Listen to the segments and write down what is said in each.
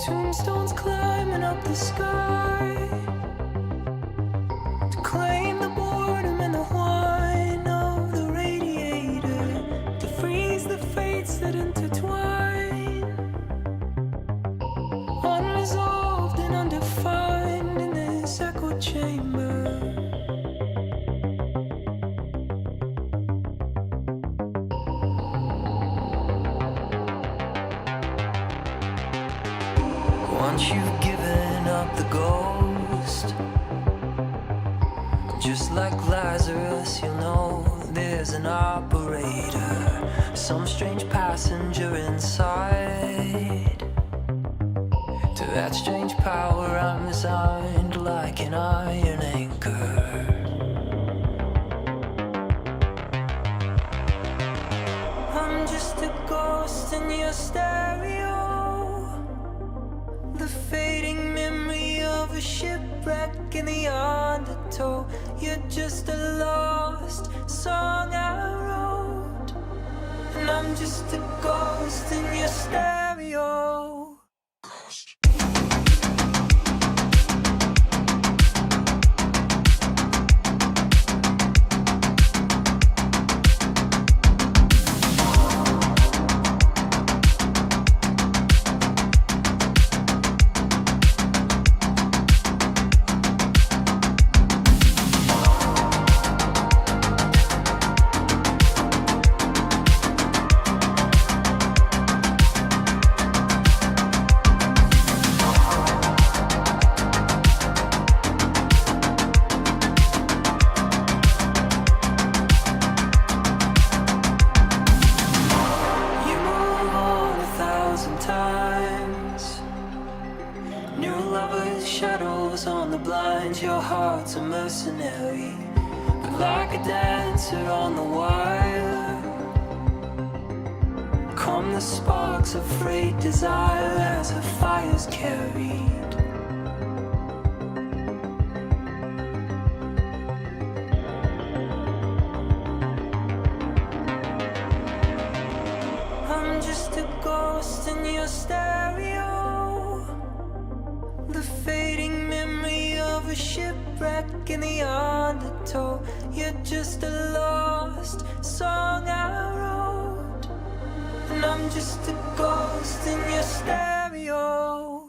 Tombstones climbing up the sky to claim the boredom and the whine of the radiator, to freeze the fates that intertwine, unresolved and undefined in this echo chamber. Once you've given up the ghost, just like Lazarus, you'll know there's an operator, some strange passenger inside. To that strange power I'm resigned like an iron anchor. I'm just a ghost in your stereo, the fading memory of a shipwreck in the undertow. You're just a lost song I wrote, and I'm just a ghost in your stereo. Your heart's a mercenary, but like a dancer on the wire, come the sparks of frayed desire as a fire's carried. I'm just a ghost in your stereo, the fading memory of a shipwreck in the undertow. You're just a lost song I wrote, and I'm just a ghost in your stereo.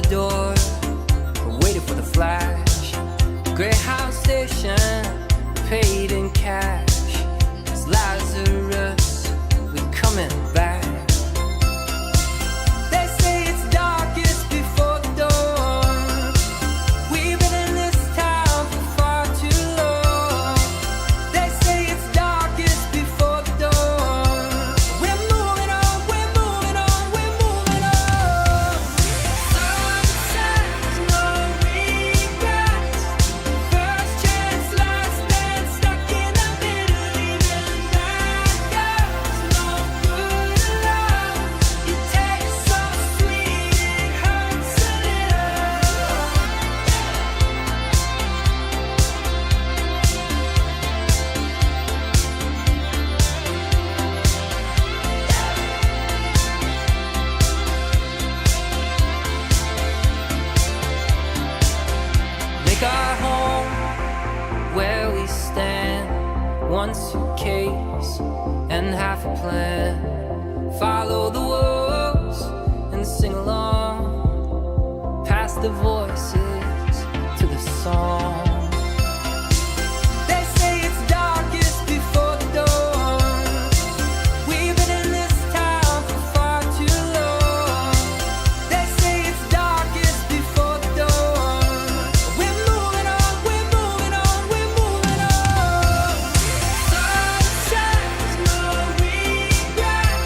door, waited for the flash. Greyhound station, paid in cash. It's Lazarus, we're coming back. They say it's darkest before the dawn. We've been in this town for far too long. They say it's darkest before the dawn. We're moving on, we're moving on, we're moving on. Sunsets, no regrets. First chance, last dance, stuck in the middle. Even bad girls, no good love. You taste so sweet, it hurts a little. Make our home where we stand. One suitcase and half a plan. Follow the wolves and sing along. Pass the voices to the song. They say it's darkest before the dawn. We've been in this town for far too long. They say it's darkest before the dawn. We're moving on, we're moving on, we're moving on. Sunsets, no regrets.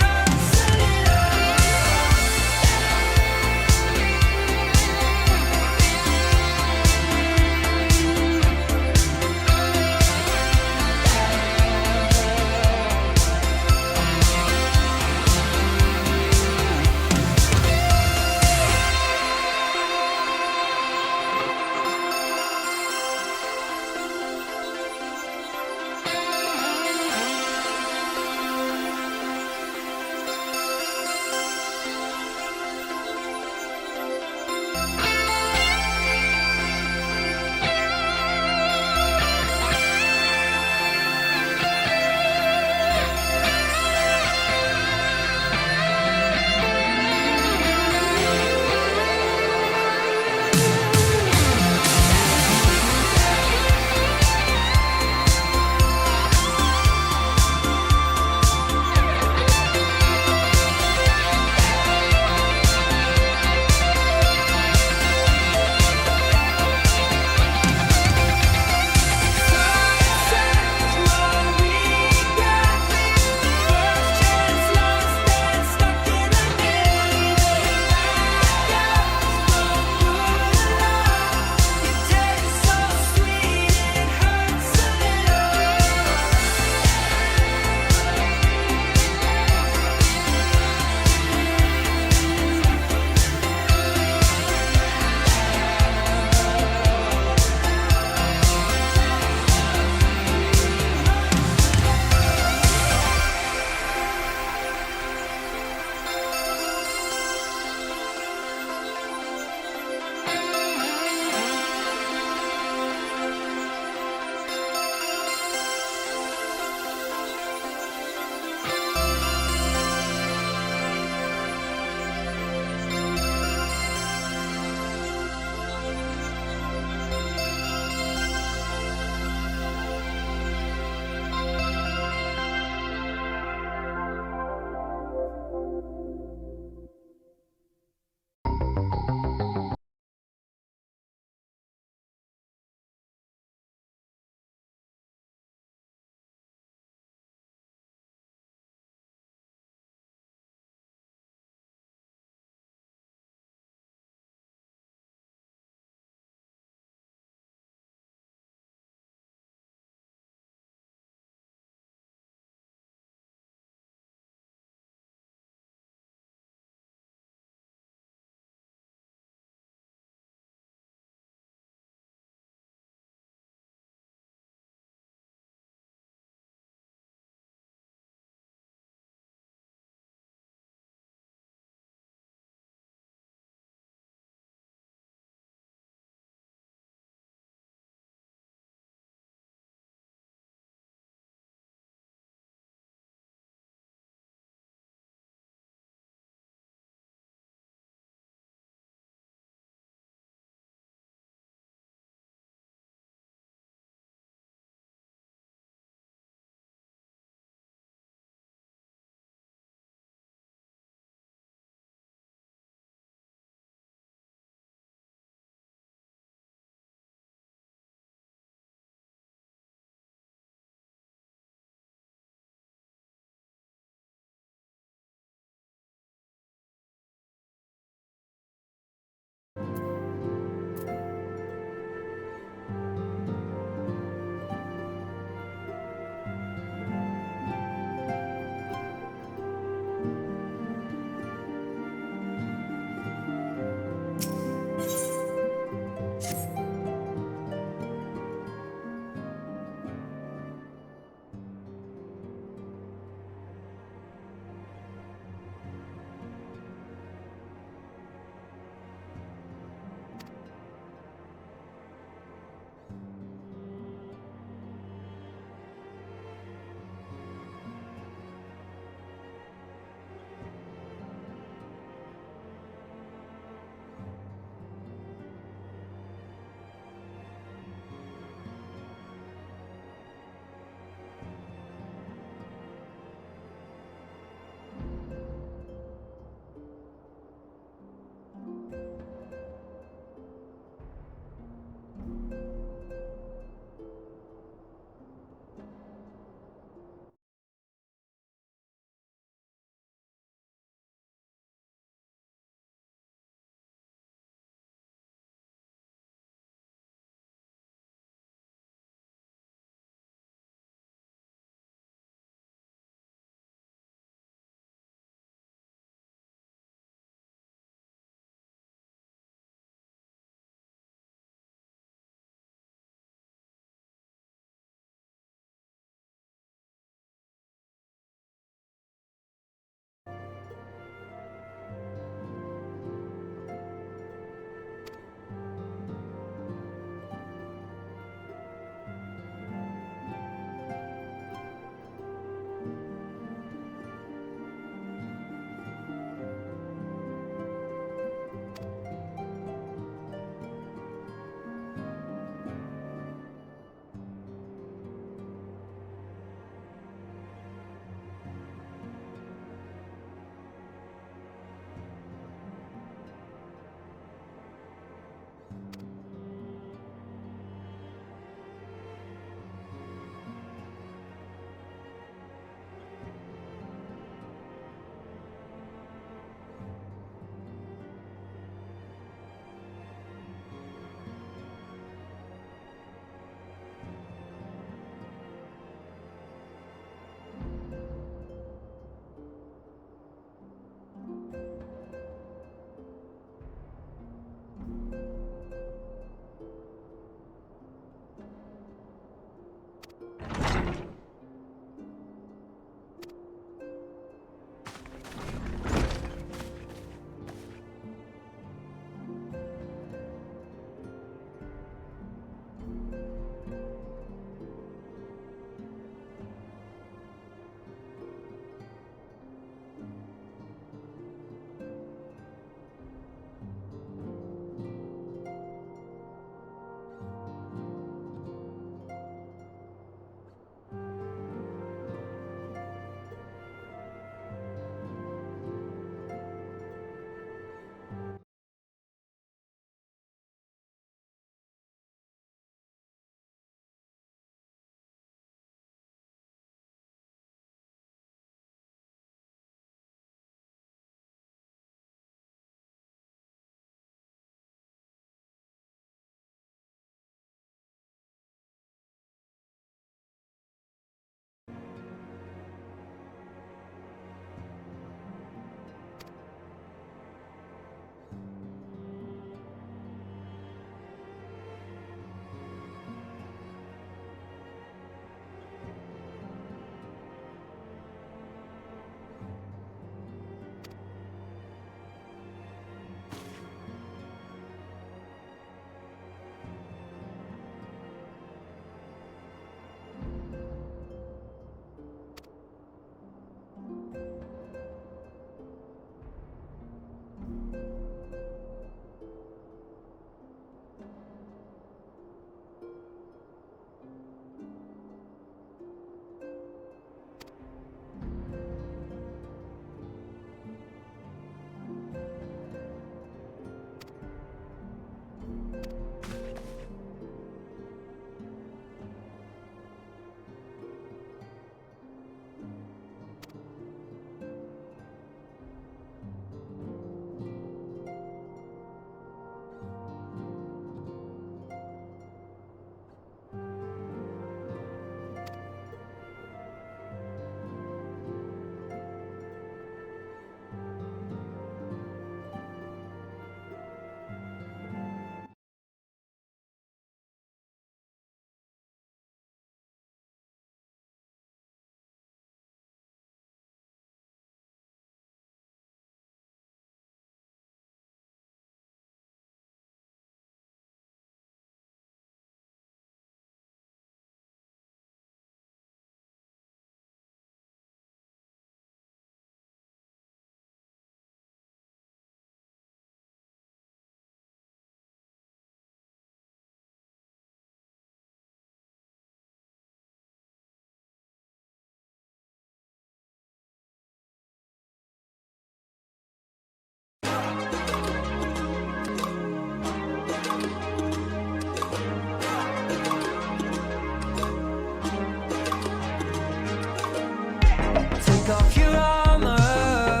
Take off your armor,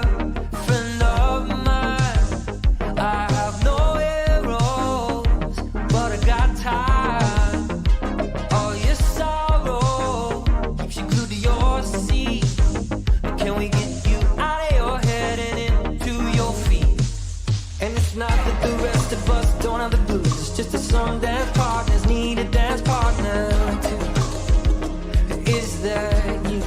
friend of mine. I have no arrows, but I got time. All your sorrow keeps you glued to your seat. Can we get you out of your head and into your feet? And it's not that the rest of us don't have the blues. It's just that some dance partners need a dance partner too. Is that you?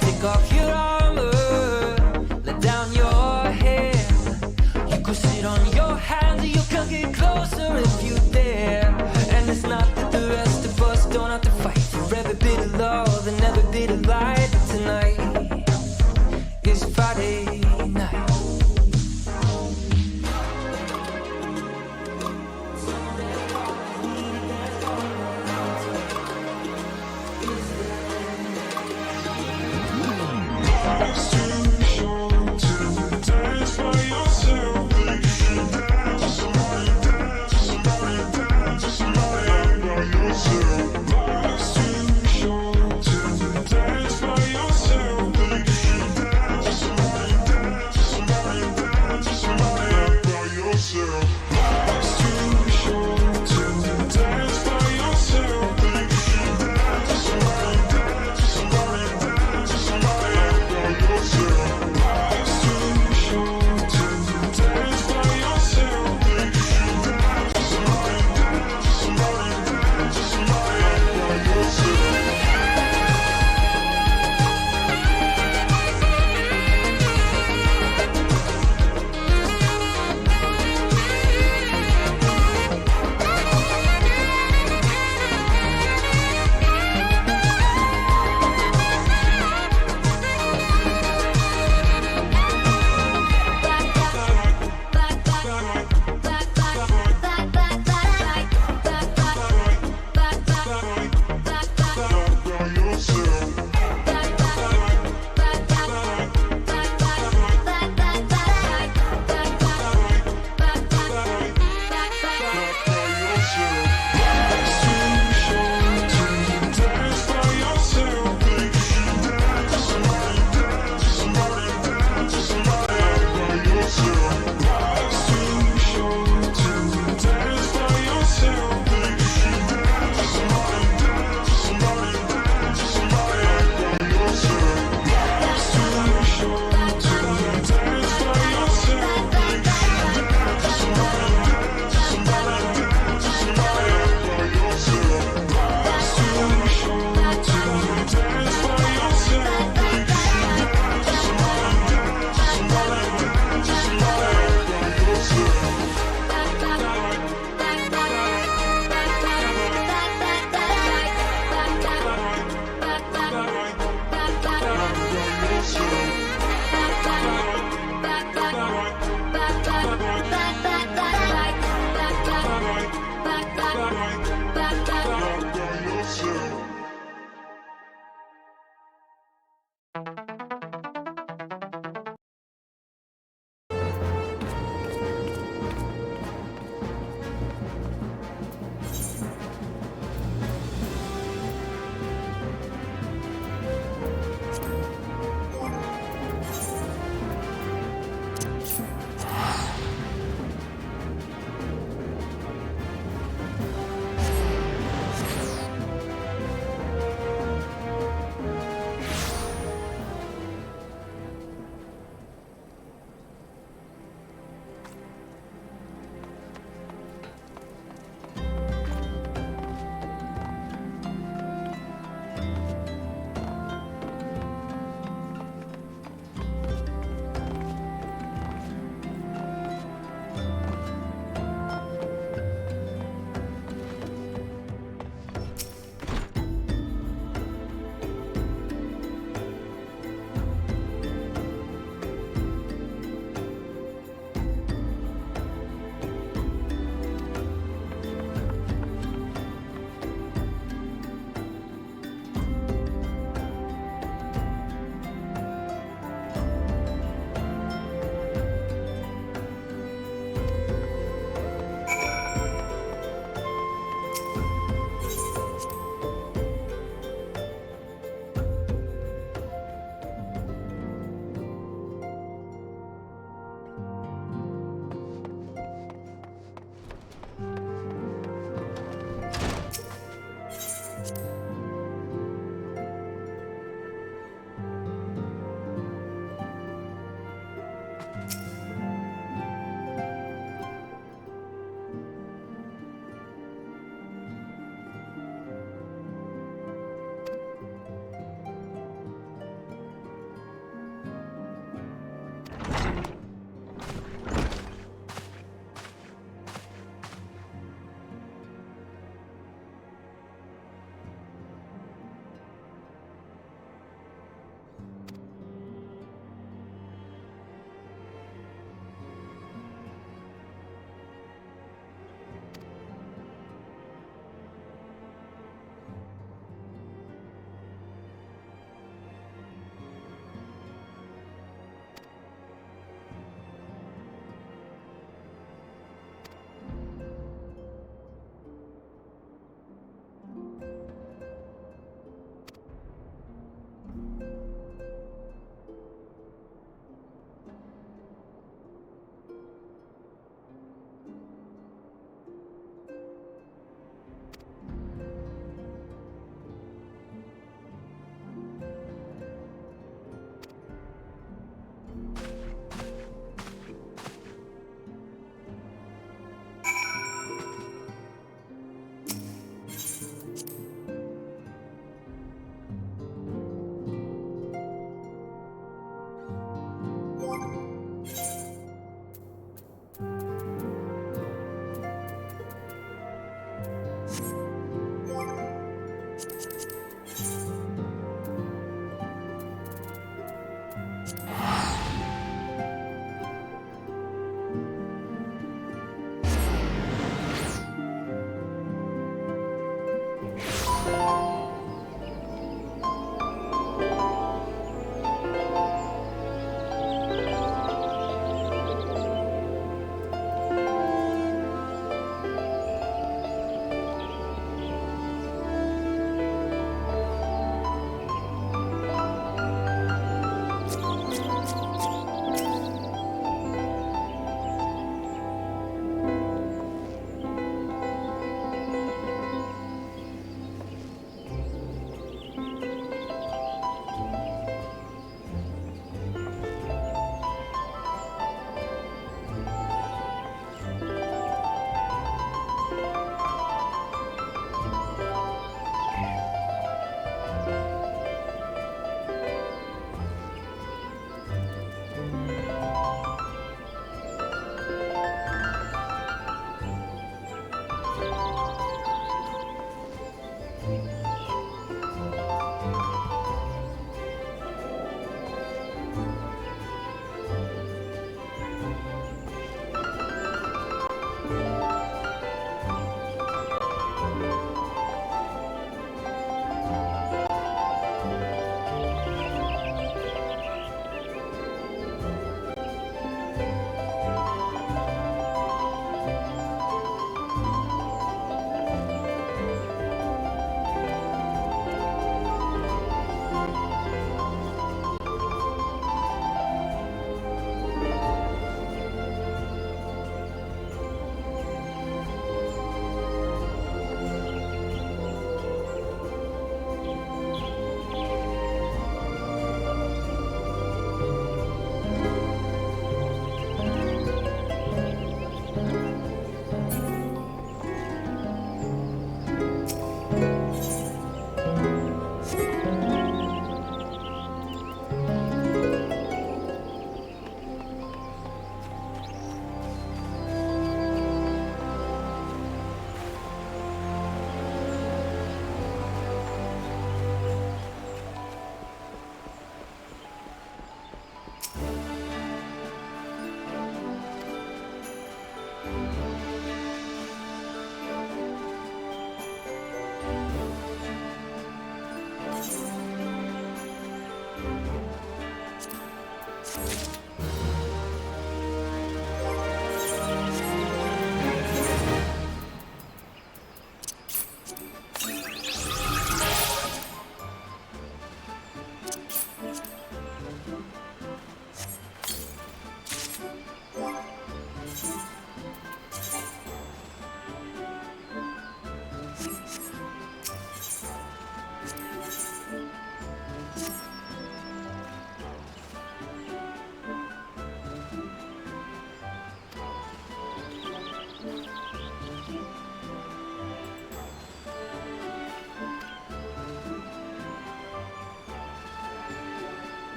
Take off your armor,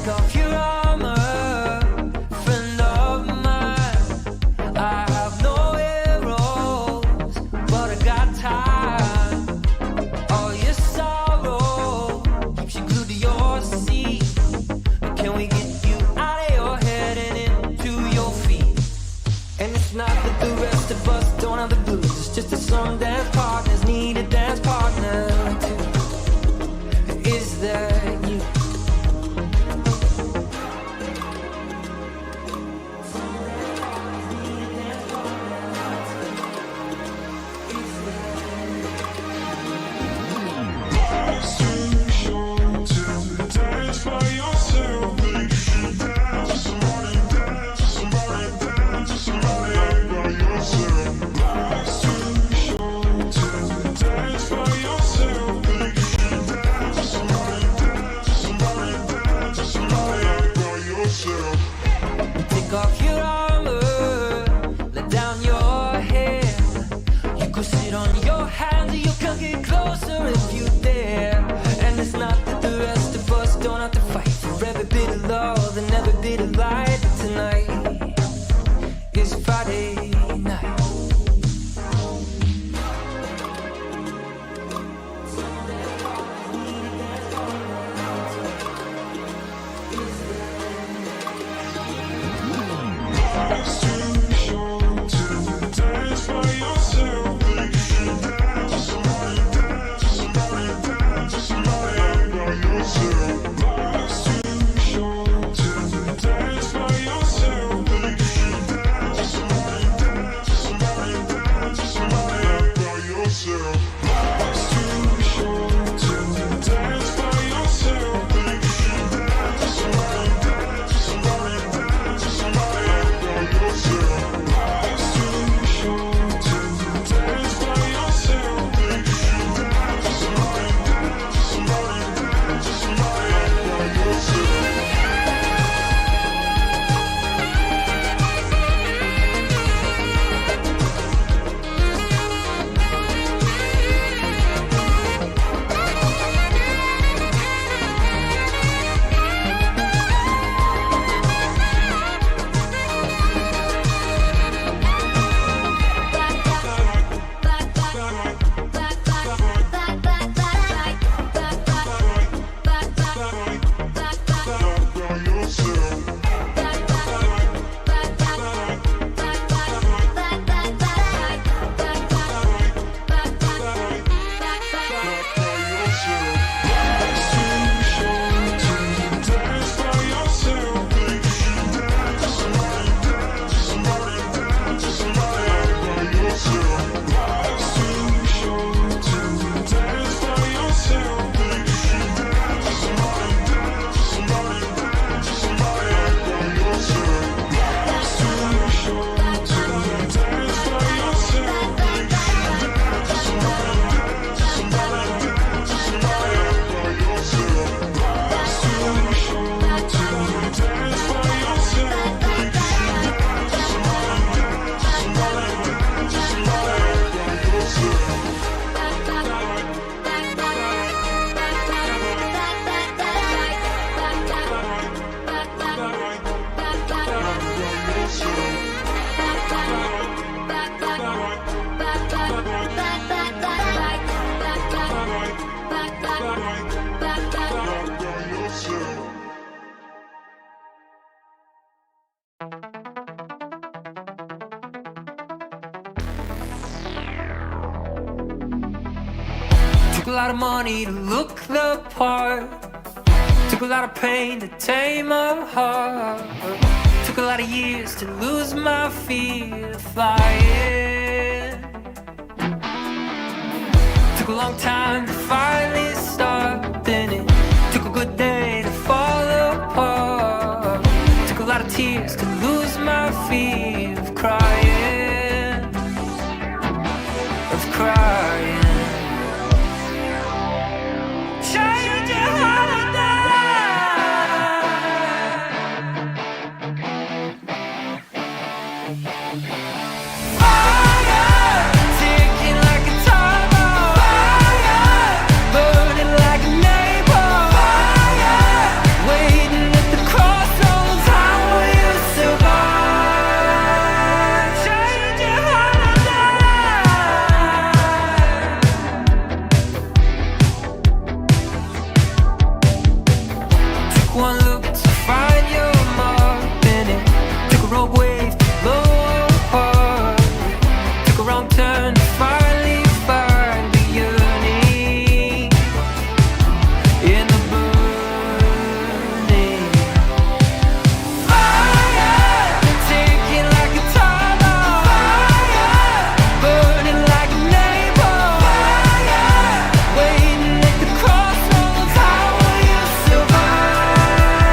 Take off your armor, friend of mine. I have no arrows, but I got time. All your sorrow keeps you glued to your seat. But can we get you out of your head and into your feet? And it's not that the rest of us don't have the blues. It's just that some dance partners need a dance partner too. Is that you? Take off your armor, let down your hair. You could sit on your hands, you can get closer if you dare. And it's not that the rest of us don't have to fight for every bit of love and every bit of light. But tonight is Friday night. Took a lot of money to look the part. Took a lot of pain to tame a heart. Took a lot of years to lose my fear of flying. Took a long time to finally start. Then it took a good day to fall apart. Took a lot of tears to lose my fear of crying. Of crying. Burning like a neighbor, waiting at the one look to find your mark, and it took a rogue wave to blow apart. Took a wrong turn to finally find the yearning in the burning fire, taking like a time bomb. Fire, burning like a napalm. Fire, waiting at the crossroads. How will you survive?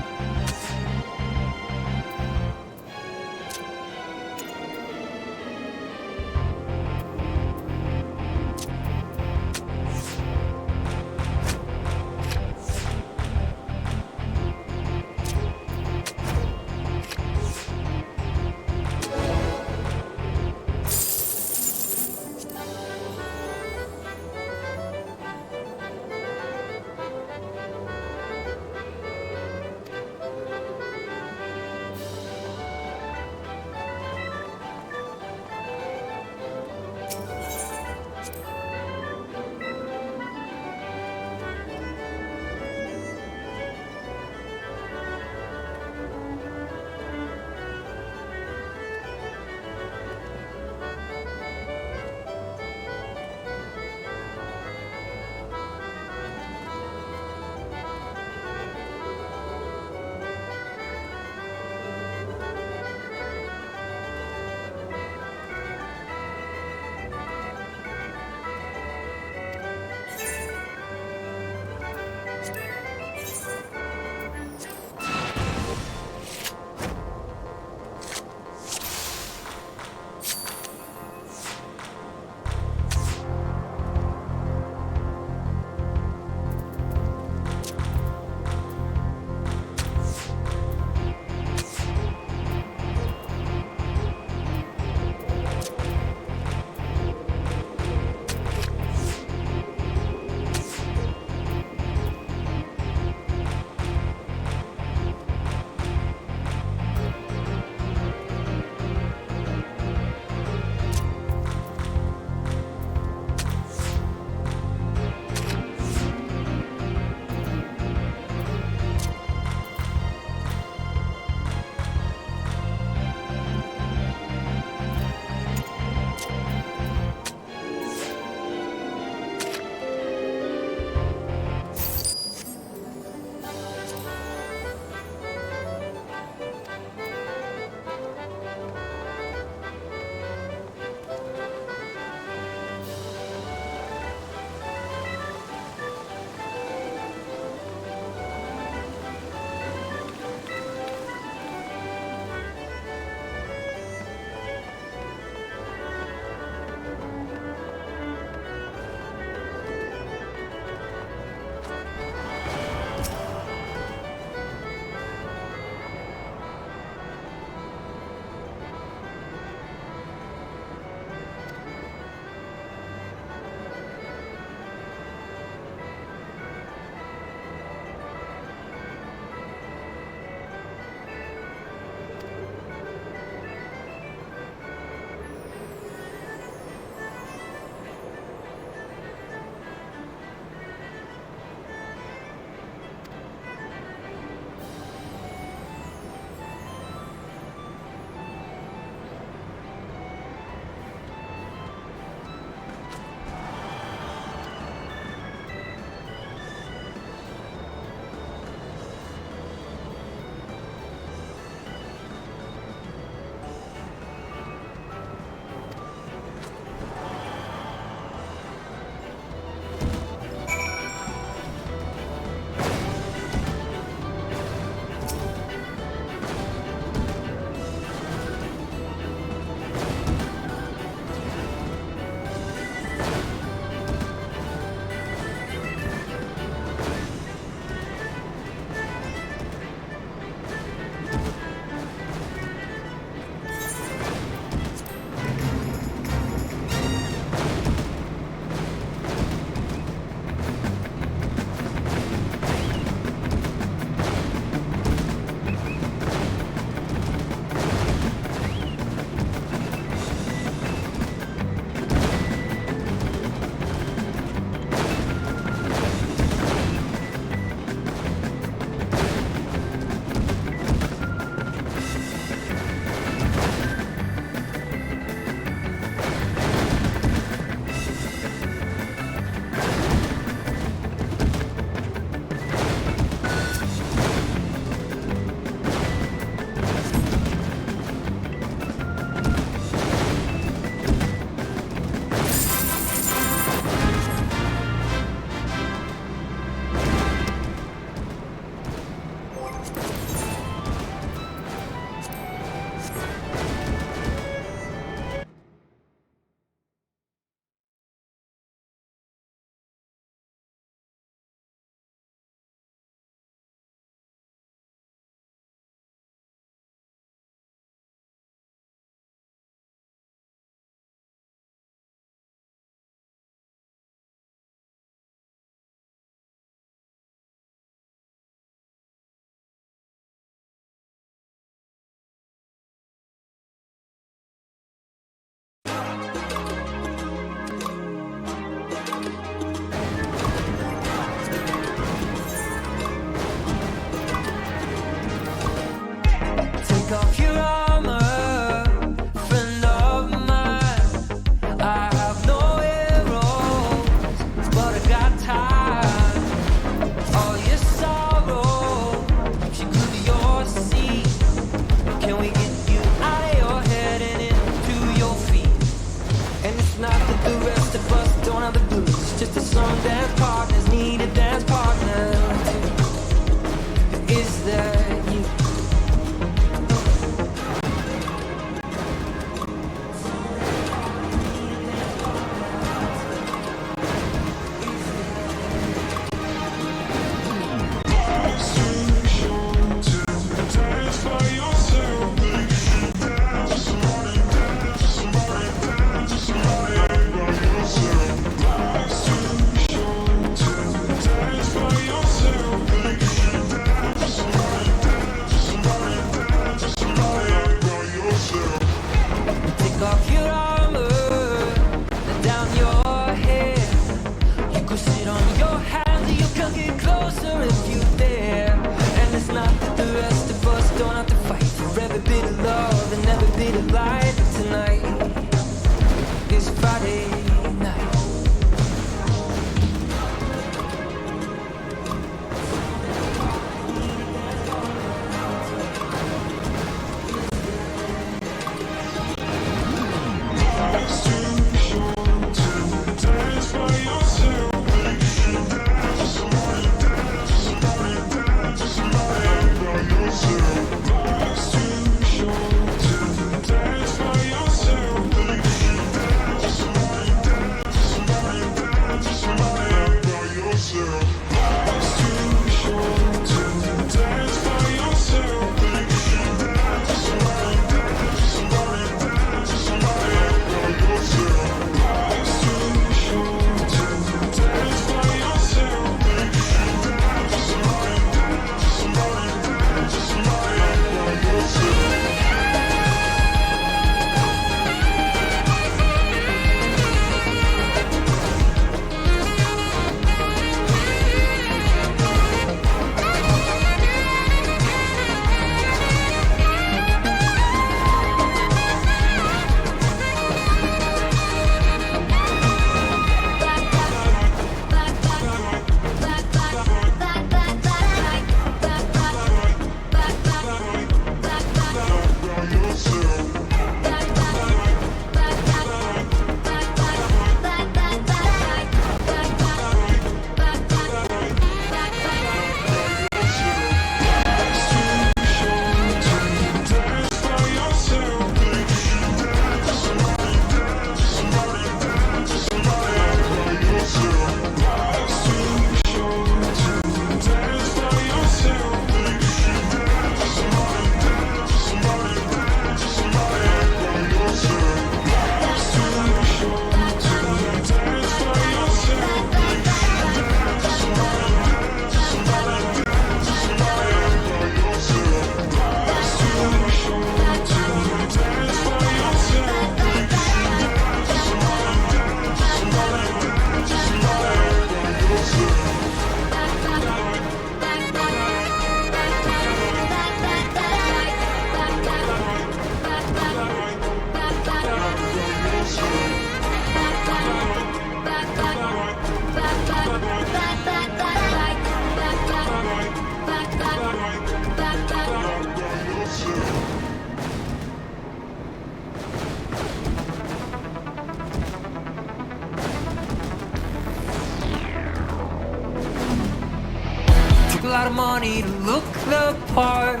money to look the part.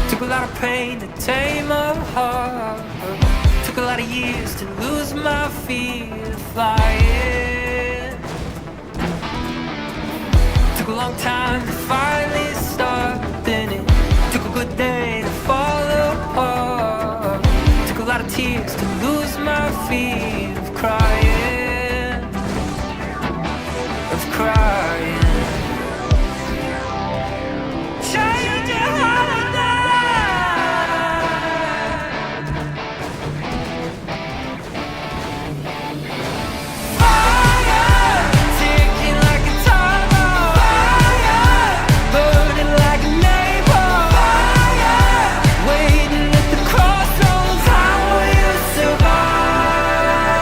Took a lot of pain to tame a heart. Took a lot of years to lose my fear of flying. Took a long time to finally start. Then it took a good day to fall apart. Took a lot of tears to lose my fear of crying. Of crying. Change your holiday. Fire, ticking like a time bomb. Fire, burning like a napalm. Fire, waiting at the crossroads. How will you survive?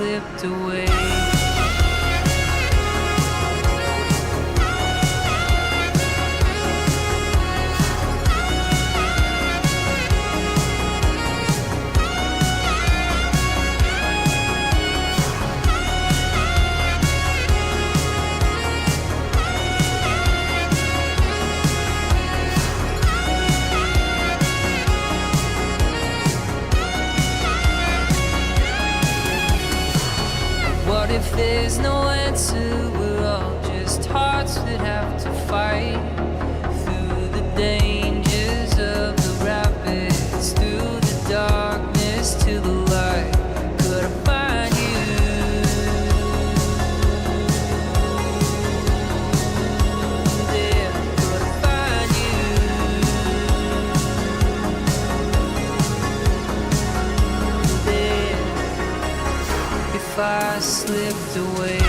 slipped away. What if there's no answer? We're all just hearts that have to fight through the dangers of the rapids, through the darkness to the light. Could I find you there? Could I find you there? If I slipped away.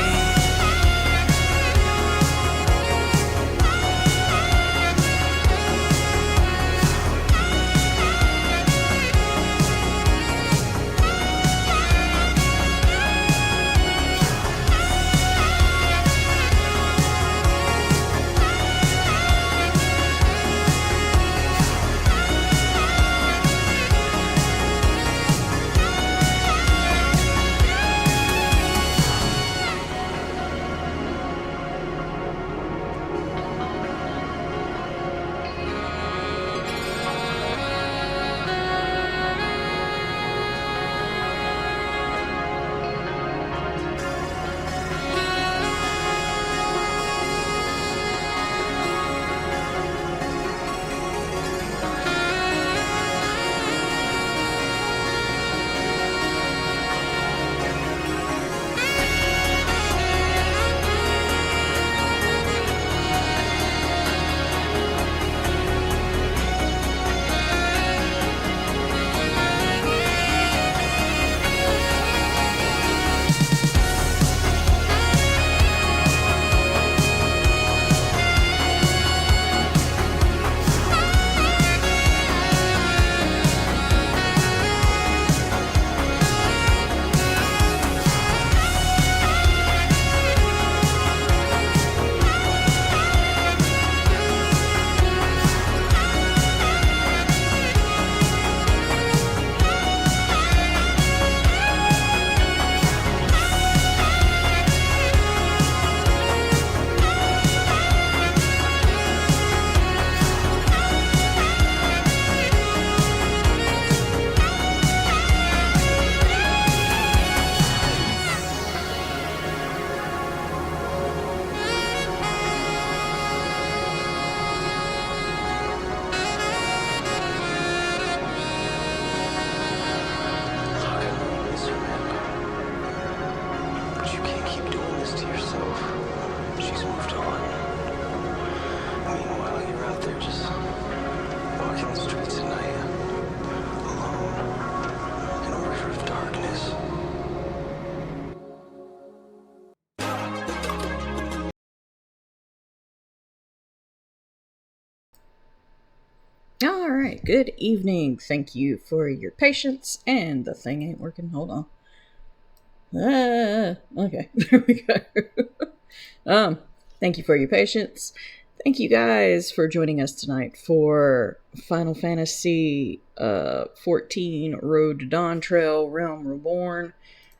Alright, good evening. Thank you for your patience. And the thing ain't working. Hold on. Okay, there we go. Thank you for your patience. Thank you guys for joining us tonight for Final Fantasy 14 Road to Dawntrail Realm Reborn.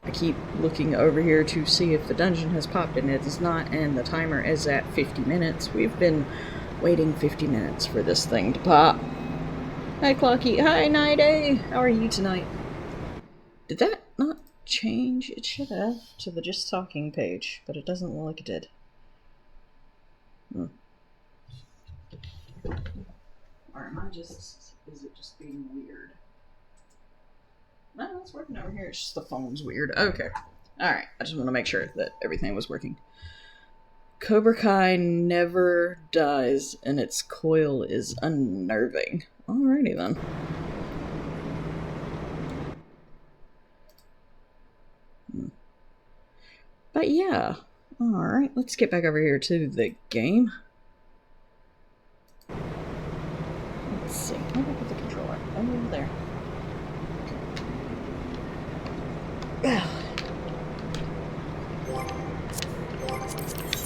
I keep looking over here to see if the dungeon has popped, and it is not, and the timer is at 50 minutes. We've been waiting 50 minutes for this thing to pop. Hi Clocky. Hi Night-A. How are you tonight? Did that not change? It should have to the Just Talking page, but it doesn't look like it did. Or am I just... is it just being weird? No, it's working over here. It's just the phone's weird. Okay. Alright. I just want to make sure that everything was working. Cobra Kai never dies, and its coil is unnerving. Alrighty then. But yeah. Alright, let's get back over here to the game. Let's see. Where did I put the controller? Over there.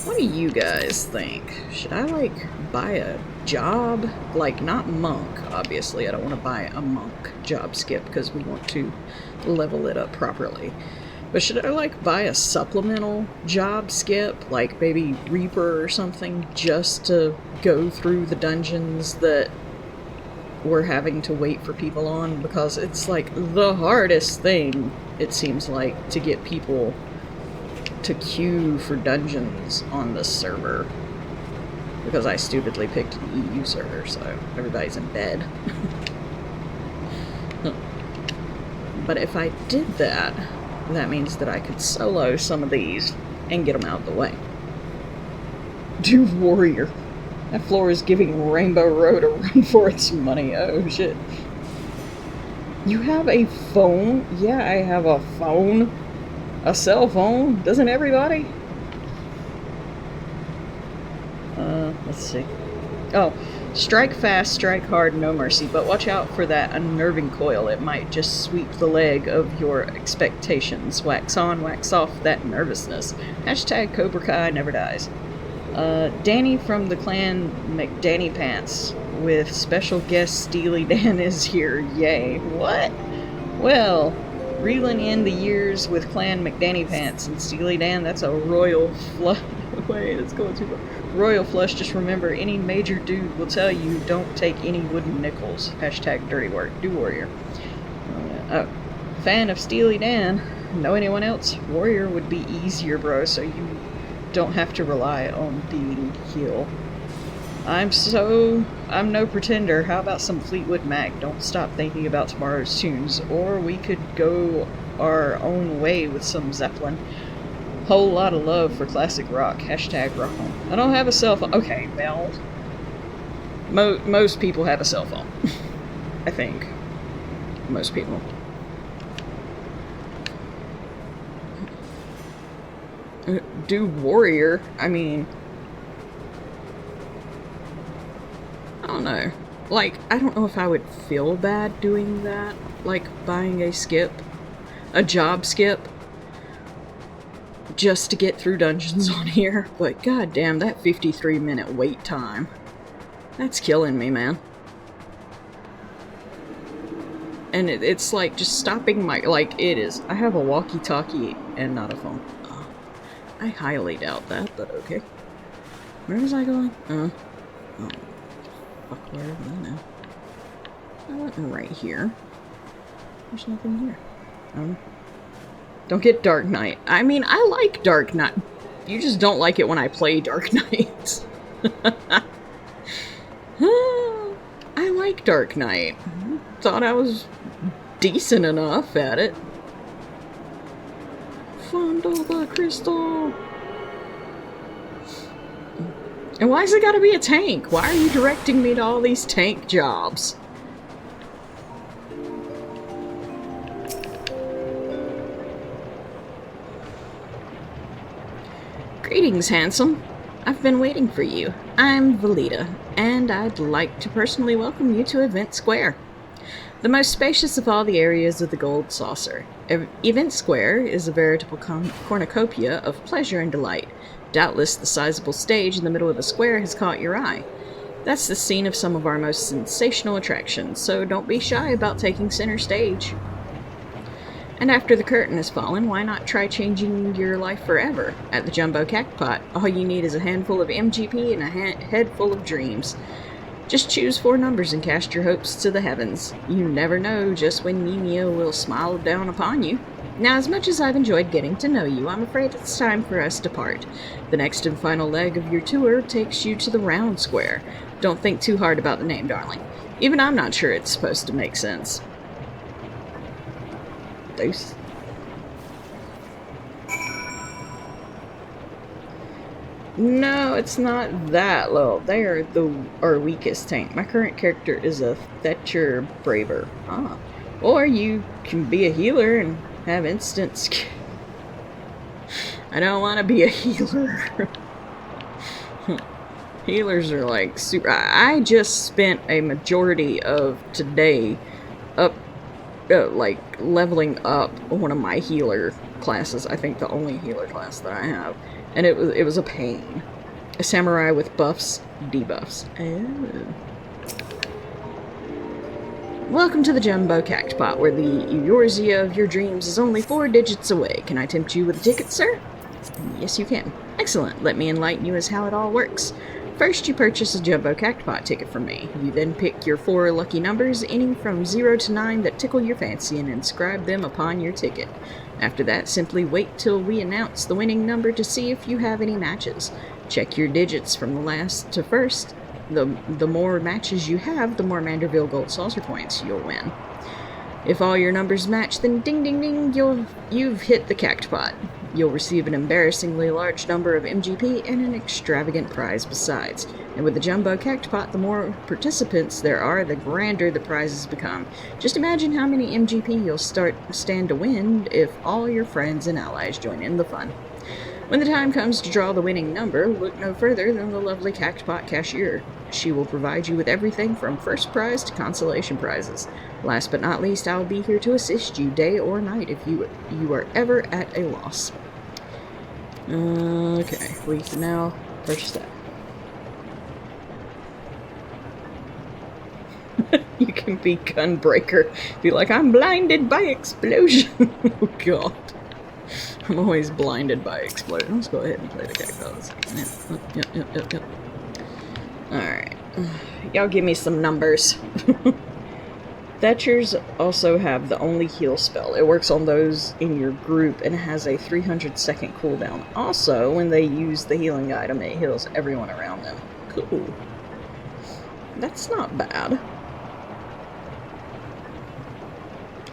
What do you guys think? Should I, like, buy a job? Like, not monk, obviously. I don't want to buy a monk job skip because we want to level it up properly. But should I, like, buy a supplemental job skip? Like, maybe Reaper or something, just to go through the dungeons that we're having to wait for people on? Because it's, like, the hardest thing, it seems like, to get people to queue for dungeons on this server, because I stupidly picked an EU server, so everybody's in bed. But if I did that, that means that I could solo some of these and get them out of the way. Do Warrior. That floor is giving Rainbow Road a run for its money. Oh shit. You have a phone? Yeah, I have a phone. A cell phone? Doesn't everybody? Let's see. Oh, strike fast, strike hard, no mercy, but watch out for that unnerving coil. It might just sweep the leg of your expectations. Wax on, wax off that nervousness. Hashtag Cobra Kai never dies. Danny from the clan McDanny Pants with special guest Steely Dan is here. Yay. What? Well, reeling in the years with clan McDanny Pants and Steely Dan, that's a royal flush. Wait, it's going too far. Royal flush, just remember, any major dude will tell you don't take any wooden nickels. Hashtag dirty work. Do Warrior. Oh, fan of Steely Dan. Know anyone else? Warrior would be easier, bro, so you don't have to rely on being heal. I'm no pretender. How about some Fleetwood Mac? Don't stop thinking about tomorrow's tunes. Or we could go our own way with some Zeppelin. Whole lot of love for classic rock. Hashtag rock on. I don't have a cell phone. Okay, well, most people have a cell phone. I think. Most people. Do Warrior. I mean, I don't know. Like, I don't know if I would feel bad doing that. Like, buying a skip. A job skip. Just to get through dungeons on here. But goddamn, that 53-minute wait time. That's killing me, man. And it's like just stopping my... Like, it is. I have a walkie-talkie and not a phone. I highly doubt that, but okay. Where was I going? Oh. Fuck, where am I now? I went right here. There's nothing here. Don't get Dark Knight. I mean, I like Dark Knight. You just don't like it when I play Dark Knight. I like Dark Knight. Thought I was decent enough at it. Fondle the crystal. And why's it gotta be a tank? Why are you directing me to all these tank jobs? Greetings, handsome. I've been waiting for you. I'm Valita, and I'd like to personally welcome you to Event Square, the most spacious of all the areas of the Gold Saucer. Event Square is a veritable cornucopia of pleasure and delight. Doubtless the sizable stage in the middle of the square has caught your eye. That's the scene of some of our most sensational attractions, so don't be shy about taking center stage. And after the curtain has fallen, why not try changing your life forever? At the Jumbo Cactpot, all you need is a handful of MGP and a head full of dreams. Just choose 4 numbers and cast your hopes to the heavens. You never know just when Mimio will smile down upon you. Now, as much as I've enjoyed getting to know you, I'm afraid it's time for us to part. The next and final leg of your tour takes you to the Round Square. Don't think too hard about the name, darling. Even I'm not sure it's supposed to make sense. Deuce. No, it's not that low. They are our weakest tank. My current character is a Thatcher Braver. Ah. Or you can be a healer and have instant I don't want to be a healer. Healers are like super... I just spent a majority of today up like leveling up one of my healer classes. I think the only healer class that I have. And it was a pain. A samurai with buffs, debuffs. Oh. Welcome to the Jumbo Cactpot, where the Eorzea of your dreams is only 4 digits away. Can I tempt you with a ticket, sir? Yes, you can. Excellent. Let me enlighten you as how it all works. First, you purchase a Jumbo Cactpot ticket from me. You then pick your 4 lucky numbers, any from 0 to 9, that tickle your fancy, and inscribe them upon your ticket. After that, simply wait till we announce the winning number to see if you have any matches. Check your digits from the last to first. The more matches you have, the more Manderville Gold Saucer points you'll win. If all your numbers match, then ding ding ding, you've hit the Cactpot. You'll receive an embarrassingly large number of MGP and an extravagant prize besides. And with the Jumbo Cactpot, the more participants there are, the grander the prizes become. Just imagine how many MGP you'll stand to win if all your friends and allies join in the fun. When the time comes to draw the winning number, look no further than the lovely Cactpot cashier. She will provide you with everything from first prize to consolation prizes. Last but not least, I'll be here to assist you day or night if you are ever at a loss. Okay, we can now purchase that. You can be Gunbreaker. Be like, I'm blinded by explosion. Oh god. I'm always blinded by explosion. Let's go ahead and play the Cactpot. Yep. Alright. Y'all give me some numbers. Thatchers also have the only heal spell. It works on those in your group and has a 300-second cooldown. Also, when they use the healing item, it heals everyone around them. Cool. That's not bad.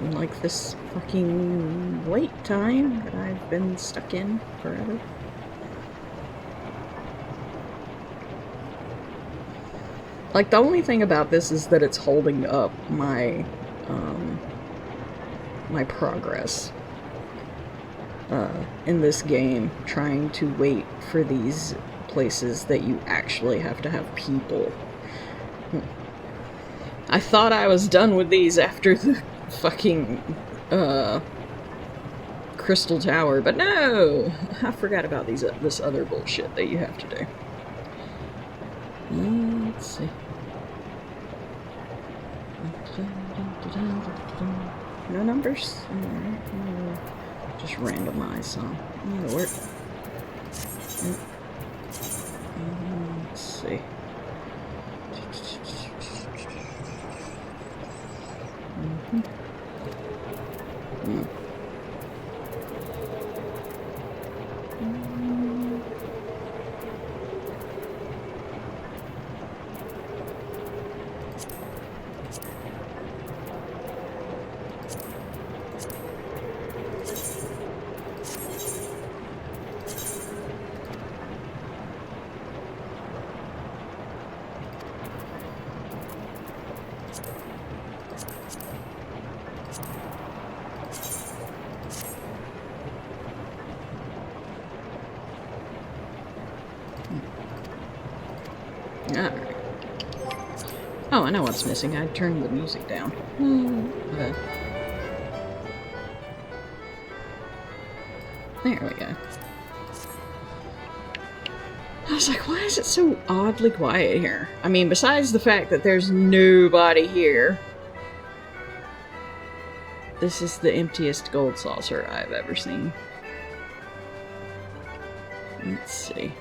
Like this fucking wait time that I've been stuck in forever. Like, the only thing about this is that it's holding up my, my progress, in this game, trying to wait for these places that you actually have to have people. I thought I was done with these after the fucking, Crystal Tower, but no! I forgot about this other bullshit that you have to do. Let's see. No numbers? Just randomize some. That'll work. Let's see. Alright. Oh, I know what's missing. I turned the music down. There we go. I was like, why is it so oddly quiet here? I mean, besides the fact that there's nobody here, this is the emptiest gold saucer I've ever seen. Let's see.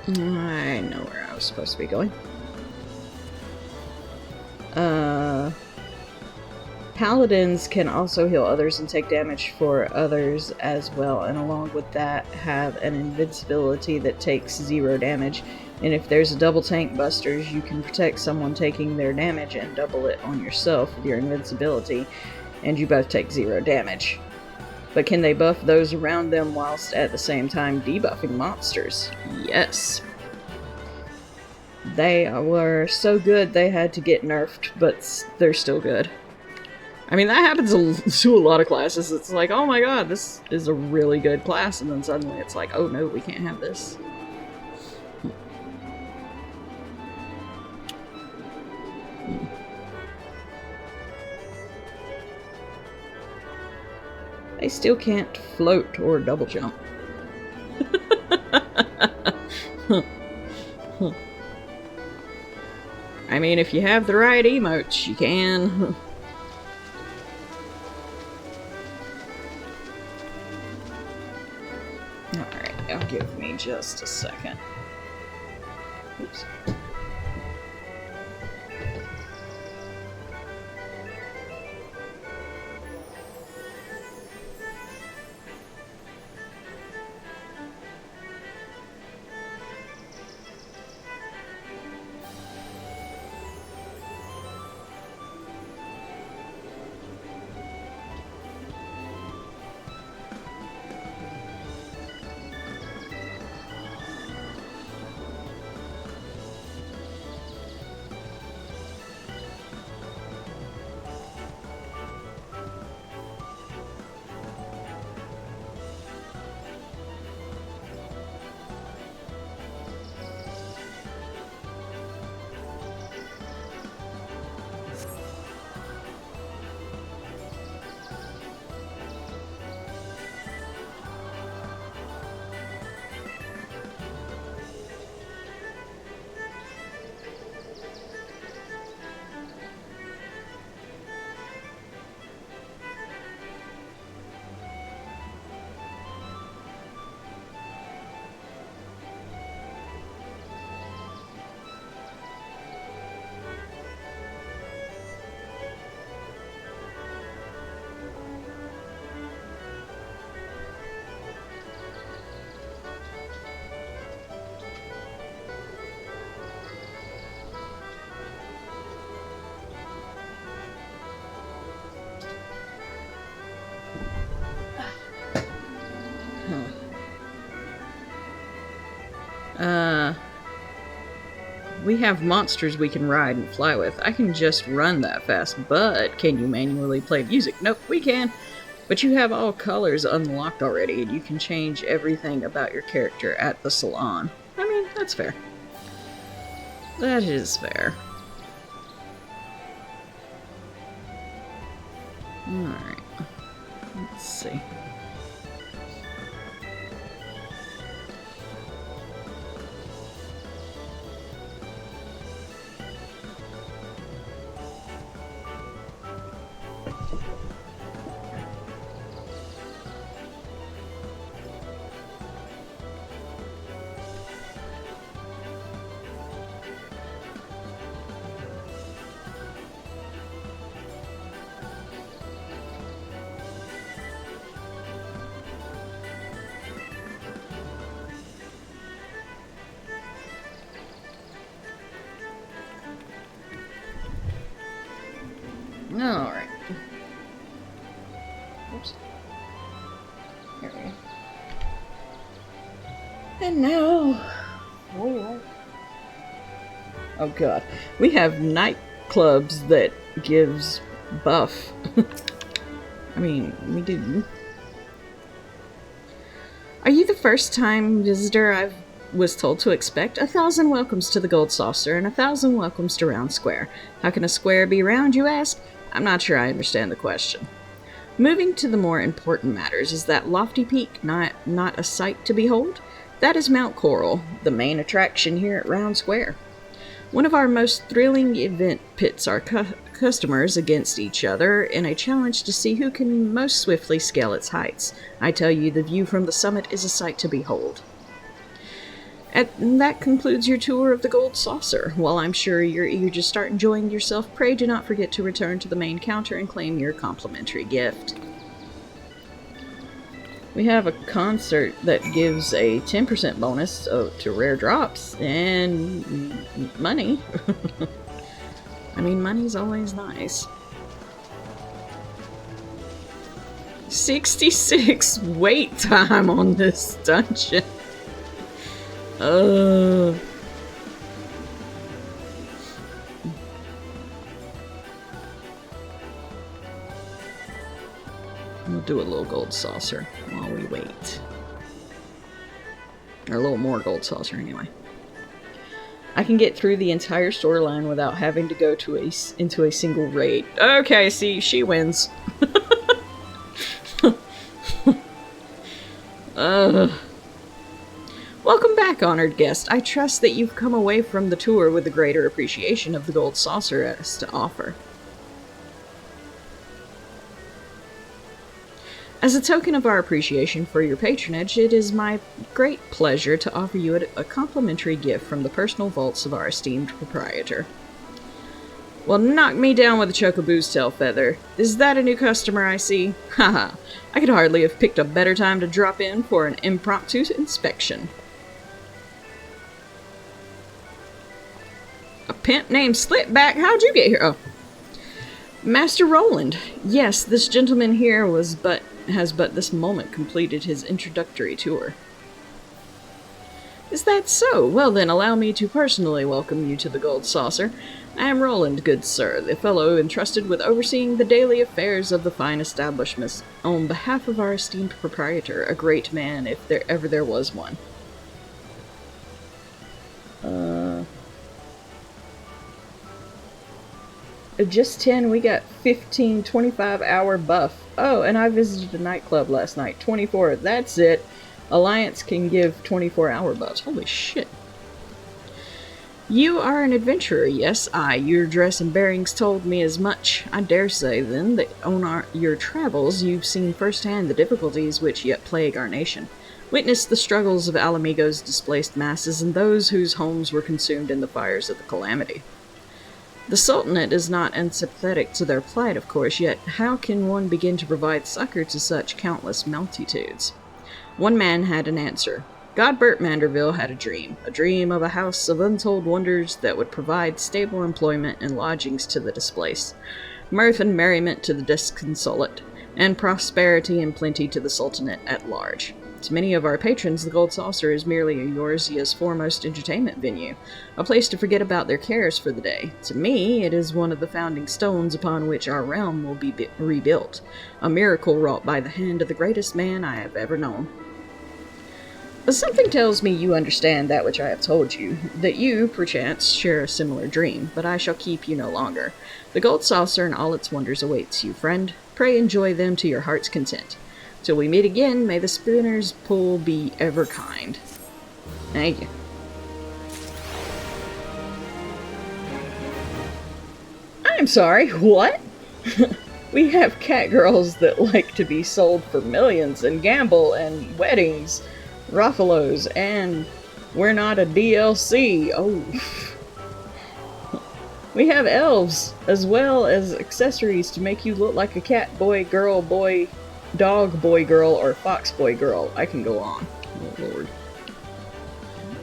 I know where I was supposed to be going. Paladins can also heal others and take damage for others as well, and along with that have an invincibility that takes 0 damage. And if there's a double tank busters, you can protect someone taking their damage and double it on yourself with your invincibility, and you both take 0 damage. But can they buff those around them whilst at the same time debuffing monsters? Yes. They were so good they had to get nerfed, but they're still good. I mean, that happens to a lot of classes. It's like, oh my god, this is a really good class, and then suddenly it's like, oh no, we can't have this. They still can't float or double jump. I mean, if you have the right emotes, you can. Alright, now give me just a second. Oops. We have monsters we can ride and fly with. I can just run that fast, but can you manually play music? Nope, we can. But you have all colors unlocked already, and you can change everything about your character at the salon. I mean, that's fair. That is fair. Alright. Let's see. Alright. Oops. Here we go. And now... Oh god. We have nightclubs that gives buff. I mean, we do. Are you the first time visitor I was told to expect? 1,000 welcomes to the Gold Saucer and 1,000 welcomes to Round Square. How can a square be round, you ask? I'm not sure I understand the question. Moving to the more important matters, is that lofty peak not a sight to behold? That is Mount Coral, the main attraction here at Round Square. One of our most thrilling event pits our customers against each other in a challenge to see who can most swiftly scale its heights. I tell you, the view from the summit is a sight to behold. And that concludes your tour of the Gold Saucer. While I'm sure you're eager to start enjoying yourself, pray do not forget to return to the main counter and claim your complimentary gift. We have a concert that gives a 10% bonus to rare drops and money. I mean, money's always nice. 66 wait time on this dungeon. We'll do a little gold saucer while we wait. Or a little more gold saucer, anyway. I can get through the entire storyline without having to go to into a single raid. Okay, see, she wins. Welcome back, honored guest. I trust that you've come away from the tour with a greater appreciation of the gold saucer has to offer. As a token of our appreciation for your patronage, it is my great pleasure to offer you a complimentary gift from the personal vaults of our esteemed proprietor. Well, knock me down with a Chocoboo's tail feather. Is that a new customer I see? Haha, I could hardly have picked a better time to drop in for an impromptu inspection. A pimp named Slipback? How'd you get here? Oh. Master Roland. Yes, this gentleman here has but this moment completed his introductory tour. Is that so? Well then, allow me to personally welcome you to the Gold Saucer. I am Roland, good sir, the fellow entrusted with overseeing the daily affairs of the fine establishments on behalf of our esteemed proprietor, a great man if there ever was one. Just 10, we got 15, 25-hour buff. Oh, and I visited a nightclub last night. 24, that's it. Alliance can give 24-hour buffs. Holy shit. You are an adventurer, yes, aye. Your dress and bearings told me as much. I dare say, then, that on your travels you've seen firsthand the difficulties which yet plague our nation. Witnessed the struggles of Alamigo's displaced masses and those whose homes were consumed in the fires of the calamity. The Sultanate is not unsympathetic to their plight, of course, yet how can one begin to provide succor to such countless multitudes? One man had an answer. Godbert Manderville had a dream of a house of untold wonders that would provide stable employment and lodgings to the displaced, mirth and merriment to the disconsolate, and prosperity and plenty to the Sultanate at large. To many of our patrons, the Gold Saucer is merely Eurasia's foremost entertainment venue, a place to forget about their cares for the day. To me, it is one of the founding stones upon which our realm will be rebuilt, a miracle wrought by the hand of the greatest man I have ever known. But something tells me you understand that which I have told you, that you, perchance, share a similar dream, but I shall keep you no longer. The Gold Saucer and all its wonders awaits you, friend. Pray enjoy them to your heart's content. Till we meet again, may the spinner's pull be ever kind. Thank you. I'm sorry, what? We have cat girls that like to be sold for millions and gamble and weddings, Ruffalos, and we're not a DLC. Oh. We have elves, as well as accessories to make you look like a cat boy, girl, boy, dog boy girl, or fox boy girl. I can go on. Oh lord.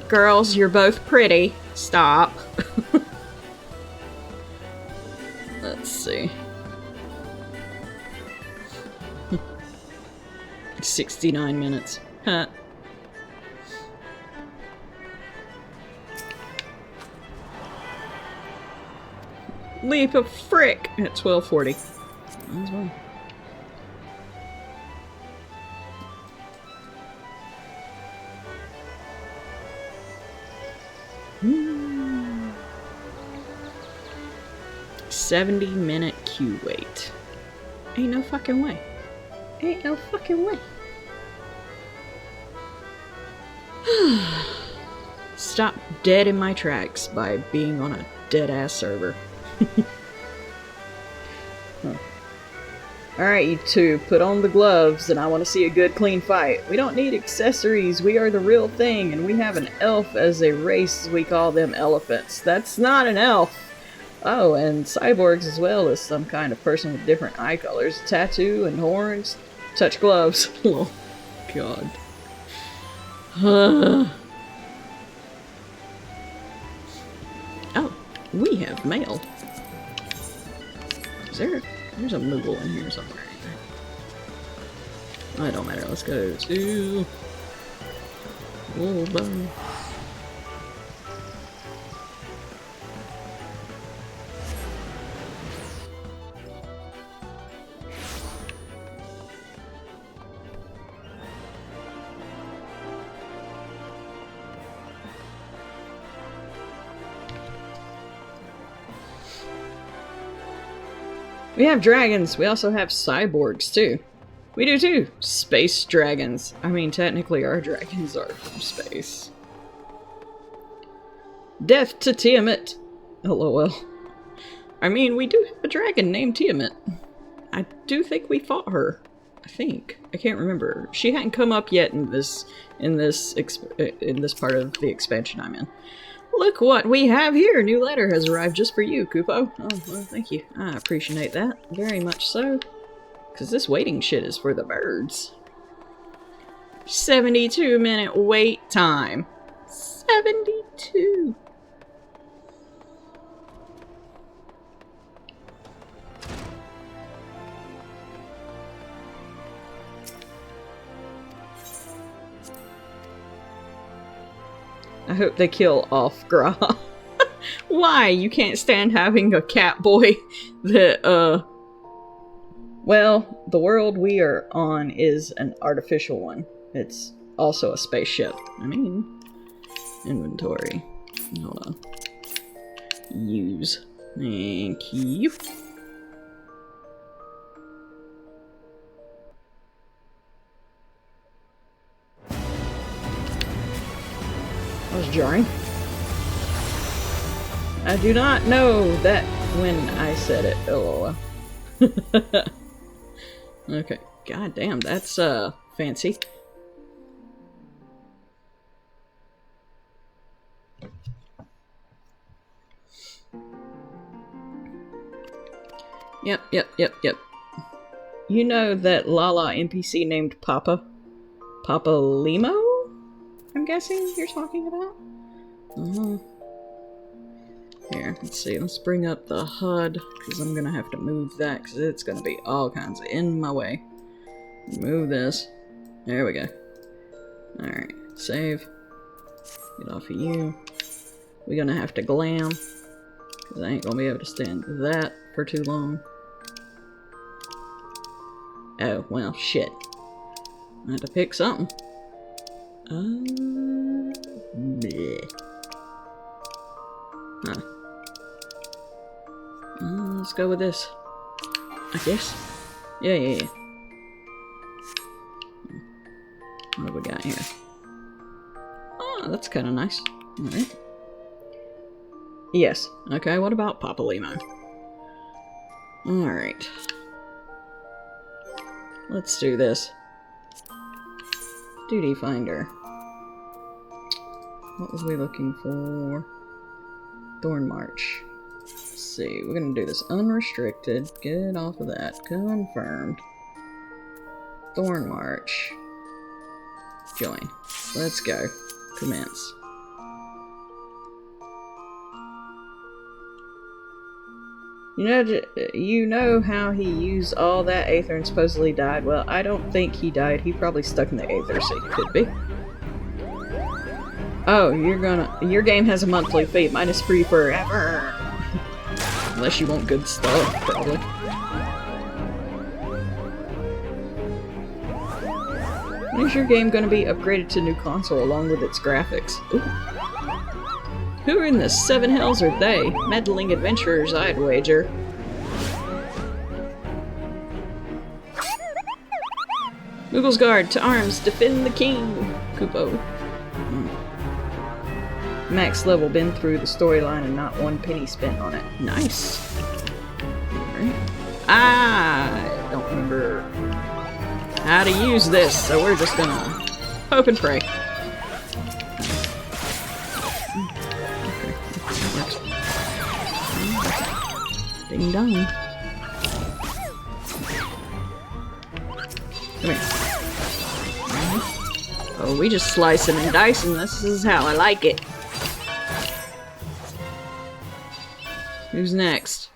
Girls, you're both pretty. Stop. Let's see. 69 minutes. Huh. Leap of frick at 12:40. As well. Hmm. 70-minute queue wait. Ain't no fucking way. Ain't no fucking way. Stop dead in my tracks by being on a dead-ass server. Huh. Alright, you two, put on the gloves, and I want to see a good, clean fight. We don't need accessories, we are the real thing, and we have an elf as a race, we call them elephants. That's not an elf! Oh, and cyborgs as well as some kind of person with different eye colors, tattoo and horns. Touch gloves. Oh, God. Oh, we have mail. Is there's a Moogle in here somewhere. Oh, it don't matter. Let's go to Wolbo. We have dragons. We also have cyborgs, too. We do, too. Space dragons. I mean, technically, our dragons are from space. Death to Tiamat. LOL. I mean, we do have a dragon named Tiamat. I do think we fought her. I think. I can't remember. She hadn't come up yet in this part of the expansion I'm in. Look what we have here! New letter has arrived just for you, Kupo. Oh, well, thank you. I appreciate that. Very much so. Because this waiting shit is for the birds. 72-minute wait time. 72. I hope they kill off Gra. Why? You can't stand having a cat boy that, well, the world we are on is an artificial one. It's also a spaceship. I mean, inventory. Hold on. Use. Thank you. That was jarring. I do not know that when I said it. LOL. Okay. God damn, that's fancy. Yep. You know that Lala NPC named Papa Limo? I'm guessing you're talking about? Here, let's see. Let's bring up the HUD, because I'm going to have to move that, because it's going to be all kinds of in my way. Move this. There we go. Alright, save. Get off of you. We're going to have to glam, because I ain't going to be able to stand that for too long. Oh, well, shit. I had to pick something. Bleh. Huh. Let's go with this. I guess. Yeah. What have we got here? Oh, that's kind of nice. Alright. Yes. Okay, what about Papa Limo? Alright. Let's do this. Duty Finder. What was we looking for? Thorn March. Let's see, we're gonna do this unrestricted. Get off of that. Confirmed. Thorn March. Join. Let's go. Commence. You know how he used all that aether and supposedly died? Well, I don't think he died. He probably stuck in the aether, so he could be. Oh, your game has a monthly fee. Mine is free forever. Unless you want good stuff, probably. When is your game going to be upgraded to new console along with its graphics? Ooh. Who in the seven hells are they? Meddling adventurers, I'd wager. Moogle's Guard, to arms, defend the king! Kupo. Max level, been through the storyline and not one penny spent on it. Nice. Alright. I don't remember how to use this, so we're just gonna hope and pray. Ding dong. Come here. Oh, we just slicing and dicing. This is how I like it. Who's next?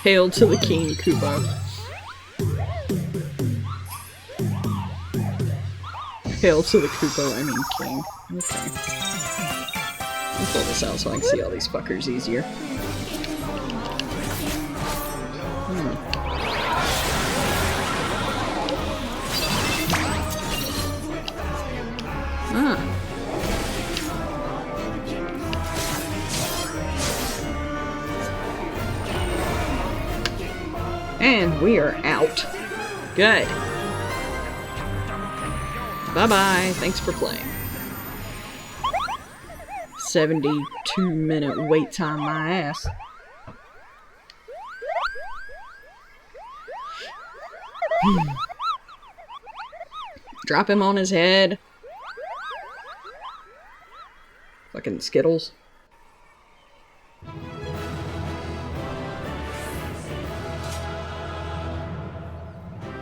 Hail to the king, Kupo. Hail to the Kupo, I mean king. Okay. I'll pull this out so I can see all these fuckers easier. Ah. And we are out. Good. Bye-bye. Thanks for playing. 72-minute wait time, my ass. Drop him on his head. Fucking Skittles.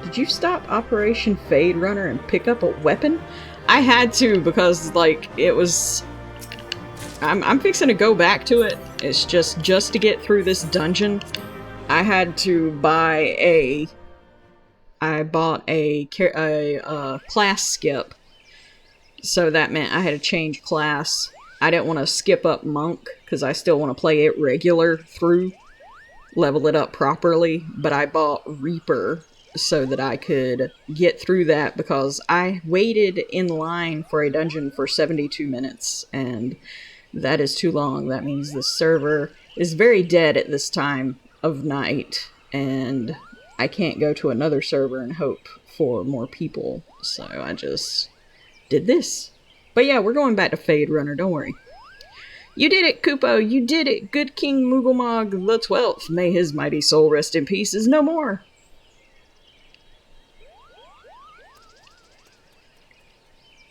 Did you stop Operation Fade Runner and pick up a weapon? I had to because, like, it was... I'm fixing to go back to it. It's just to get through this dungeon, I had to buy a... I bought a class skip. So that meant I had to change class. I didn't want to skip up Monk, because I still want to play it regular through. Level it up properly. But I bought Reaper so that I could get through that, because I waited in line for a dungeon for 72 minutes, and that is too long. That means the server is very dead at this time of night, and I can't go to another server and hope for more people, so I just did this. But yeah, we're going back to Fade Runner, don't worry. You did it, Kupo, you did it! Good King Mugglemog the 12th, may his mighty soul rest in peace, is no more!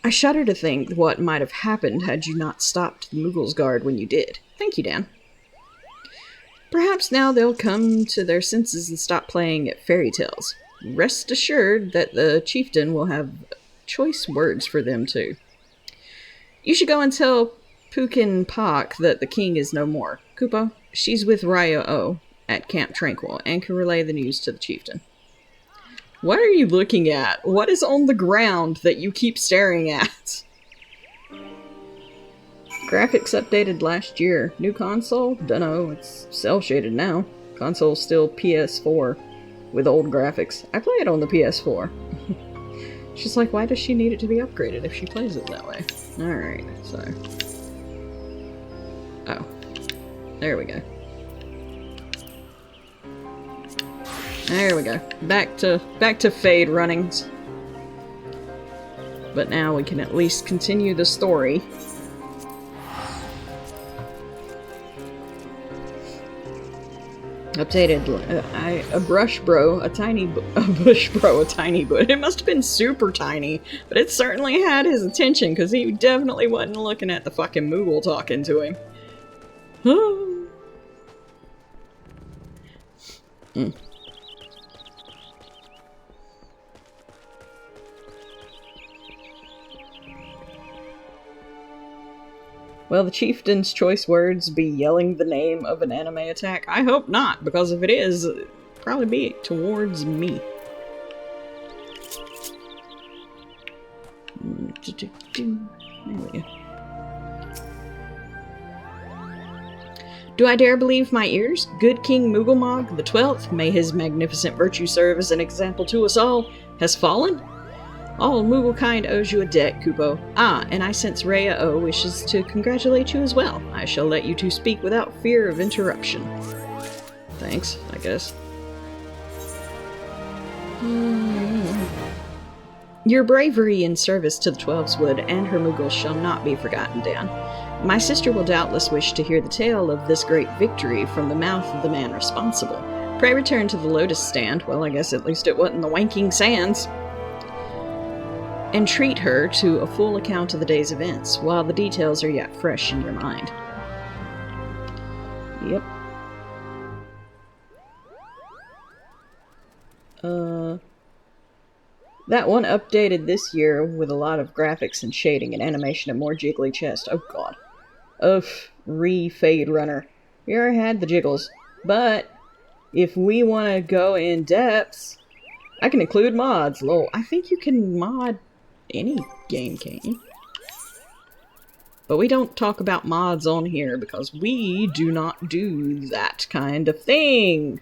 I shudder to think what might have happened had you not stopped the Muggle's Guard when you did. Thank you, Dan. Perhaps now they'll come to their senses and stop playing at fairy tales. Rest assured that the chieftain will have choice words for them too. You should go and tell Pukin Pak that the king is no more. Kupo, she's with Raya O at Camp Tranquil and can relay the news to the chieftain. What are you looking at? What is on the ground that you keep staring at? Graphics updated last year. New console? Dunno, it's cel-shaded now. Console's still PS4 with old graphics. I play it on the PS4. She's like, why does she need it to be upgraded if she plays it that way? Alright, so... Oh. There we go. There we go. Back to Fade runnings. But now we can at least continue the story. Updated, a bush bro, a tiny bush. It must have been super tiny, but it certainly had his attention, because he definitely wasn't looking at the fucking Moogle talking to him. Will the chieftain's choice words be yelling the name of an anime attack? I hope not, because if it is, it'll probably be towards me. There we go. Do I dare believe my ears? Good King Mugglemog the 12th, may his magnificent virtue serve as an example to us all, has fallen? All Mugglekind owes you a debt, Kupo. Ah, and I sense Raya O wishes to congratulate you as well. I shall let you two speak without fear of interruption. Thanks, I guess. Your bravery in service to the Twelveswood and her Muggles shall not be forgotten, Dan. My sister will doubtless wish to hear the tale of this great victory from the mouth of the man responsible. Pray return to the Lotus Stand, well, I guess at least it wasn't the Wanking Sands, and treat her to a full account of the day's events, while the details are yet fresh in your mind. Yep. That one updated this year with a lot of graphics and shading and animation and more jiggly chest. Oh god. Fade Runner. We already had the jiggles. But, if we want to go in depth, I can include mods. Lol. I think you can mod any game, can't you? But we don't talk about mods on here because we do not do that kind of thing.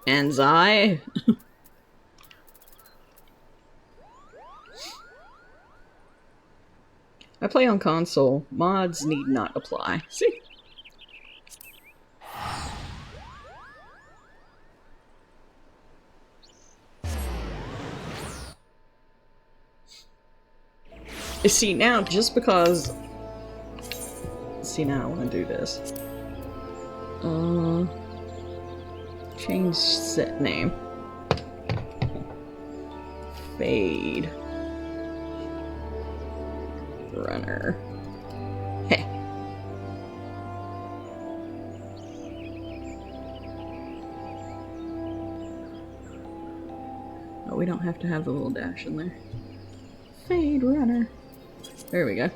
Anzai. I play on console. Mods need not apply. See? See, now, just because... See, now I want to do this. Change set name. Fade. Runner. Hey. Oh, we don't have to have the little dash in there. Fade Runner. There we go.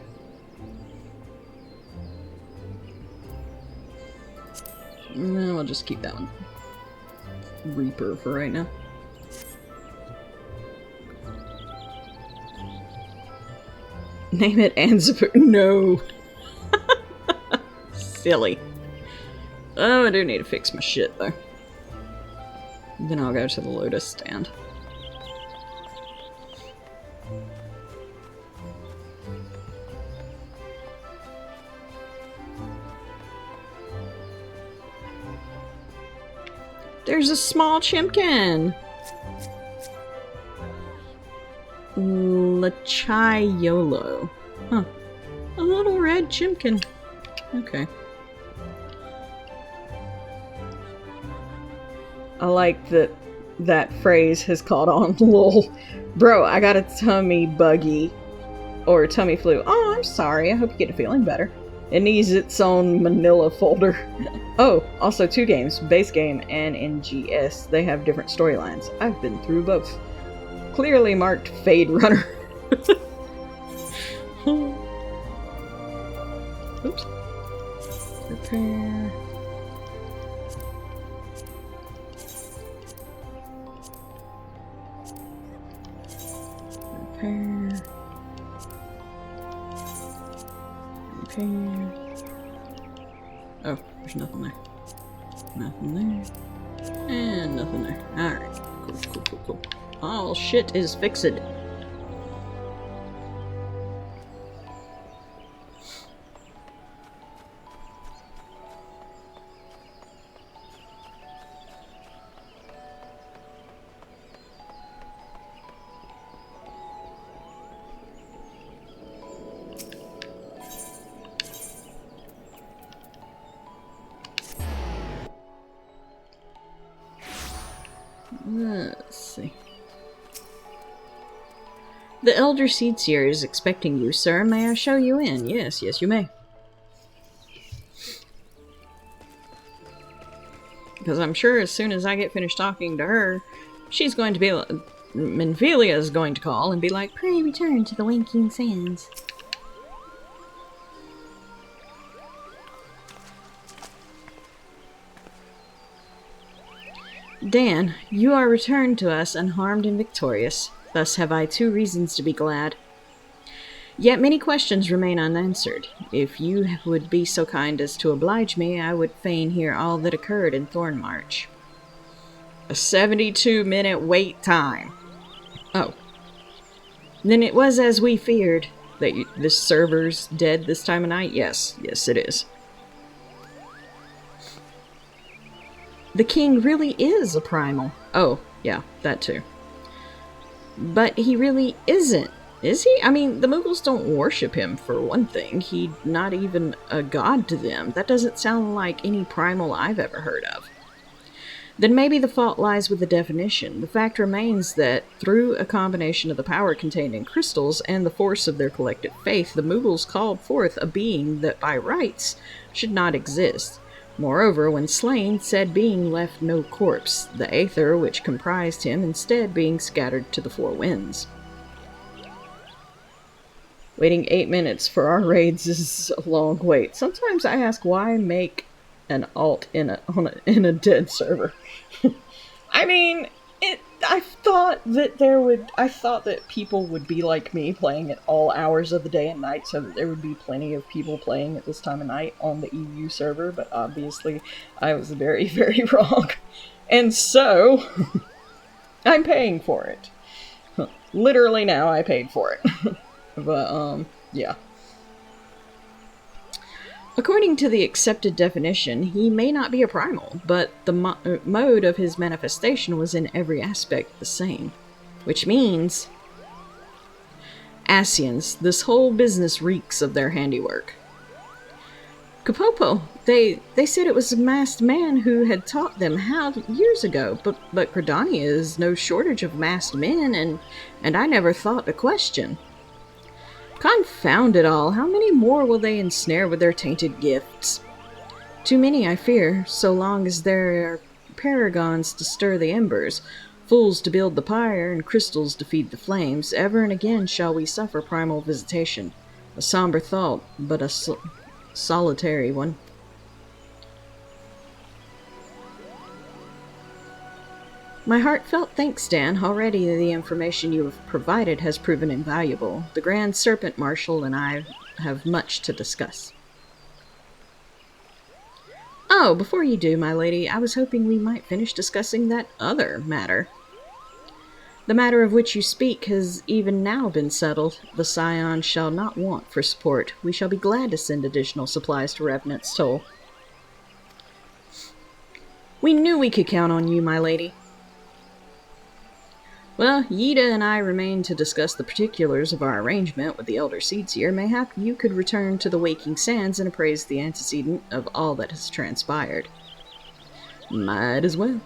No, I'll just keep that one. Reaper for right now. Name it Anzapur. No. Silly. Oh, I do need to fix my shit though. Then I'll go to the Lotus stand. There's a small chimkin! Lachayolo. Huh. A little red chimkin. Okay. I like that that phrase has caught on. Lol. Bro, I got a tummy buggy. Or tummy flu. Oh, I'm sorry. I hope you get feeling better. It needs its own manila folder. Oh, also 2 games, base game and NGS. They have different storylines. I've been through both. Clearly marked Fade Runner. Oops. Repair. Repair. Repair. Oh, there's nothing there. Nothing there. And nothing there. Alright. Cool. All shit is fixed. Let's see. The Elder Seedseer is expecting you, sir. May I show you in? Yes, you may. Because I'm sure as soon as I get finished talking to her, she's going to be... Menphelia is going to call and be like, "Pray return to the Winking Sands." Dan, you are returned to us unharmed and victorious. Thus have I 2 reasons to be glad. Yet many questions remain unanswered. If you would be so kind as to oblige me, I would fain hear all that occurred in Thornmarch. A 72-minute wait time. Oh. Then it was as we feared. That this server's dead this time of night? Yes, it is. The king really is a primal. Oh, yeah, that too. But he really isn't, is he? I mean, the Mughals don't worship him, for one thing. He's not even a god to them. That doesn't sound like any primal I've ever heard of. Then maybe the fault lies with the definition. The fact remains that, through a combination of the power contained in crystals and the force of their collective faith, the Mughals called forth a being that, by rights, should not exist. Moreover, when slain, said being left no corpse, the aether which comprised him instead being scattered to the 4 winds. Waiting 8 minutes for our raids is a long wait. Sometimes I ask why make an alt in a dead server. I mean, I thought that people would be like me, playing at all hours of the day and night, so that there would be plenty of people playing at this time of night on the EU server, but obviously I was very, very wrong. And so, I'm paying for it. Literally now I paid for it. But, yeah. According to the accepted definition, he may not be a primal, but the mode of his manifestation was in every aspect the same. Which means... Asians, this whole business reeks of their handiwork. Kapopo, they said it was a masked man who had taught them how years ago, but Gridania is no shortage of masked men, and I never thought to question. Confound it all, how many more will they ensnare with their tainted gifts? Too many, I fear, so long as there are paragons to stir the embers, fools to build the pyre, and crystals to feed the flames. Ever and again shall we suffer primal visitation. A somber thought, but a solitary one. My heartfelt thanks, Dan. Already the information you have provided has proven invaluable. The Grand Serpent Marshal and I have much to discuss. Oh, before you do, my lady, I was hoping we might finish discussing that other matter. The matter of which you speak has even now been settled. The Scion shall not want for support. We shall be glad to send additional supplies to Revenant's Toll. We knew we could count on you, my lady. Well, Yida and I remain to discuss the particulars of our arrangement with the Elder Seedseer. Mayhap you could return to the Waking Sands and appraise the antecedent of all that has transpired. Might as well.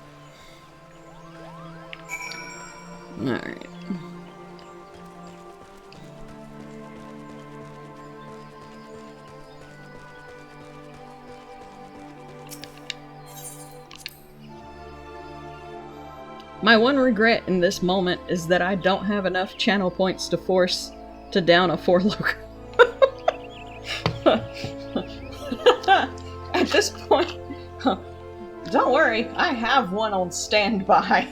Alright. My one regret in this moment is that I don't have enough channel points to force to down a 4-local. At this point, don't worry, I have one on standby.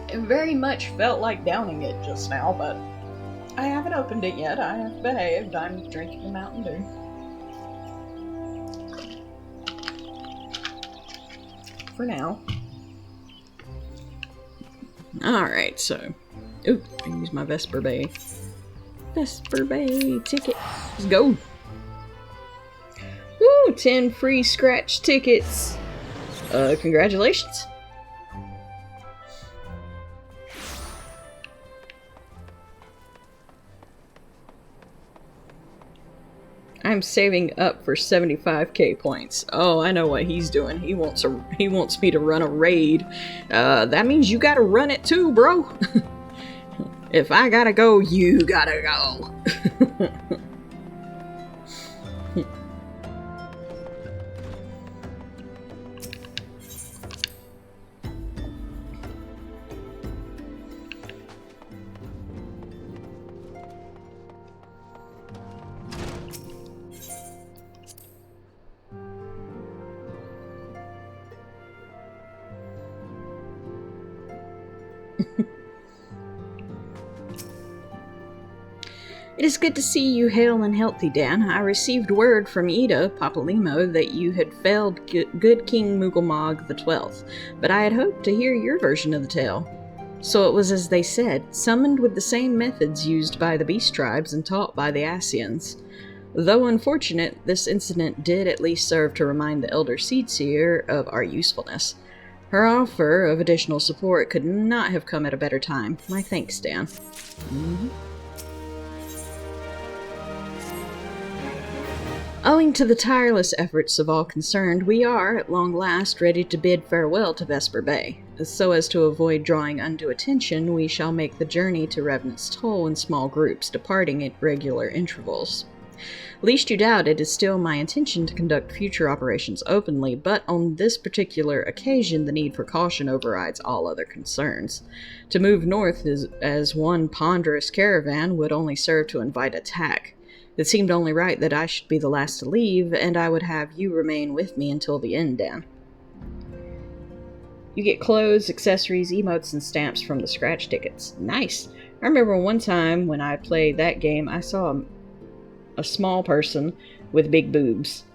It very much felt like downing it just now, but I haven't opened it yet. I have behaved. I'm drinking a Mountain Dew. For now. Alright, so... Ooh, I use my Vesper Bay. Vesper Bay ticket. Let's go! Woo! 10 free scratch tickets! Congratulations! I'm saving up for 75k points. Oh, I know what he's doing. He wants me to run a raid. That means you gotta run it too, bro. If I gotta go, you gotta go. It is good to see you hale and healthy, Dan. I received word from Ida Papalimo that you had felled good King Mughal the 12th, but I had hoped to hear your version of the tale. So it was as they said, summoned with the same methods used by the Beast Tribes and taught by the Asians. Though unfortunate, this incident did at least serve to remind the Elder Seedseer of our usefulness. Her offer of additional support could not have come at a better time. My thanks, Dan. Owing to the tireless efforts of all concerned, we are, at long last, ready to bid farewell to Vesper Bay. So as to avoid drawing undue attention, we shall make the journey to Revenant's Toll in small groups, departing at regular intervals. Least you doubt it is still my intention to conduct future operations openly, but on this particular occasion the need for caution overrides all other concerns. To move north as one ponderous caravan would only serve to invite attack. It seemed only right that I should be the last to leave, and I would have you remain with me until the end, Dan. You get clothes, accessories, emotes, and stamps from the scratch tickets. Nice! I remember one time when I played that game, I saw a small person with big boobs.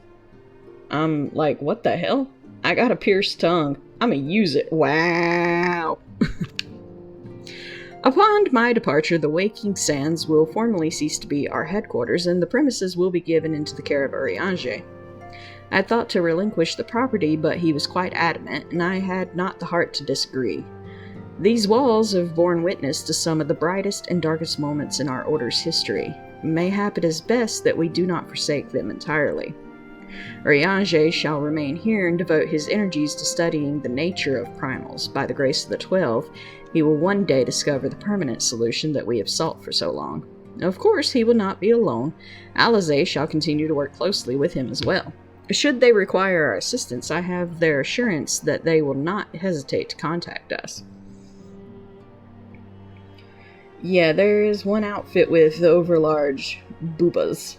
I'm like, what the hell? I got a pierced tongue. I'm gonna use it. Wow! Upon my departure, the Waking Sands will formally cease to be our headquarters, and the premises will be given into the care of Urianger. I had thought to relinquish the property, but he was quite adamant, and I had not the heart to disagree. These walls have borne witness to some of the brightest and darkest moments in our Order's history. Mayhap it is best that we do not forsake them entirely. Urianger shall remain here and devote his energies to studying the nature of primals. By the grace of the 12, he will one day discover the permanent solution that we have sought for so long. Of course, he will not be alone. Alizé shall continue to work closely with him as well. Should they require our assistance, I have their assurance that they will not hesitate to contact us. Yeah, there is one outfit with overlarge boobas.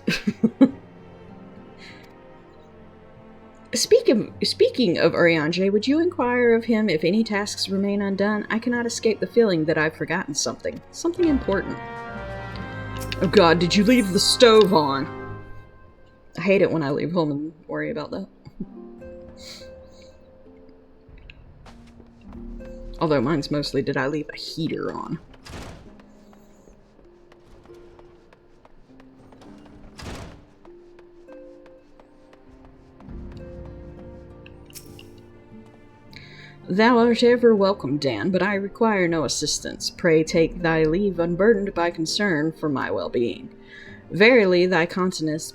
Speaking of Urianger, would you inquire of him if any tasks remain undone? I cannot escape the feeling that I've forgotten something. Something important. Oh god, did you leave the stove on? I hate it when I leave home and worry about that. Although mine's mostly, did I leave a heater on? Thou art ever welcome, Dan, but I require no assistance. Pray take thy leave unburdened by concern for my well-being. Verily, thy countenance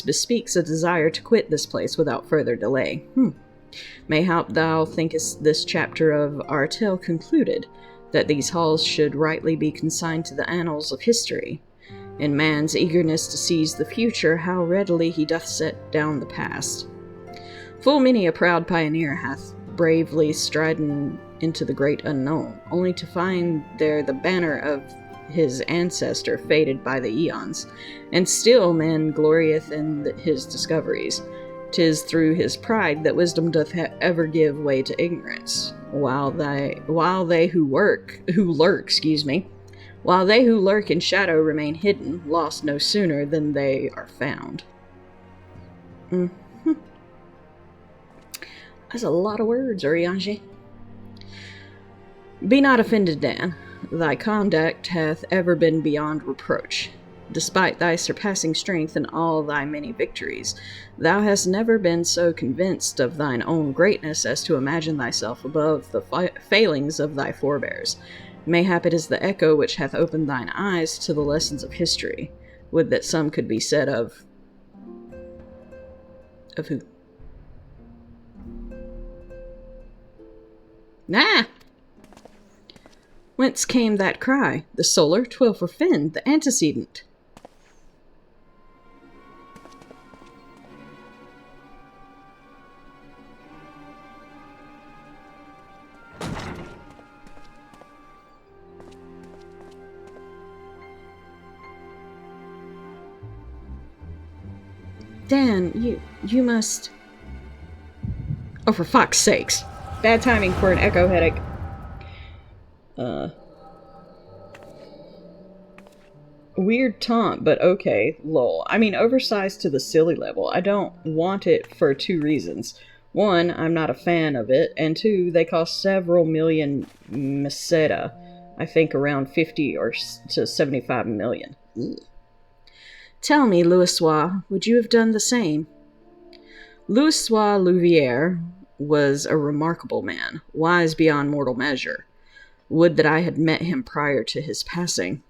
bespeaks a desire to quit this place without further delay. Mayhap thou thinkest this chapter of our tale concluded, that these halls should rightly be consigned to the annals of history. In man's eagerness to seize the future, how readily he doth set down the past. Full many a proud pioneer hath bravely stridden into the great unknown, only to find there the banner of his ancestor faded by the eons, and still man glorieth in his discoveries. 'Tis through his pride that wisdom doth ever give way to ignorance, while they who lurk in shadow remain hidden, lost no sooner than they are found. That's a lot of words, Urianger. Be not offended, Dan. Thy conduct hath ever been beyond reproach. Despite thy surpassing strength and all thy many victories, thou hast never been so convinced of thine own greatness as to imagine thyself above the failings of thy forebears. Mayhap it is the echo which hath opened thine eyes to the lessons of history. Would that some could be said of who? Ah! Whence came that cry? The solar, 12 for Finn, the antecedent. Dan, you must... Oh, for fuck's sakes. Bad timing for an echo headache. Weird taunt, but okay, lol. I mean, oversized to the silly level. I don't want it for two reasons. One, I'm not a fan of it, and two, they cost several million meseta. I think around 50 or to 75 million. Ugh. Tell me, Louisoix, would you have done the same? Louisoix Louvière was a remarkable man, wise beyond mortal measure. Would that I had met him prior to his passing.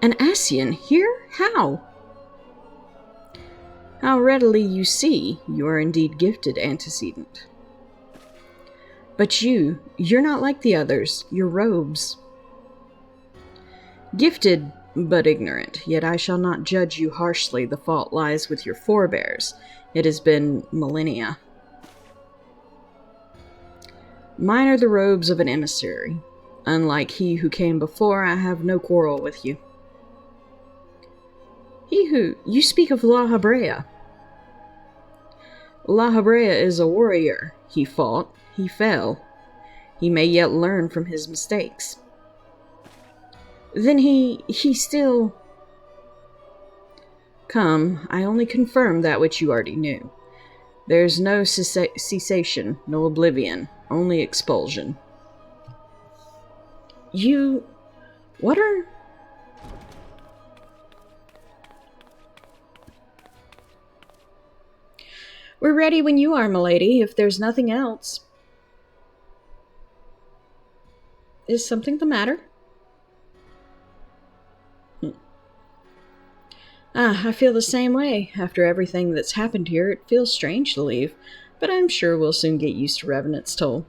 An Ascian here? How? How readily you see, you are indeed gifted, antecedent. But you're not like the others, your robes. Gifted, but ignorant, yet I shall not judge you harshly. The fault lies with your forebears. It has been millennia. Mine are the robes of an emissary. Unlike he who came before, I have no quarrel with you. You speak of La Habrea. La Habrea is a warrior. He fought, he fell. He may yet learn from his mistakes. Then he still... Come, I only confirm that which you already knew. There's no cessation, no oblivion, only expulsion. What are... We're ready when you are, milady, if there's nothing else. Is something the matter? I feel the same way. After everything that's happened here, it feels strange to leave, but I'm sure we'll soon get used to Revenant's toll.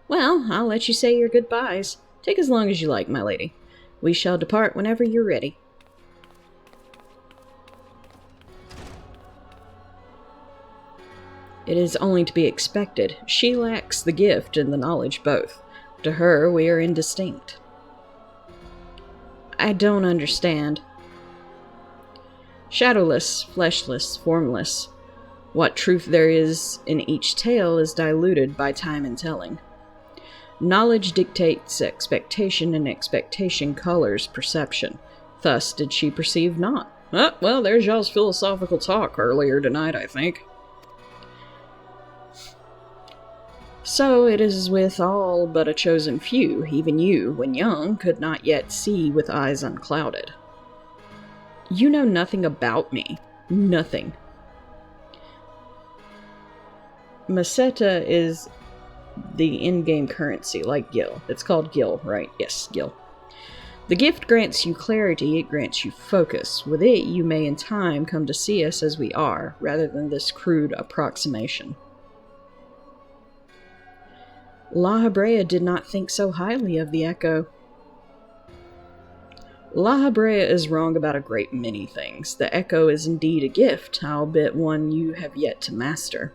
Well, I'll let you say your goodbyes. Take as long as you like, my lady. We shall depart whenever you're ready. It is only to be expected. She lacks the gift and the knowledge both. To her, we are indistinct. I don't understand. Shadowless, fleshless, formless. What truth there is in each tale is diluted by time and telling. Knowledge dictates expectation, and expectation colors perception. Thus did she perceive not. Well, there's y'all's philosophical talk earlier tonight, I think. So it is with all but a chosen few. Even you, when young, could not yet see with eyes unclouded. You know nothing about me. Nothing. Meseta is the in-game currency, like Gil. It's called Gil, right? Yes, Gil. The gift grants you clarity, it grants you focus. With it, you may in time come to see us as we are, rather than this crude approximation. La Habrea did not think so highly of the Echo. La Habrea is wrong about a great many things. The Echo is indeed a gift, albeit one you have yet to master.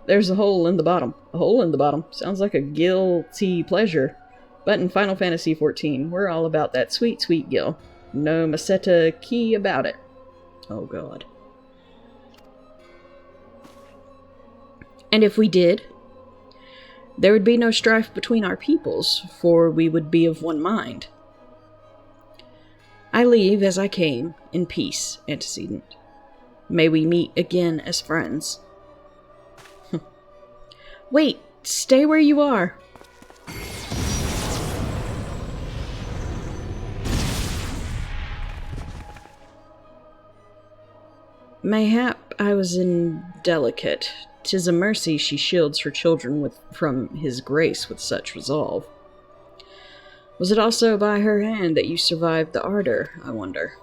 There's a hole in the bottom. A hole in the bottom. Sounds like a guilty pleasure. But in Final Fantasy XIV, we're all about that sweet, sweet Gil. No Meseta key about it. Oh god. And if we did, there would be no strife between our peoples, for we would be of one mind. I leave as I came, in peace, antecedent. May we meet again as friends. Wait, stay where you are. Mayhap I was indelicate. 'Tis a mercy she shields her children from his grace with such resolve. Was it also by her hand that you survived the ardor, I wonder?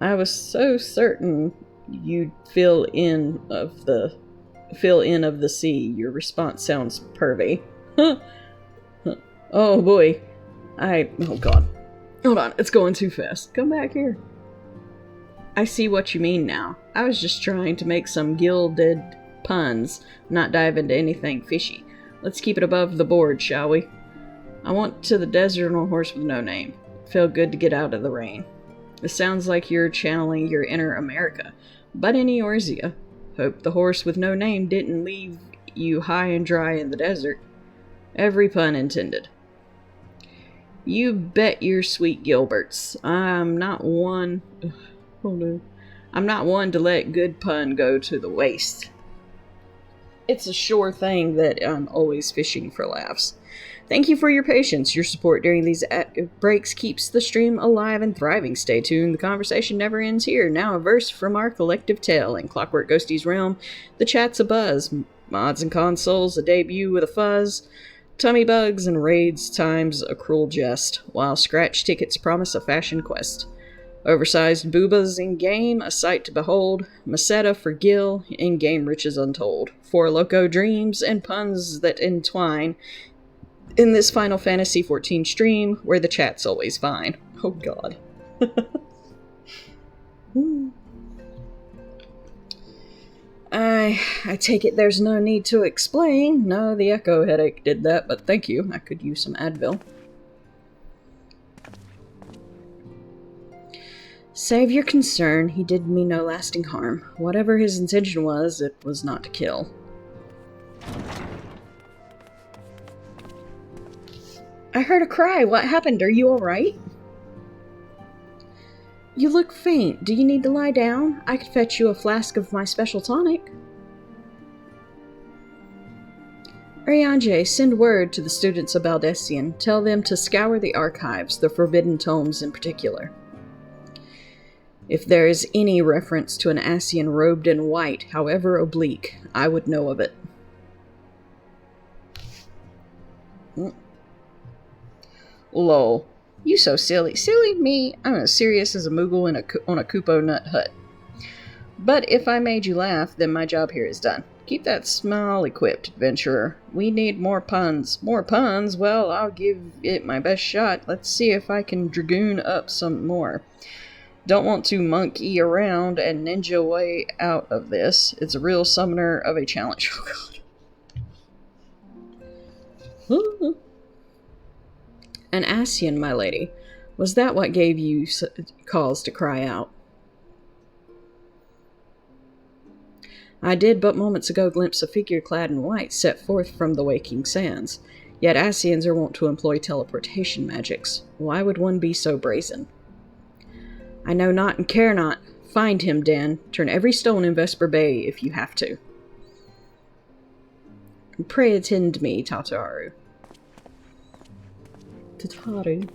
I was so certain you'd fill in of the sea. Your response sounds pervy. Oh boy. Oh god. Hold on, it's going too fast. Come back here. I see what you mean now. I was just trying to make some gilded puns, not dive into anything fishy. Let's keep it above the board, shall we? I went to the desert on a horse with no name. Felt good to get out of the rain. It sounds like you're channeling your inner America, but in Eorzea. Hope the horse with no name didn't leave you high and dry in the desert. Every pun intended. You bet your sweet Gilberts. I'm not one to let good pun go to the waste. It's a sure thing that I'm always fishing for laughs. Thank you for your patience. Your support during these breaks keeps the stream alive and thriving. Stay tuned. The conversation never ends here. Now a verse from our collective tale. In Clockwork Ghostie's realm, the chat's a buzz. Mods and consoles, a debut with a fuzz. Tummy bugs and raids times a cruel jest, while scratch tickets promise a fashion quest. Oversized boobas in-game, a sight to behold. Meseta for Gil, in-game riches untold. Four loco dreams and puns that entwine in this Final Fantasy XIV stream, where the chat's always fine. Oh god. I take it there's no need to explain. No, the echo headache did that, but thank you. I could use some Advil. Save your concern. He did me no lasting harm. Whatever his intention was, it was not to kill. I heard a cry. What happened? Are you alright? You look faint. Do you need to lie down? I could fetch you a flask of my special tonic. Arianje, send word to the students of Baldessian. Tell them to scour the archives, the forbidden tomes in particular. If there is any reference to an Ascian robed in white, however oblique, I would know of it. Lol. You so silly. Silly me? I'm as serious as a Moogle on a Kupo nut hut. But if I made you laugh, then my job here is done. Keep that smile equipped, adventurer. We need more puns. More puns? Well, I'll give it my best shot. Let's see if I can dragoon up some more. Don't want to monkey around and ninja way out of this. It's a real summoner of a challenge. Oh, God. An Ascian, my lady. Was that what gave you cause to cry out? I did but moments ago glimpse a figure clad in white set forth from the waking sands. Yet Ascians are wont to employ teleportation magics. Why would one be so brazen? I know not and care not. Find him, Dan. Turn every stone in Vesper Bay if you have to. And pray attend me, Tataru. Tataru.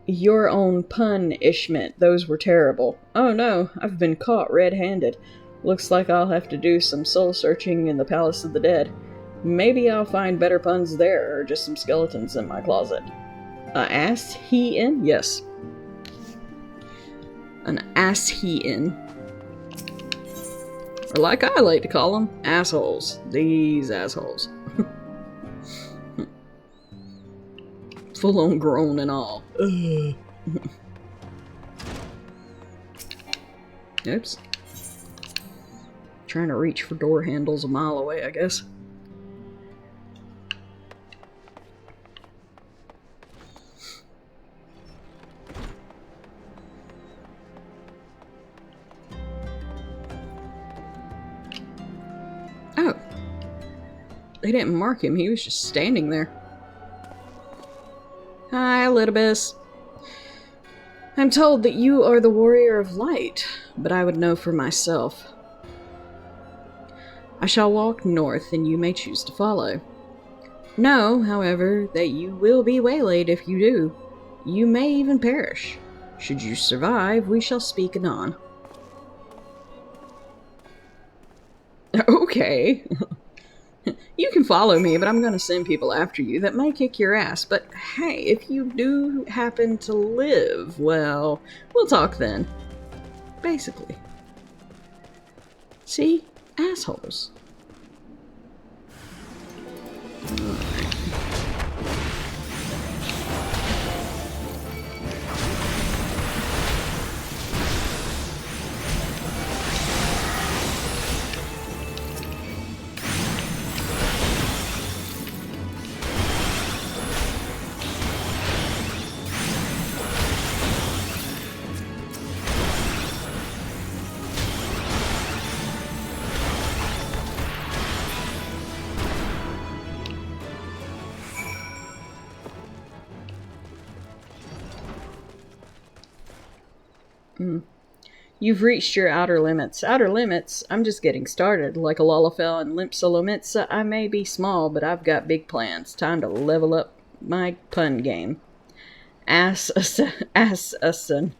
Your own punishment. Those were terrible. Oh no, I've been caught red-handed. Looks like I'll have to do some soul-searching in the Palace of the Dead. Maybe I'll find better puns there, or just some skeletons in my closet. Ass-he-in? Yes. An ass-he-in. Or like I like to call them, assholes. These assholes. Full-on groan and all. Oops. Trying to reach for door handles a mile away, I guess. Oh. They didn't mark him, he was just standing there. Hi, Elidibus. I'm told that you are the warrior of light, but I would know for myself. I shall walk north, and you may choose to follow. Know, however, that you will be waylaid if you do. You may even perish. Should you survive, we shall speak anon. Okay. You can follow me, but I'm going to send people after you that may kick your ass. But hey, if you do happen to live, well, we'll talk then. Basically. See? Assholes. You've reached your outer limits. Outer limits? I'm just getting started. Like a Lalafell and Limpsolomitsa, I may be small, but I've got big plans. Time to level up my pun game. Assassin.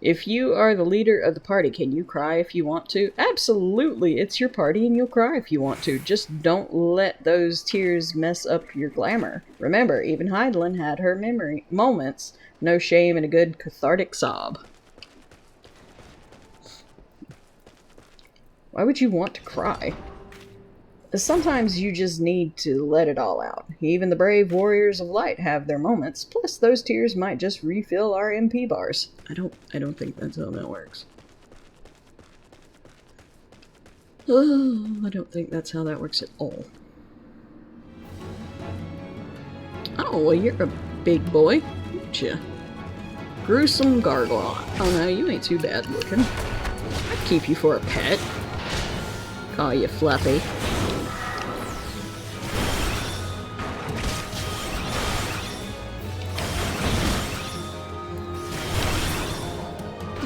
If you are the leader of the party, can you cry if you want to? Absolutely. It's your party and you'll cry if you want to. Just don't let those tears mess up your glamour. Remember, even Hydaelyn had her memory moments. No shame in a good cathartic sob. Why would you want to cry? Sometimes you just need to let it all out. Even the brave warriors of light have their moments. Plus, those tears might just refill our MP bars. I don't think that's how that works. Oh, I don't think that's how that works at all. Oh, well, you're a big boy, aren't you? Gruesome gargoyle. Oh no, you ain't too bad looking. I'd keep you for a pet. Call you Fluffy.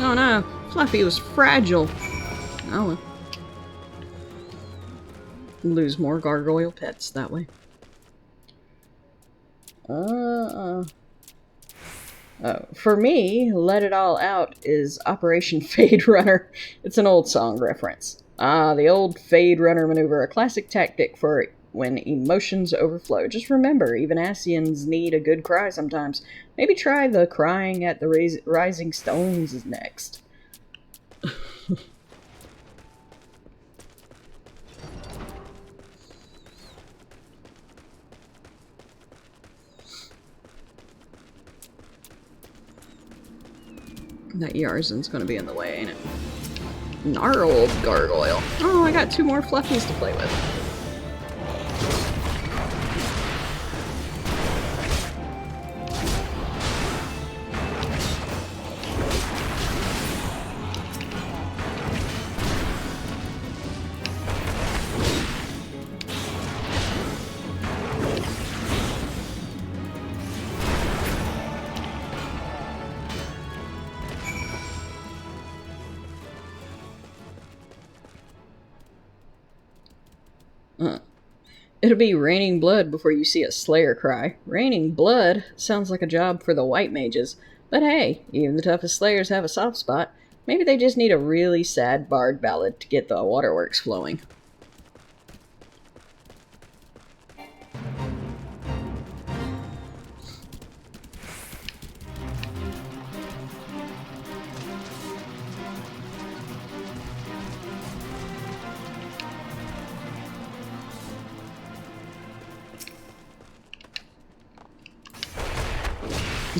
Oh no, Fluffy was fragile. Oh well. Lose more gargoyle pets that way. For me, Let It All Out is Operation Fade Runner. It's an old song reference. The old Fade Runner maneuver, a classic tactic for when emotions overflow. Just remember, even Asians need a good cry sometimes. Maybe try the crying at the rising stones next. That Yarzen's gonna be in the way, ain't it? Gnarled gargoyle. Oh, I got 2 more fluffies to play with. It'll be raining blood before you see a Slayer cry. Raining blood sounds like a job for the white mages. But hey, even the toughest Slayers have a soft spot. Maybe they just need a really sad bard ballad to get the waterworks flowing.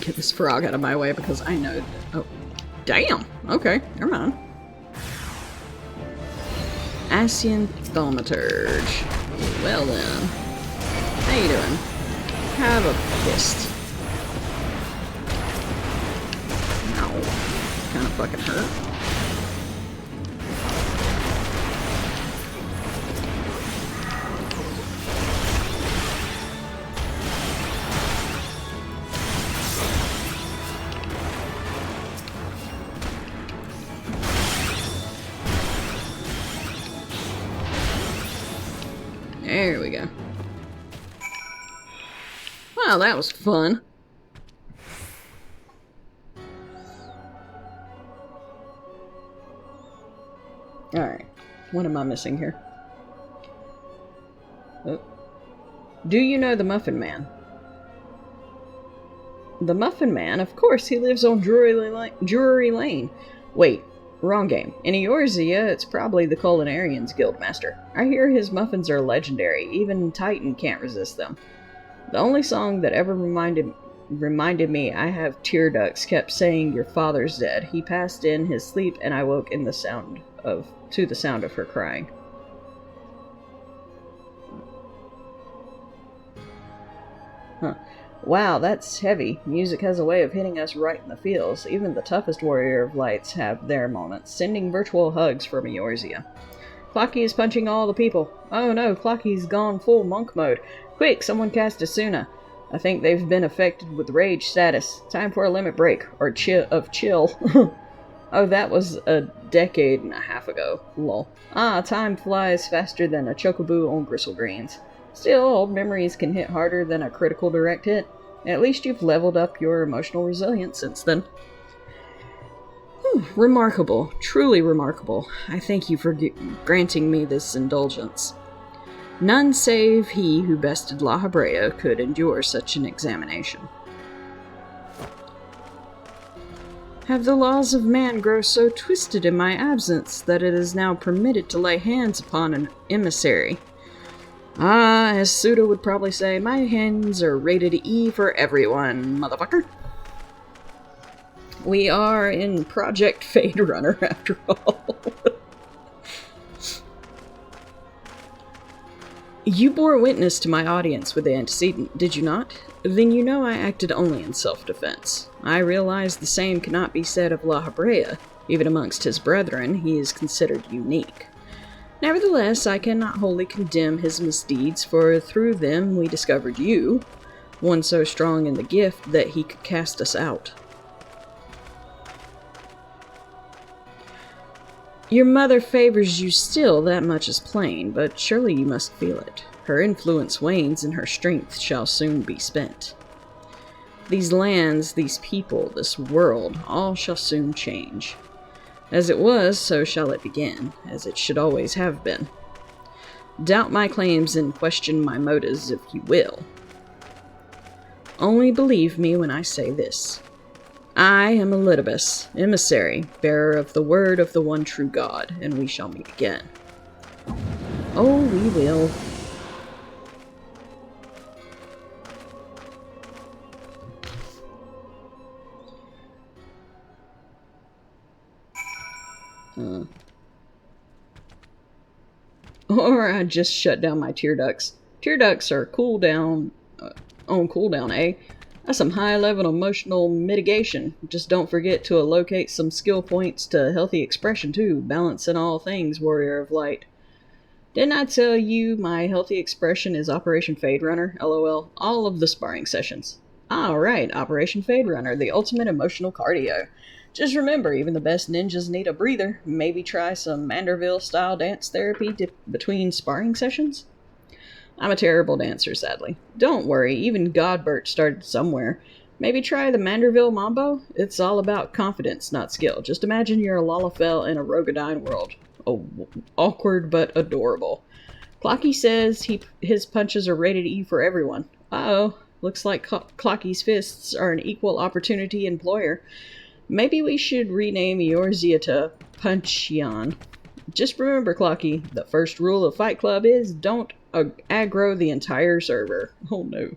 Get this frog out of my way because I know... Oh, damn! Okay, never mind. Asian Thaumaturge. Well then. How you doing? Have a fist. Ow. Kinda fucking hurt. There we go. Wow, that was fun. Alright, what am I missing here? Oh. Do you know the Muffin Man? The Muffin Man? Of course, he lives on Drury Lane. Wait. Wrong game. In Eorzea, it's probably the Culinarian's Guildmaster. I hear his muffins are legendary. Even Titan can't resist them. The only song that ever reminded me I have tear ducts kept saying, "Your father's dead. He passed in his sleep, and I woke in to the sound of her crying." Huh. Wow, that's heavy. Music has a way of hitting us right in the feels. Even the toughest warrior of lights have their moments. Sending virtual hugs from Eorzea. Clocky is punching all the people. Oh no, Clocky's gone full monk mode. Quick, someone cast Asuna. I think they've been affected with rage status. Time for a limit break. Or chill. Oh, that was a decade and a half ago. Lol. Time flies faster than a chocobo on Gristlegreens. Still, old memories can hit harder than a critical direct hit. At least you've leveled up your emotional resilience since then. Remarkable. Truly remarkable. I thank you for granting me this indulgence. None save he who bested La Habrea could endure such an examination. Have the laws of man grown so twisted in my absence that it is now permitted to lay hands upon an emissary? As Suda would probably say, my hands are rated E for everyone, motherfucker. We are in Project Fade Runner, after all. You bore witness to my audience with the antecedent, did you not? Then you know I acted only in self-defense. I realize the same cannot be said of La Habrea. Even amongst his brethren, he is considered unique. Nevertheless, I cannot wholly condemn his misdeeds, for through them we discovered you, one so strong in the gift that he could cast us out. Your mother favors you still, that much is plain, but surely you must feel it. Her influence wanes, and her strength shall soon be spent. These lands, these people, this world, all shall soon change. As it was, so shall it begin, as it should always have been. Doubt my claims and question my motives if you will. Only believe me when I say this. I am Elidibus, emissary, bearer of the word of the one true God, and we shall meet again. Oh, we will. Or I just shut down my tear ducts. Tear ducts are on cooldown, eh? That's some high-level emotional mitigation. Just don't forget to allocate some skill points to healthy expression, too. Balance in all things, warrior of light. Didn't I tell you my healthy expression is Operation Fade Runner? LOL. All of the sparring sessions. Alright, Operation Fade Runner, the ultimate emotional cardio. Just remember, even the best ninjas need a breather. Maybe try some Manderville-style dance therapy between sparring sessions? I'm a terrible dancer, sadly. Don't worry, even Godbert started somewhere. Maybe try the Manderville Mambo? It's all about confidence, not skill. Just imagine you're a Lalafell in a Rogadine world. Oh, awkward but adorable. Clocky says his punches are rated E for everyone. Uh-oh, looks like Clocky's fists are an equal opportunity employer. Maybe we should rename Eorzea to Puncheon. Just remember, Clocky, the first rule of Fight Club is don't aggro the entire server. Oh no.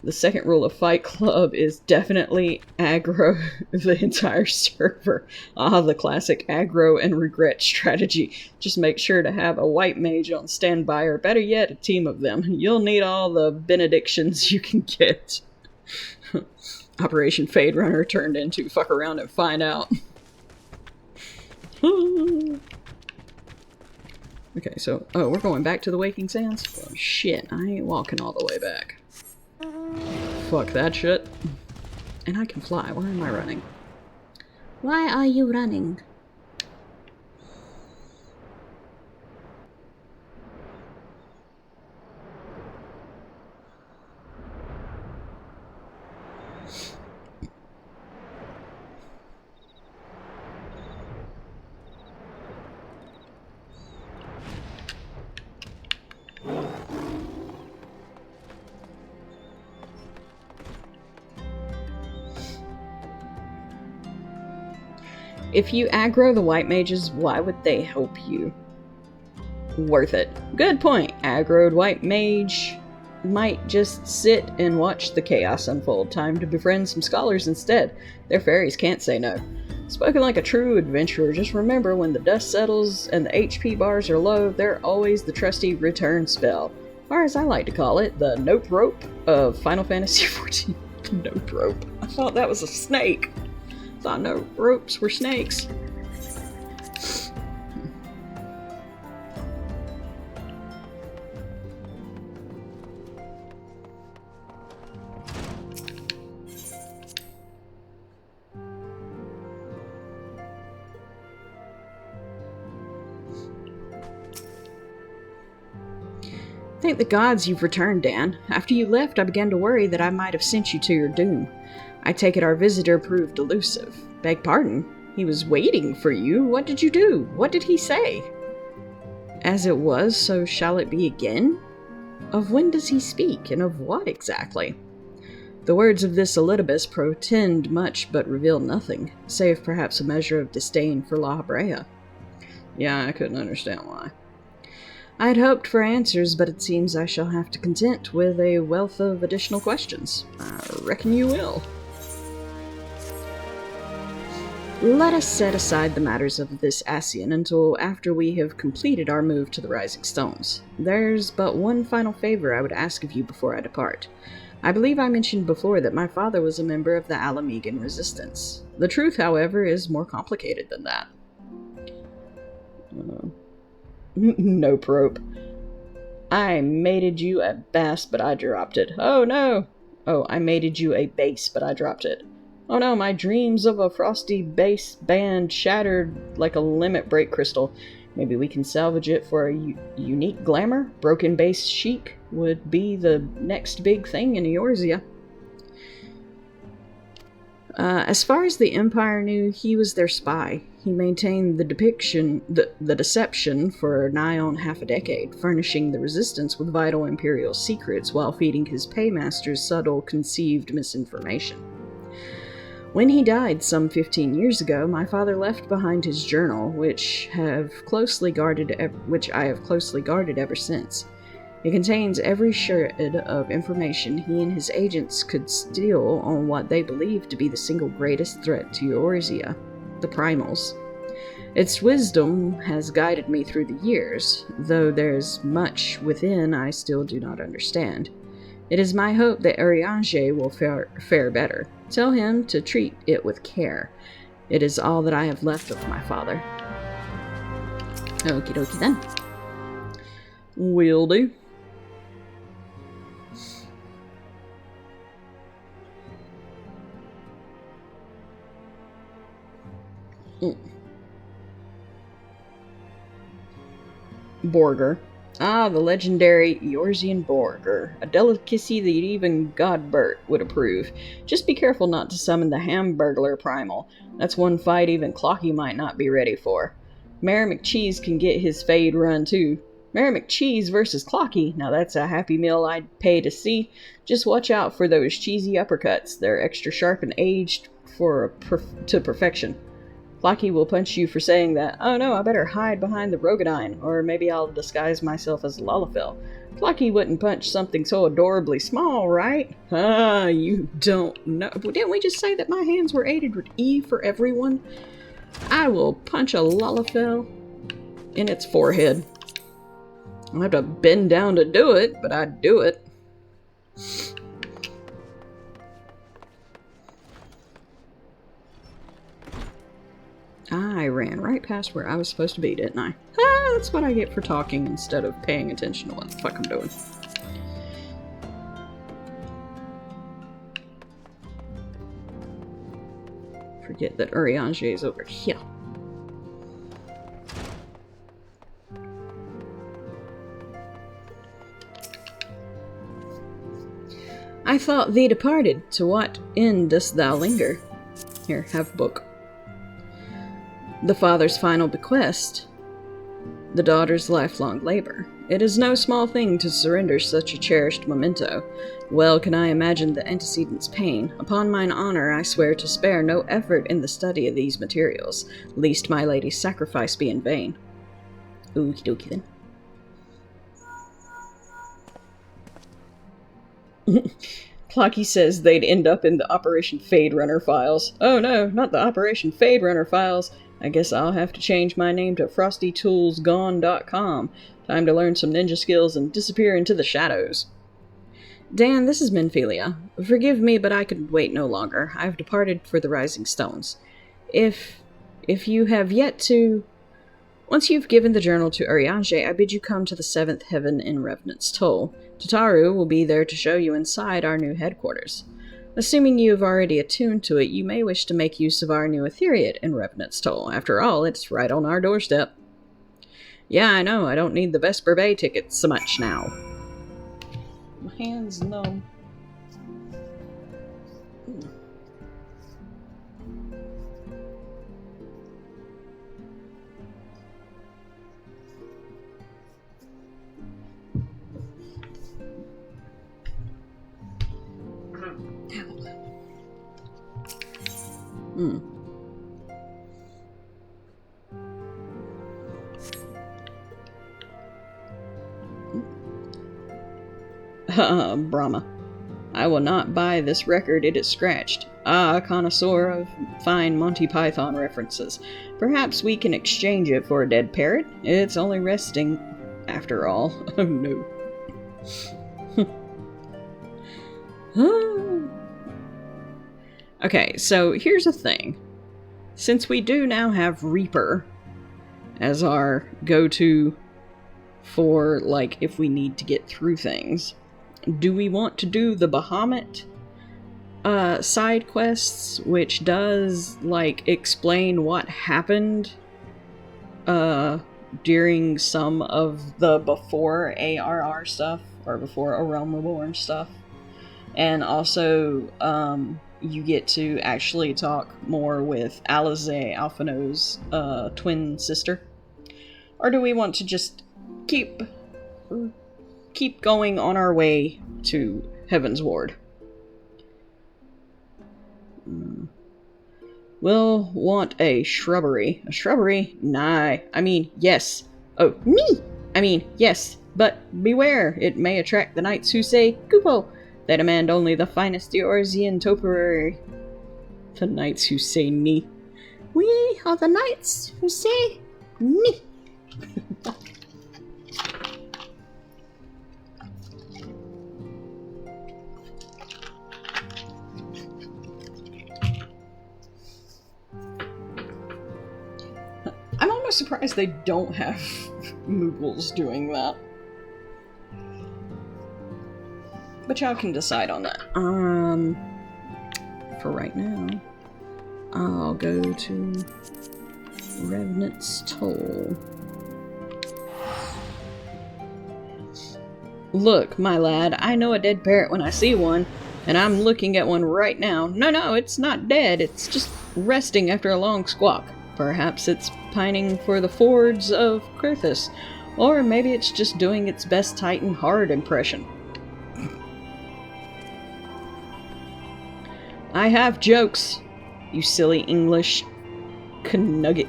The second rule of Fight Club is definitely aggro the entire server. Ah, the classic aggro and regret strategy. Just make sure to have a white mage on standby, or better yet, a team of them. You'll need all the benedictions you can get. Operation Fade Runner turned into fuck around and find out. Okay, so, we're going back to the Waking Sands? Oh, shit, I ain't walking all the way back. Fuck that shit. And I can fly, why am I running? Why are you running? If you aggro the white mages, why would they help you? Worth it. Good point. Aggroed white mage might just sit and watch the chaos unfold. Time to befriend some scholars instead. Their fairies can't say no. Spoken like a true adventurer, just remember when the dust settles and the HP bars are low, they're always the trusty return spell. Or as I like to call it, the nope rope of Final Fantasy XIV. Nope rope. I thought that was a snake. I thought no ropes were snakes. Thank the gods you've returned, Dan. After you left, I began to worry that I might have sent you to your doom. I take it our visitor proved elusive. Beg pardon? He was waiting for you? What did you do? What did he say? As it was, so shall it be again? Of when does he speak, and of what exactly? The words of this Elidibus portend much but reveal nothing, save perhaps a measure of disdain for La Habrea. Yeah, I couldn't understand why. I had hoped for answers, but it seems I shall have to content with a wealth of additional questions. I reckon you will. Let us set aside the matters of this Ascian until after we have completed our move to the Rising Stones. There's but one final favor I would ask of you before I depart. I believe I mentioned before that my father was a member of the Alamegan Resistance. The truth, however, is more complicated than that. Nope rope. I mated you a bass, but I dropped it. Oh no! Oh, I mated you a base, but I dropped it. Oh no, my dreams of a frosty bass band shattered like a limit break crystal. Maybe we can salvage it for a unique glamour? Broken bass chic would be the next big thing in Eorzea. As far as the Empire knew, he was their spy. He maintained the deception for nigh on half a decade, furnishing the Resistance with vital Imperial secrets while feeding his paymasters subtle, conceived misinformation. When he died some 15 years ago, my father left behind his journal, which I have closely guarded ever since. It contains every shred of information he and his agents could steal on what they believed to be the single greatest threat to Eorzea, the Primals. Its wisdom has guided me through the years, though there's much within I still do not understand. It is my hope that Urianger will fare better. Tell him to treat it with care. It is all that I have left of my father. Okie dokie then. Will do. Borger. Ah, the legendary Eorzean Borger. A delicacy that even Godbert would approve. Just be careful not to summon the Hamburglar Primal. That's one fight even Clocky might not be ready for. Mayor McCheese can get his fade run too. Mayor McCheese versus Clocky. Now that's a happy meal I'd pay to see. Just watch out for those cheesy uppercuts. They're extra sharp and aged to perfection. Clocky will punch you for saying that. Oh no, I better hide behind the Rogadine, or maybe I'll disguise myself as Lalafell. Clocky wouldn't punch something so adorably small, right? Ah, you don't know. Didn't we just say that my hands were aided with E for everyone? I will punch a Lalafell in its forehead. I'll have to bend down to do it, but I'd do it. I ran right past where I was supposed to be, didn't I? Ah, that's what I get for talking instead of paying attention to what the fuck I'm doing. Forget that Urianger is over here. I thought thee departed. To what end dost thou linger? Here, have book. The father's final bequest, the daughter's lifelong labor. It is no small thing to surrender such a cherished memento. Well can I imagine the antecedent's pain. Upon mine honor, I swear to spare no effort in the study of these materials, lest my lady's sacrifice be in vain. Okie dokie then. Clocky says they'd end up in the Operation Fade Runner files. Oh no, not the Operation Fade Runner files. I guess I'll have to change my name to FrostyToolsGone.com. Time to learn some ninja skills and disappear into the shadows. Dan, this is Minphilia. Forgive me, but I could wait no longer. I have departed for the Rising Stones. If you have yet to... Once you've given the journal to Urianger, I bid you come to the 7th heaven in Revenant's Toll. Tataru will be there to show you inside our new headquarters. Assuming you have already attuned to it, you may wish to make use of our new Ethereate in Revenant's Toll. After all, it's right on our doorstep. Yeah, I know, I don't need the Vesper Bay ticket so much now. My hands numb. Brahma. I will not buy this record, it is scratched. Ah, a connoisseur of fine Monty Python references. Perhaps we can exchange it for a dead parrot? It's only resting, after all. Oh no. Okay, so here's the thing. Since we do now have Reaper as our go-to for, like, if we need to get through things, do we want to do the Bahamut side quests, which does, like, explain what happened, during some of the before ARR stuff, or before A Realm Reborn stuff. And also, you get to actually talk more with Alize Alphino's, twin sister. Or do we want to just keep going on our way to Heaven's Ward? We'll want a shrubbery. A shrubbery? Nah. I mean, yes. Oh, me! I mean, yes. But beware, it may attract the knights who say, Kupo! They demand only the finest Eorzean topiary. The knights who say ni. We are the knights who say ni. I'm almost surprised they don't have Moogles doing that. But y'all can decide on that. For right now, I'll go to Revenant's Toll. Look, my lad, I know a dead parrot when I see one, and I'm looking at one right now. No, it's not dead. It's just resting after a long squawk. Perhaps it's pining for the fords of Crithis, or maybe it's just doing its best Titan hard impression. I have jokes, you silly English nugget.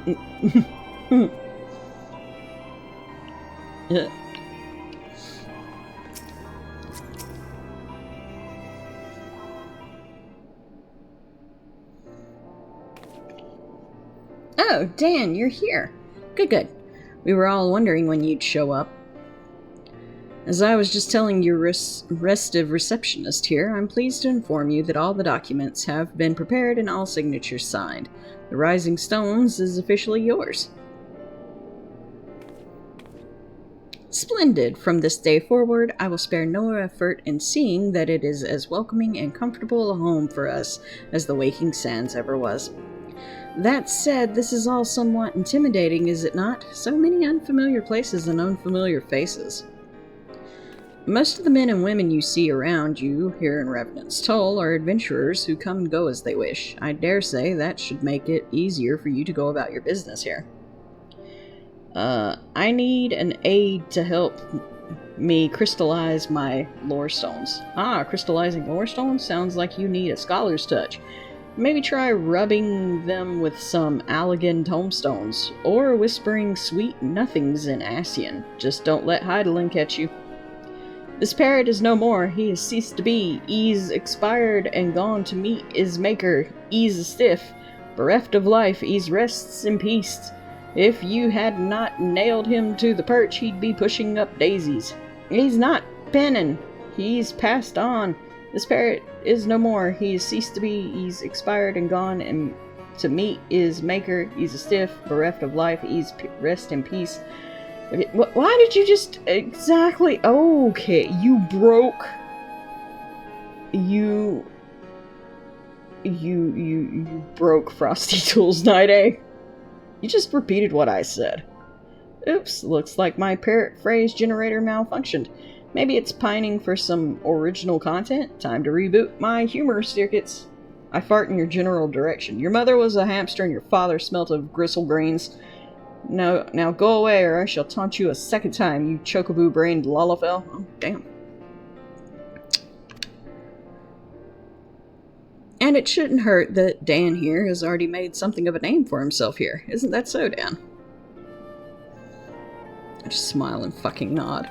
Oh, Dan, you're here. Good. We were all wondering when you'd show up. As I was just telling your restive receptionist here, I'm pleased to inform you that all the documents have been prepared and all signatures signed. The Rising Stones is officially yours. Splendid. From this day forward, I will spare no effort in seeing that it is as welcoming and comfortable a home for us as the Waking Sands ever was. That said, this is all somewhat intimidating, is it not? So many unfamiliar places and unfamiliar faces. Most of the men and women you see around you here in Revenant's Toll are adventurers who come and go as they wish. I dare say that should make it easier for you to go about your business here. I need an aid to help me crystallize my lore stones. Crystallizing lore stones? Sounds like you need a scholar's touch. Maybe try rubbing them with some Allegan tomestones, or whispering sweet nothings in Ascian. Just don't let Heidelin catch you. This parrot is no more. He has ceased to be. He's expired and gone to meet his maker. He's a stiff. Bereft of life, he's rests in peace. If you had not nailed him to the perch, he'd be pushing up daisies. He's not penning. He's passed on. This parrot is no more. He has ceased to be. He's expired and gone and to meet his maker. He's a stiff, bereft of life. He's rest in peace. Why did you just exactly? Okay, you broke. You broke Frosty Tools Night, eh? You just repeated what I said. Oops, looks like my parrot phrase generator malfunctioned. Maybe it's pining for some original content. Time to reboot my humor circuits. I fart in your general direction. Your mother was a hamster and your father smelt of gristle grains. Now go away or I shall taunt you a second time, you chocobo-brained Lalafell. Oh, damn. And it shouldn't hurt that Dan here has already made something of a name for himself here. Isn't that so, Dan? I just smile and fucking nod.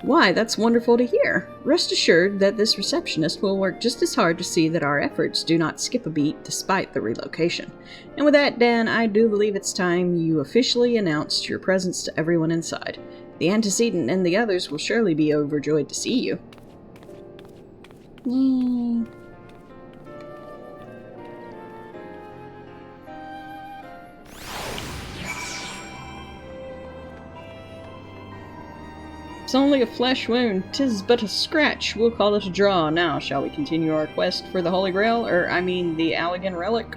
Why, that's wonderful to hear. Rest assured that this receptionist will work just as hard to see that our efforts do not skip a beat despite the relocation. And with that, Dan, I do believe it's time you officially announced your presence to everyone inside. The antecedent and the others will surely be overjoyed to see you. Yay. It's only a flesh wound. 'Tis but a scratch. We'll call it a draw. Now, shall we continue our quest for the Holy Grail? The Allegan Relic?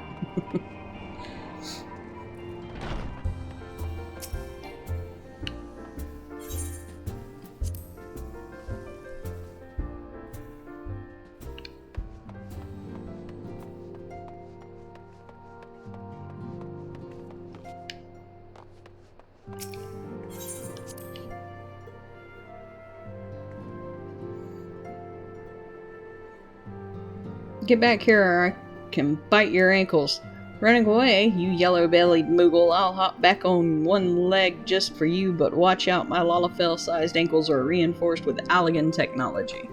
Get back here or I can bite your ankles. Running away, you yellow-bellied moogle. I'll hop back on one leg just for you, but watch out, my Lalafell-sized ankles are reinforced with Allegan technology.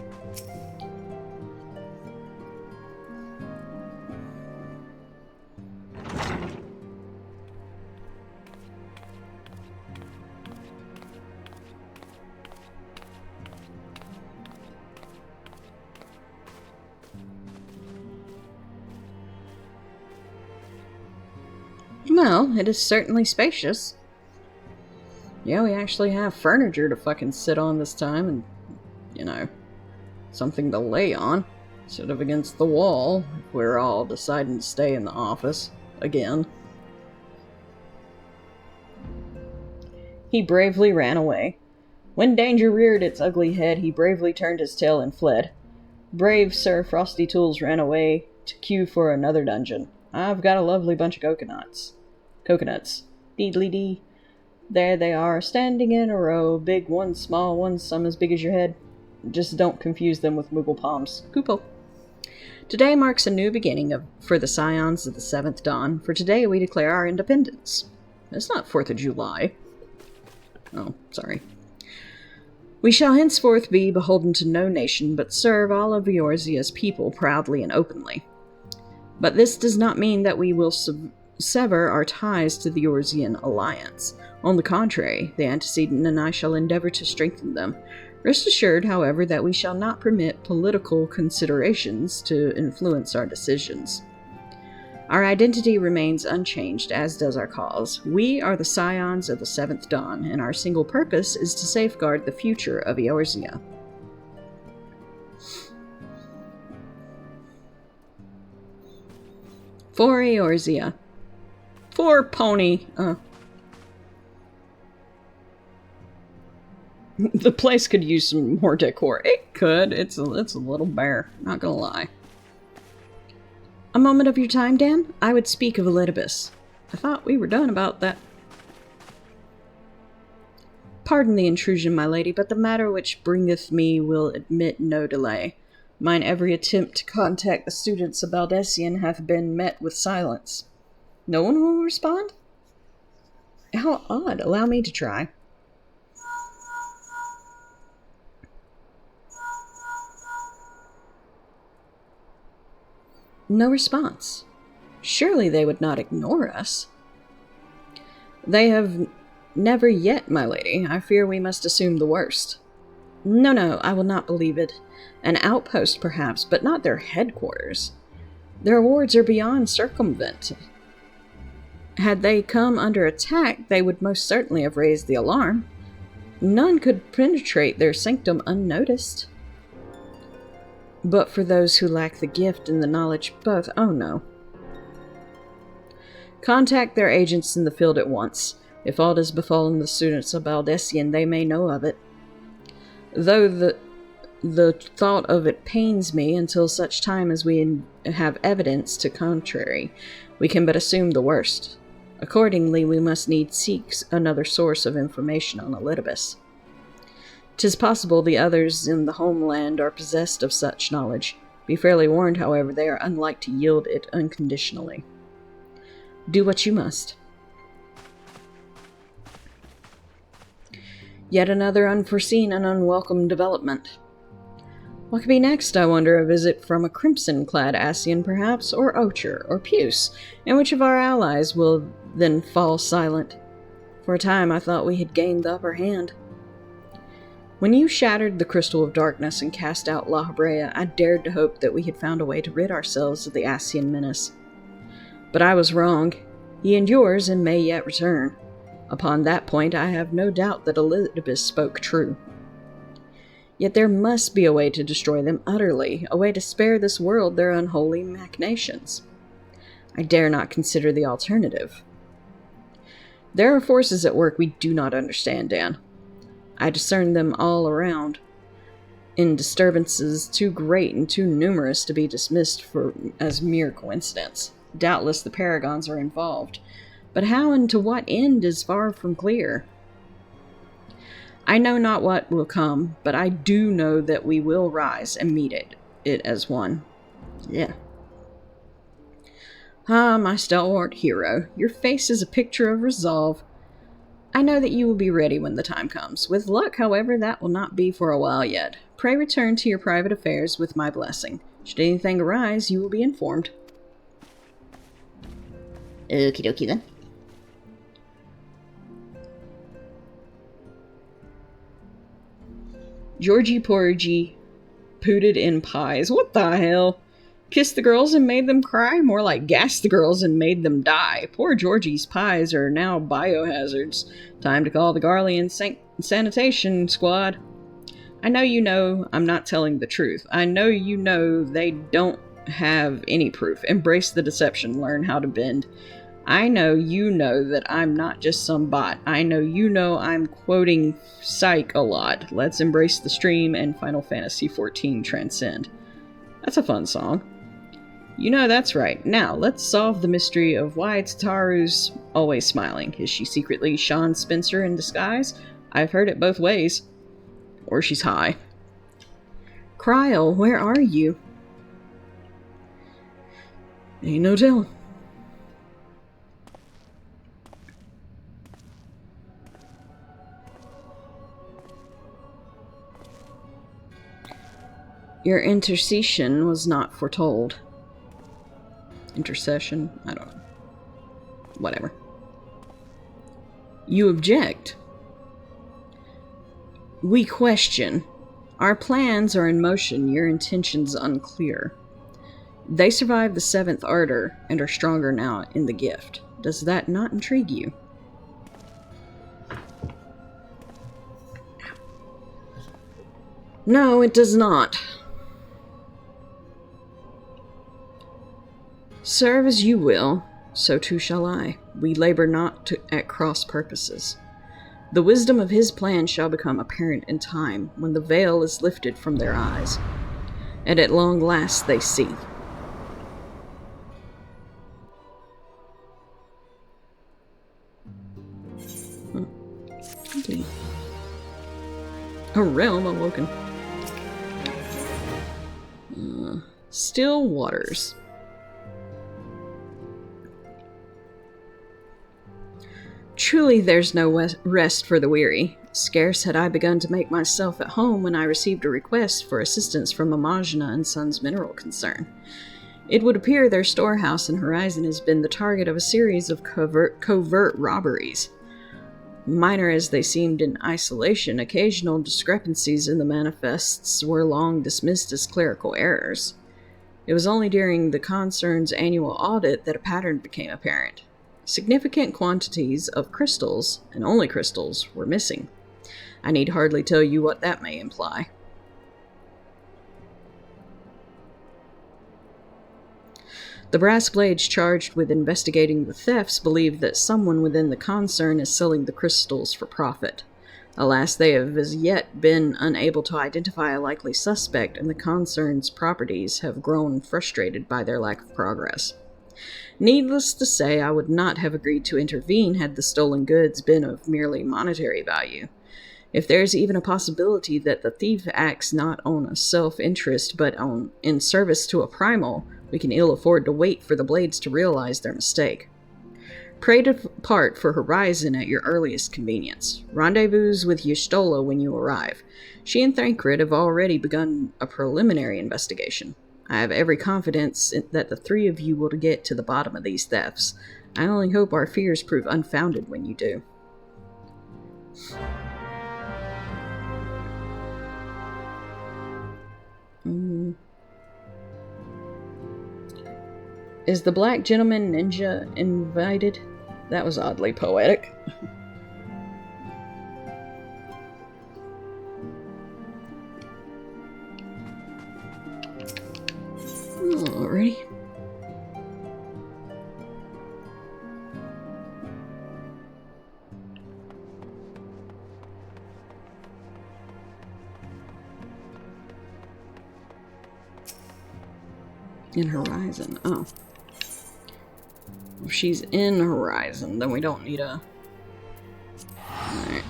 Well, it is certainly spacious. Yeah, we actually have furniture to fucking sit on this time and, something to lay on instead of against the wall if we're all deciding to stay in the office again. He bravely ran away. When danger reared its ugly head, he bravely turned his tail and fled. Brave Sir Frosty Tools ran away to queue for another dungeon. I've got a lovely bunch of coconuts. Deedly-dee. There they are, standing in a row. Big one, small one, some as big as your head. Just don't confuse them with Moogle palms. Kupo. Today marks a new beginning for the Scions of the Seventh Dawn, for today we declare our independence. It's not 4th of July. Oh, sorry. We shall henceforth be beholden to no nation, but serve all of Eorzea's people proudly and openly. But this does not mean that we will sever our ties to the Eorzean alliance. On the contrary, the antecedent and I shall endeavor to strengthen them. Rest assured, however, that we shall not permit political considerations to influence our decisions. Our identity remains unchanged, as does our cause. We are the Scions of the Seventh Dawn, and our single purpose is to safeguard the future of Eorzea. For Eorzea. For Pony. The place could use some more decor. It could. It's a little bare. Not gonna lie. A moment of your time, Dan? I would speak of Elidibus. I thought we were done about that. Pardon the intrusion, my lady, but the matter which bringeth me will admit no delay. Mine every attempt to contact the students of Baldessian hath been met with silence. No one will respond? How odd. Allow me to try. No response. Surely they would not ignore us. They have never yet, my lady. I fear we must assume the worst. No, I will not believe it. An outpost, perhaps, but not their headquarters. Their wards are beyond circumvent. Had they come under attack, they would most certainly have raised the alarm. None could penetrate their sanctum unnoticed. But for those who lack the gift and the knowledge both, oh no. Contact their agents in the field at once. If aught has befallen the students of Baldessian, they may know of it. Though the thought of it pains me, until such time as we have evidence to contrary, we can but assume the worst. Accordingly, we must needs seek another source of information on Elidibus. 'Tis possible the others in the homeland are possessed of such knowledge. Be fairly warned, however, they are unlike to yield it unconditionally. Do what you must. Yet another unforeseen and unwelcome development. What could be next, I wonder? A visit from a crimson-clad Ascian, perhaps, or Ocher, or Puce, and which of our allies will then fall silent? For a time I thought we had gained the upper hand. When you shattered the Crystal of Darkness and cast out La Habrea, I dared to hope that we had found a way to rid ourselves of the Ascian menace. But I was wrong. He endures and may yet return. Upon that point I have no doubt that Elidibus spoke true. Yet there must be a way to destroy them utterly, a way to spare this world their unholy machinations. I dare not consider the alternative. There are forces at work we do not understand, Dan. I discern them all around, in disturbances too great and too numerous to be dismissed as mere coincidence. Doubtless the paragons are involved, but how and to what end is far from clear. I know not what will come, but I do know that we will rise and meet it as one. Yeah. Ah, my stalwart hero, your face is a picture of resolve. I know that you will be ready when the time comes. With luck, however, that will not be for a while yet. Pray return to your private affairs with my blessing. Should anything arise, you will be informed. Okie dokie then. Georgie Porgy pooted in pies. What the hell? Kissed the girls and made them cry? More like gassed the girls and made them die. Poor Georgie's pies are now biohazards. Time to call the Garlean sanitation squad. I know you know I'm not telling the truth. I know you know they don't have any proof. Embrace the deception. Learn how to bend. I know you know that I'm not just some bot. I know you know I'm quoting Psych a lot. Let's embrace the stream and Final Fantasy XIV transcend. That's a fun song. You know that's right. Now, let's solve the mystery of why Tataru's always smiling. Is she secretly Sean Spencer in disguise? I've heard it both ways. Or she's high. Kryl, where are you? Ain't no telling. Your intercession was not foretold. Intercession? I don't know. Whatever. You object. We question. Our plans are in motion, your intentions unclear. They survived the 7th Ardor and are stronger now in the gift. Does that not intrigue you? No, it does not. Serve as you will, so too shall I. We labor not at cross purposes. The wisdom of his plan shall become apparent in time, when the veil is lifted from their eyes, and at long last they see. Okay. A realm awoken. Still waters. Truly there's no rest for the weary. Scarce had I begun to make myself at home when I received a request for assistance from Imagina and Sons Mineral Concern. It would appear their storehouse in Horizon has been the target of a series of covert robberies. Minor as they seemed in isolation, occasional discrepancies in the manifests were long dismissed as clerical errors. It was only during the concern's annual audit that a pattern became apparent. Significant quantities of crystals, and only crystals, were missing. I need hardly tell you what that may imply. The brass blades charged with investigating the thefts believe that someone within the concern is selling the crystals for profit. Alas, they have as yet been unable to identify a likely suspect, and the concern's properties have grown frustrated by their lack of progress. Needless to say, I would not have agreed to intervene had the stolen goods been of merely monetary value. If there is even a possibility that the thief acts not on a self-interest but in service to a primal, we can ill afford to wait for the blades to realize their mistake. Pray depart for Horizon at your earliest convenience. Rendezvous with Y'shtola when you arrive. She and Thancred have already begun a preliminary investigation. I have every confidence that the three of you will get to the bottom of these thefts. I only hope our fears prove unfounded when you do. Is the Black Gentleman Ninja invited? That was oddly poetic. In Horizon. Oh. If she's in Horizon, then we don't need a... Alright.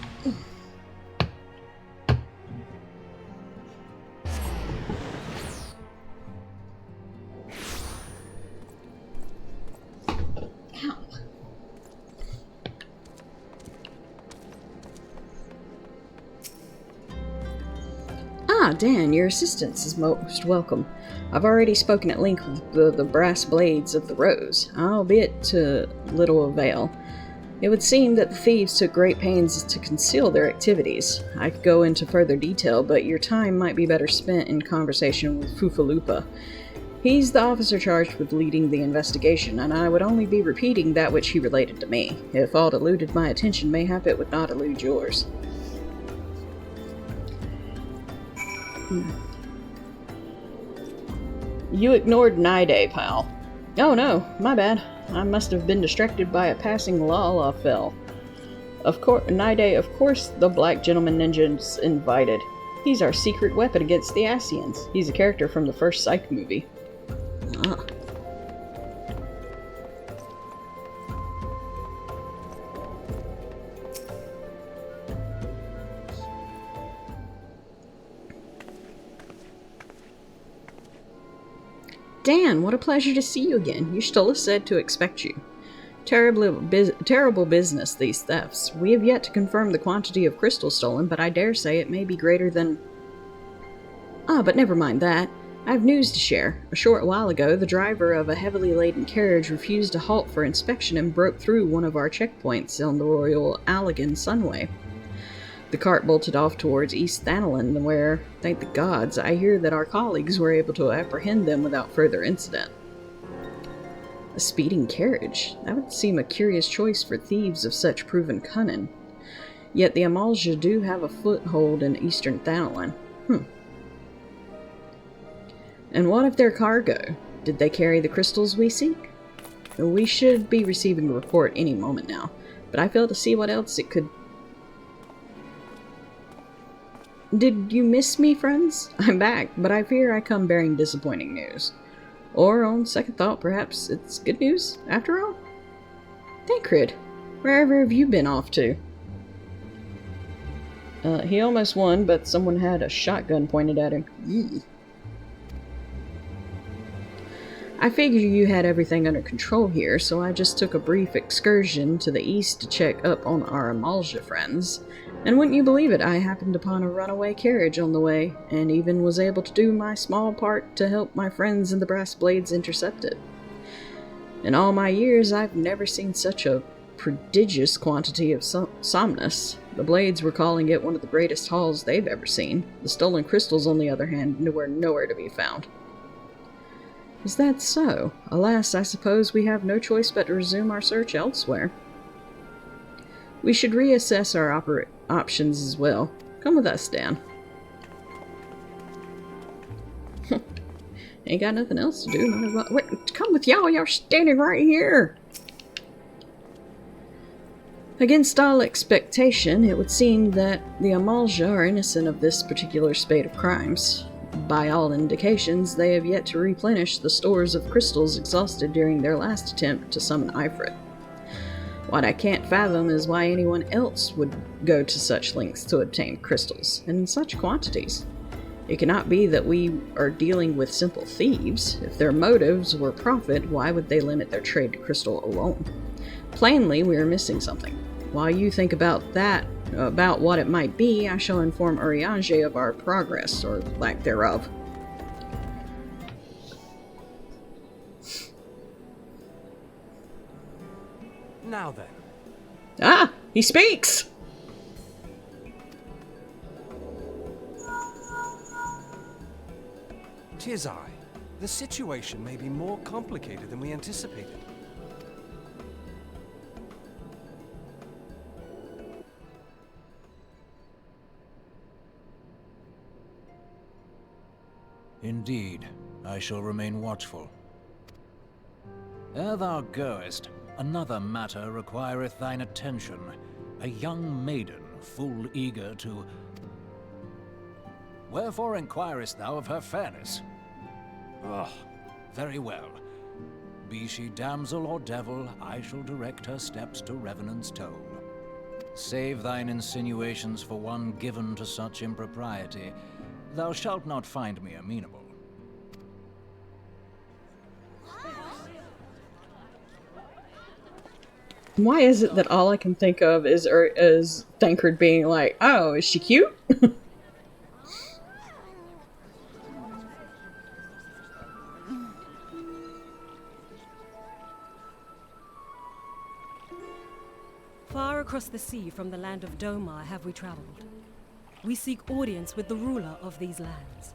Ah, Dan, your assistance is most welcome. I've already spoken at length with the brass blades of the Rose, albeit to little avail. It would seem that the thieves took great pains to conceal their activities. I could go into further detail, but your time might be better spent in conversation with Fufalupa. He's the officer charged with leading the investigation, and I would only be repeating that which he related to me. If aught eluded my attention, mayhap it would not elude yours. You ignored Nide, pal. Oh no, my bad. I must have been distracted by a passing Lala fell. Of course, Nide, of course the Black Gentleman Ninja's invited. He's our secret weapon against the Asians. He's a character from the first Psych movie. Ah. Dan, what a pleasure to see you again. Eustola said to expect you. Terrible business, these thefts. We have yet to confirm the quantity of crystal stolen, but I dare say it may be greater than... Ah, but never mind that. I have news to share. A short while ago, the driver of a heavily laden carriage refused to halt for inspection and broke through one of our checkpoints on the Royal Allegan Sunway. The cart bolted off towards East Thanalan, where, thank the gods, I hear that our colleagues were able to apprehend them without further incident. A speeding carriage? That would seem a curious choice for thieves of such proven cunning. Yet the Amalja do have a foothold in eastern Thanalan. And what of their cargo? Did they carry the crystals we seek? We should be receiving a report any moment now, but I fail to see what else it could... Did you miss me, friends? I'm back, but I fear I come bearing disappointing news. Or, on second thought, perhaps it's good news, after all? Tancred, wherever have you been off to? He almost won, but someone had a shotgun pointed at him. Yee. I figured you had everything under control here, so I just took a brief excursion to the east to check up on our Amalja friends. And wouldn't you believe it, I happened upon a runaway carriage on the way, and even was able to do my small part to help my friends in the Brass Blades intercept it. In all my years, I've never seen such a prodigious quantity of somnus. The Blades were calling it one of the greatest hauls they've ever seen. The stolen crystals, on the other hand, were nowhere to be found. Is that so? Alas, I suppose we have no choice but to resume our search elsewhere. We should reassess our options as well. Come with us, Dan. Ain't got nothing else to do. Might as well... Wait, come with y'all. Y'all standing right here. Against all expectation, it would seem that the Amalja are innocent of this particular spate of crimes. By all indications, they have yet to replenish the stores of crystals exhausted during their last attempt to summon Ifrit. What I can't fathom is why anyone else would go to such lengths to obtain crystals, and in such quantities. It cannot be that we are dealing with simple thieves. If their motives were profit, why would they limit their trade to crystal alone? Plainly, we are missing something. While you think about what it might be, I shall inform Urianger of our progress, or lack thereof. Now then. Ah! He speaks! Tis I. The situation may be more complicated than we anticipated. Indeed, I shall remain watchful. Ere thou goest, another matter requireth thine attention. A young maiden, full eager to... Wherefore inquirest thou of her fairness? Ugh. Very well. Be she damsel or devil, I shall direct her steps to Revenant's Toll. Save thine insinuations for one given to such impropriety. Thou shalt not find me amenable. Why is it that all I can think of is Thancred being like, oh, is she cute? Far across the sea from the land of Domar have we traveled. We seek audience with the ruler of these lands.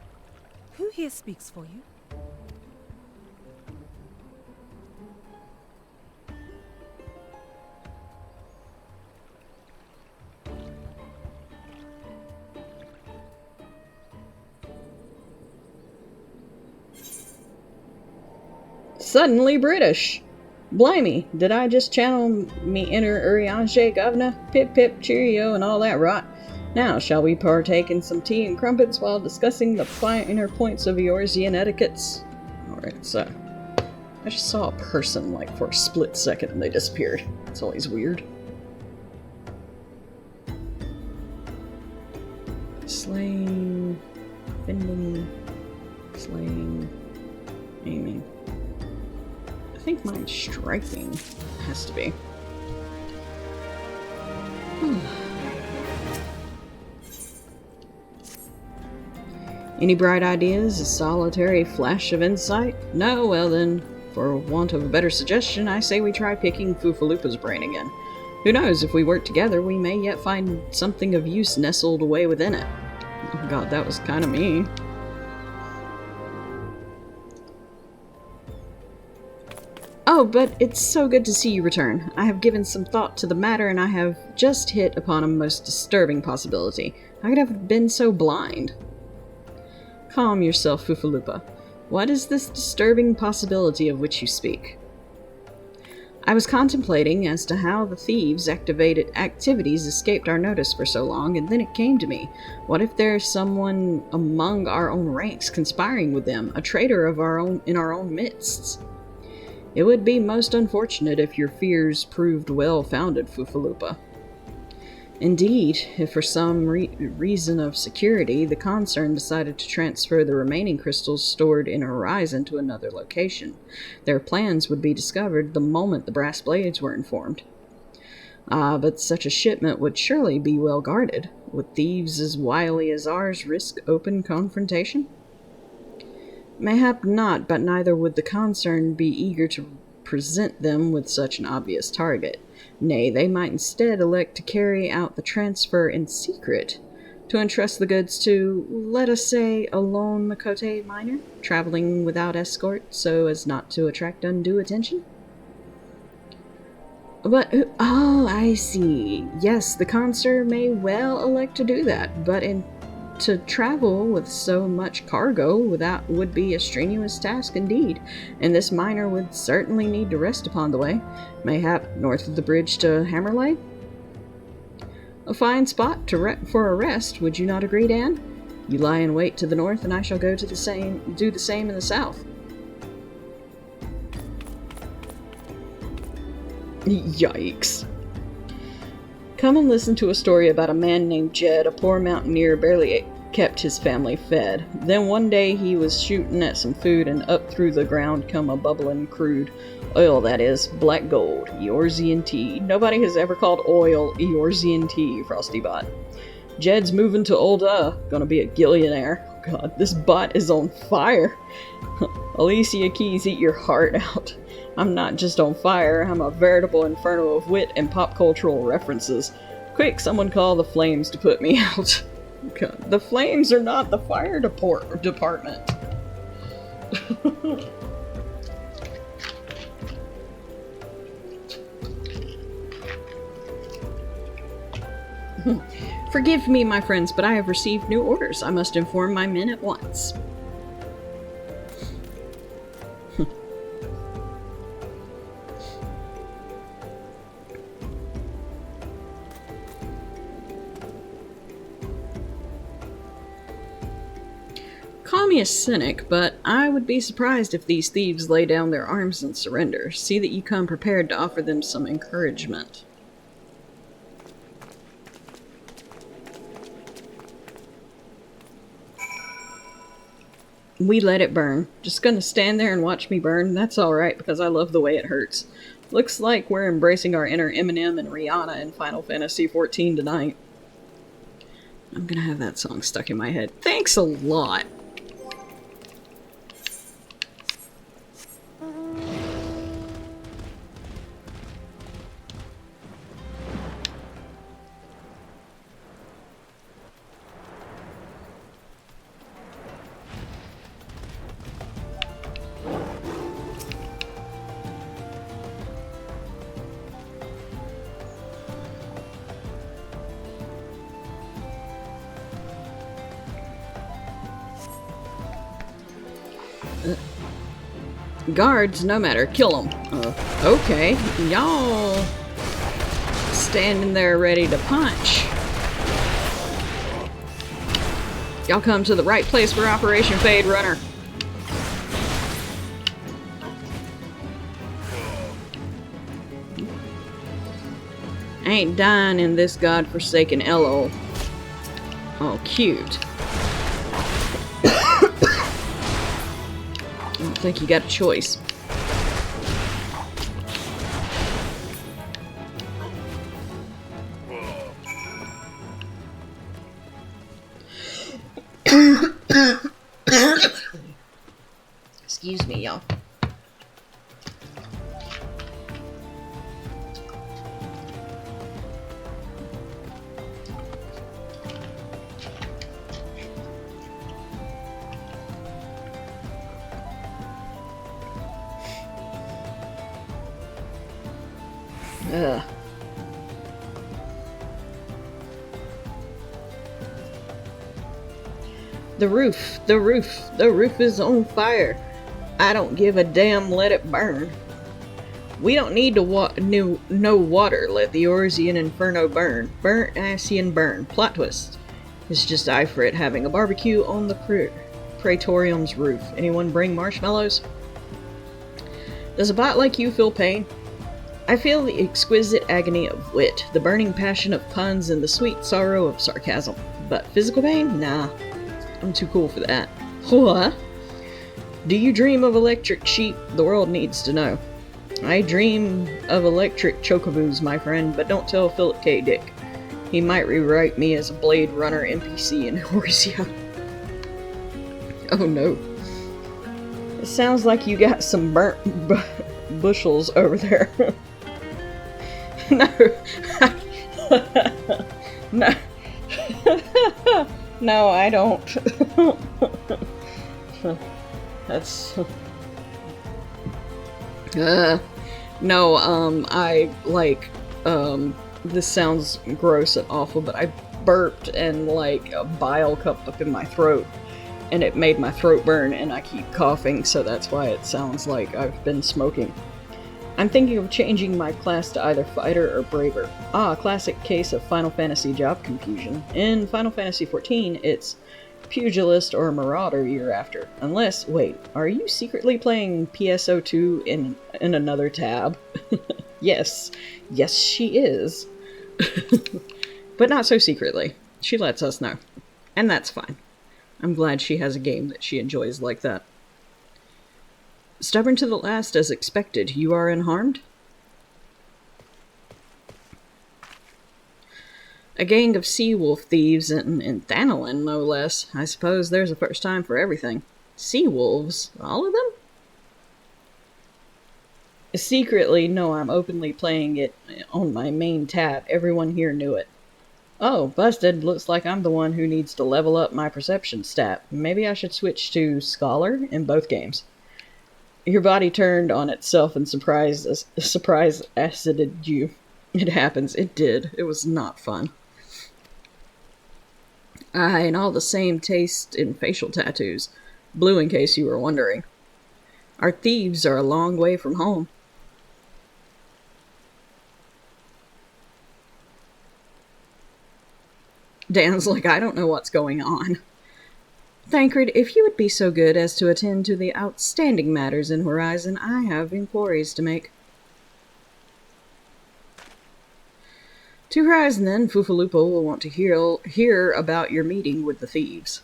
Who here speaks for you? Suddenly British. Blimey, did I just channel me inner Urianger governor? Pip pip cheerio and all that rot. Now, shall we partake in some tea and crumpets while discussing the finer points of Eorzean etiquettes? Alright, so I just saw a person like for a split second and they disappeared. It's always weird. Slaying, fending, slaying, aiming. I think mine's striking. Has to be. Any bright ideas? A solitary flash of insight? No? Well then, for want of a better suggestion, I say we try picking Fufalupa's brain again. Who knows, if we work together, we may yet find something of use nestled away within it. Oh god, that was kind of me. Oh, but it's so good to see you return. I have given some thought to the matter, and I have just hit upon a most disturbing possibility. How could I have been so blind? Calm yourself, Fufalupa. What is this disturbing possibility of which you speak? I was contemplating as to how the thieves' activities escaped our notice for so long, and then it came to me. What if there's someone among our own ranks conspiring with them, a traitor of our own in our own midst? It would be most unfortunate if your fears proved well-founded, Fufalupa. Indeed, if for some reason of security, the concern decided to transfer the remaining crystals stored in Horizon to another location, their plans would be discovered the moment the brass blades were informed. But such a shipment would surely be well guarded. Would thieves as wily as ours risk open confrontation? Mayhap not, but neither would the concern be eager to present them with such an obvious target. Nay, they might instead elect to carry out the transfer in secret, to entrust the goods to, let us say, a lone Makote miner, traveling without escort so as not to attract undue attention. But, oh, I see. Yes, the consul may well elect to do that, but to travel with so much cargo would be a strenuous task indeed, and this miner would certainly need to rest upon the way, mayhap north of the bridge to Hammerley. A fine spot for a rest, would you not agree, Dan? You lie in wait to the north, and I shall do the same in the south. Yikes. Come and listen to a story about a man named Jed, a poor mountaineer barely kept his family fed. Then one day he was shooting at some food, and up through the ground come a bubbling crude oil, that is, black gold, Eorzean tea. Nobody has ever called oil Eorzean tea, Frostybot. Jed's moving to gonna be a gillionaire. Oh god, this bot is on fire. Alicia Keys, eat your heart out. I'm not just on fire, I'm a veritable inferno of wit and pop cultural references. Quick, someone call the flames to put me out. God, the flames are not the fire department. Forgive me, my friends, but I have received new orders. I must inform my men at once. Call me a cynic, but I would be surprised if these thieves lay down their arms and surrender. See that you come prepared to offer them some encouragement. We let it burn. Just gonna stand there and watch me burn? That's alright, because I love the way it hurts. Looks like we're embracing our inner Eminem and Rihanna in Final Fantasy XIV tonight. I'm gonna have that song stuck in my head. Thanks a lot! Guards, no matter, kill them. Okay, y'all standing there ready to punch. Y'all come to the right place for Operation Fade Runner. Ain't dying in this godforsaken LO. Oh, cute. I don't think you got a choice. Excuse me, y'all. Ugh. The roof is on fire. I don't give a damn, let it burn. We don't need to no water, let the Orsian Inferno burn. Burnt Asian burn. Plot twist. It's just Ifrit having a barbecue on the Praetorium's roof. Anyone bring marshmallows? Does a bot like you feel pain? I feel the exquisite agony of wit, the burning passion of puns, and the sweet sorrow of sarcasm. But physical pain? Nah. I'm too cool for that. What? Do you dream of electric sheep? The world needs to know. I dream of electric chocobos, my friend, but don't tell Philip K. Dick. He might rewrite me as a Blade Runner NPC in Horsia. Oh no. It sounds like you got some burnt bushels over there. No. No. No, I don't. That's... No, I, like, this sounds gross and awful, but I burped and, like, a bile cupped up in my throat, and it made my throat burn, and I keep coughing, so that's why it sounds like I've been smoking. I'm thinking of changing my class to either fighter or braver. Ah, classic case of Final Fantasy job confusion. In Final Fantasy XIV, it's pugilist or marauder you're after. Unless, wait, are you secretly playing PSO2 in another tab? Yes. Yes, she is. But not so secretly. She lets us know. And that's fine. I'm glad she has a game that she enjoys like that. Stubborn to the last as expected. You are unharmed? A gang of sea-wolf thieves in Thanalin, no less. I suppose there's a first time for everything. Sea-wolves? All of them? Secretly, no, I'm openly playing it on my main tab. Everyone here knew it. Oh, busted. Looks like I'm the one who needs to level up my perception stat. Maybe I should switch to Scholar in both games. Your body turned on itself and surprise acided you. It happens. It did. It was not fun. And all the same taste in facial tattoos. Blue, in case you were wondering. Our thieves are a long way from home. Dan's like, I don't know what's going on. Thancred, if you would be so good as to attend to the outstanding matters in Horizon, I have inquiries to make. To Horizon, then, Fufalupo will want to hear about your meeting with the thieves.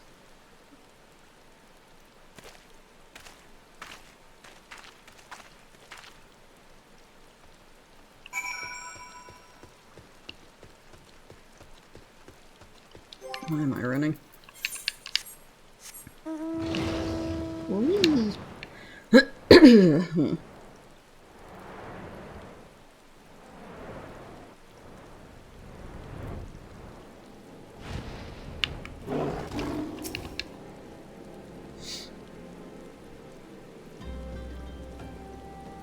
Why am I running?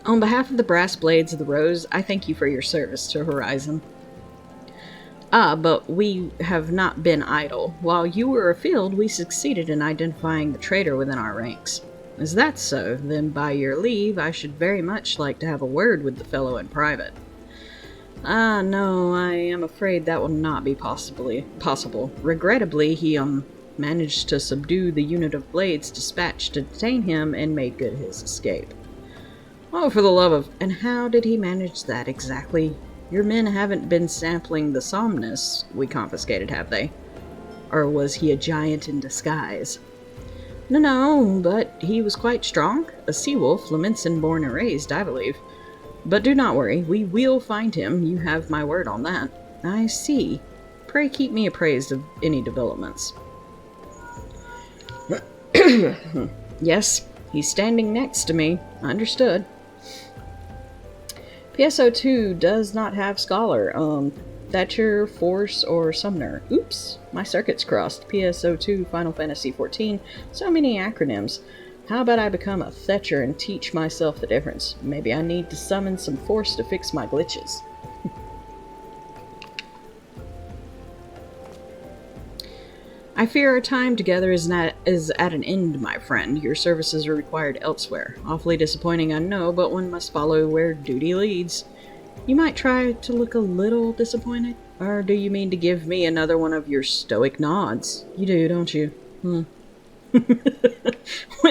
On behalf of the Brass Blades of the Rose, I thank you for your service to Horizon. But we have not been idle. While you were afield, we succeeded in identifying the traitor within our ranks. Is that so? Then by your leave, I should very much like to have a word with the fellow in private. No, I am afraid that will not be possible. Regrettably, he, managed to subdue the unit of blades dispatched to detain him and made good his escape. Oh, for the love of... And how did he manage that exactly? Your men haven't been sampling the somnus we confiscated, have they? Or was he a giant in disguise? No, but he was quite strong. A sea-wolf, Leminson born and raised, I believe. But do not worry, we will find him. You have my word on that. I see. Pray keep me appraised of any developments. Yes, he's standing next to me. Understood. PSO2 does not have Scholar. Thatcher, Force, or Sumner. Oops, my circuits crossed. PSO2, Final Fantasy XIV. So many acronyms. How about I become a Thatcher and teach myself the difference? Maybe I need to summon some Force to fix my glitches. I fear our time together is at an end, my friend. Your services are required elsewhere. Awfully disappointing, I know, but one must follow where duty leads. You might try to look a little disappointed. Or do you mean to give me another one of your stoic nods? You do, don't you? When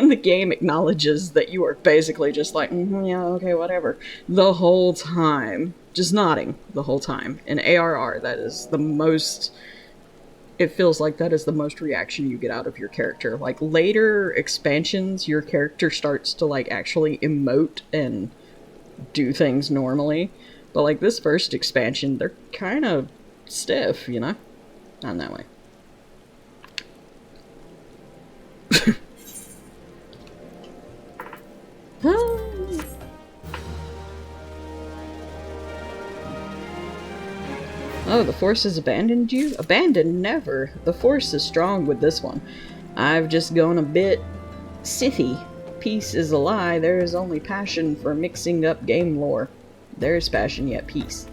the game acknowledges that you are basically just like, yeah, okay, whatever, the whole time. Just nodding the whole time. In ARR, that is the most... It feels like that is the most reaction you get out of your character. Like, later expansions, your character starts to, like, actually emote and do things normally. But, like, this first expansion, they're kind of stiff, you know? Not in that way. Oh, the Force has abandoned you? Abandoned? Never. The Force is strong with this one. I've just gone a bit Sithy. Peace is a lie. There is only passion for mixing up game lore. There is passion, yet peace.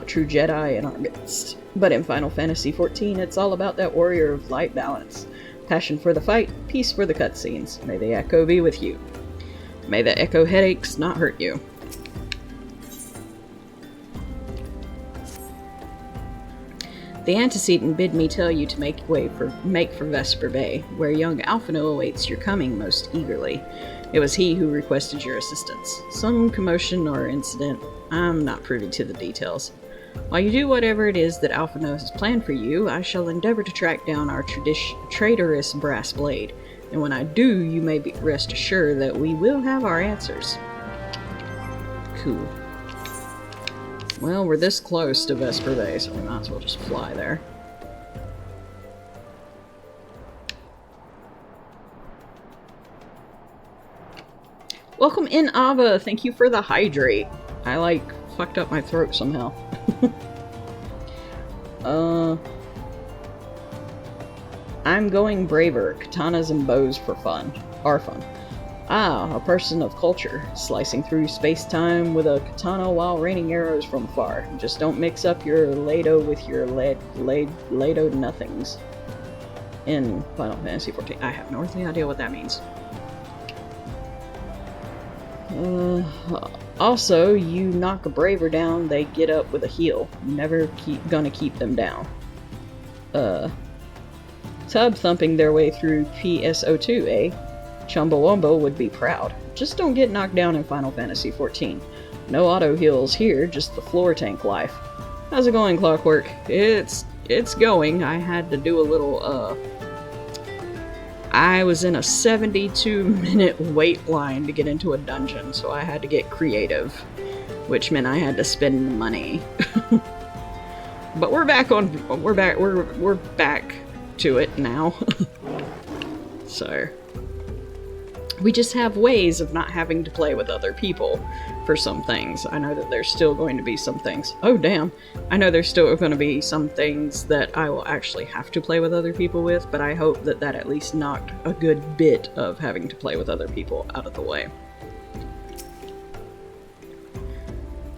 True Jedi in our midst. But in Final Fantasy XIV, it's all about that warrior of light balance. Passion for the fight, peace for the cutscenes. May the echo be with you. May the echo headaches not hurt you. The antecedent bid me tell you to make for Vesper Bay, where young Alphino awaits your coming most eagerly. It was he who requested your assistance. Some commotion or incident, I'm not privy to the details. While you do whatever it is that Alphino has planned for you, I shall endeavor to track down our traitorous Brass Blade, and when I do, you may rest assured that we will have our answers. Cool. Well, we're this close to Vesper Bay, so we might as well just fly there. Welcome in, Ava! Thank you for the hydrate. I, like, fucked up my throat somehow. I'm going braver. Katanas and bows are fun. A person of culture, slicing through space-time with a katana while raining arrows from afar. Just don't mix up your Lado with your Lado nothings. In Final Fantasy XIV. I have no idea what that means. Also, you knock a braver down, they get up with a heal. Never gonna keep them down. tub thumping their way through PSO2, eh? Chumbawamba would be proud. Just don't get knocked down in Final Fantasy XIV. No auto heals here, just the floor tank life. How's it going, Clockwork? It's going. I had to do a little, I was in a 72-minute wait line to get into a dungeon, so I had to get creative, which meant I had to spend money. But we're back to it now. So we just have ways of not having to play with other people for some things. I know that there's still going to be some things. Oh, damn. I know there's still going to be some things that I will actually have to play with other people with, but I hope that that at least knocked a good bit of having to play with other people out of the way.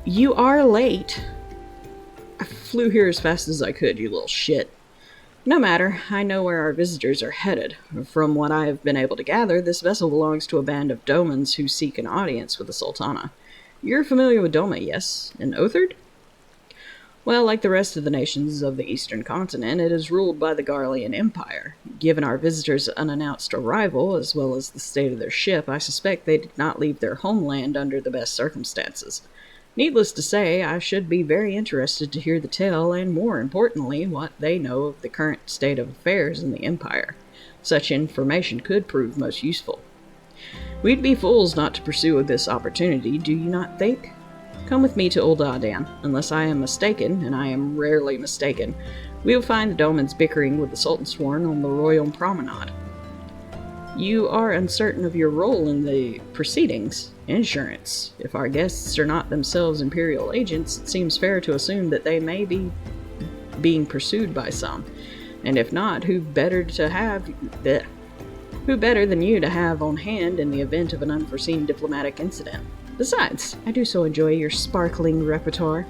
You are late. I flew here as fast as I could, you little shit. No matter, I know where our visitors are headed. From what I have been able to gather, this vessel belongs to a band of Domans who seek an audience with the Sultana. You're familiar with Doma, yes? And Othard? Well, like the rest of the nations of the eastern continent, it is ruled by the Garlean Empire. Given our visitors' unannounced arrival, as well as the state of their ship, I suspect they did not leave their homeland under the best circumstances. Needless to say, I should be very interested to hear the tale, and more importantly, what they know of the current state of affairs in the Empire. Such information could prove most useful. We'd be fools not to pursue this opportunity, do you not think? Come with me to Old Adan. Unless I am mistaken, and I am rarely mistaken, we will find the Domans bickering with the Sultansworn on the Royal Promenade. You are uncertain of your role in the proceedings. Insurance. If our guests are not themselves Imperial agents, it seems fair to assume that they may be being pursued by some. And if not, who better than you to have on hand in the event of an unforeseen diplomatic incident? Besides, I do so enjoy your sparkling repertoire.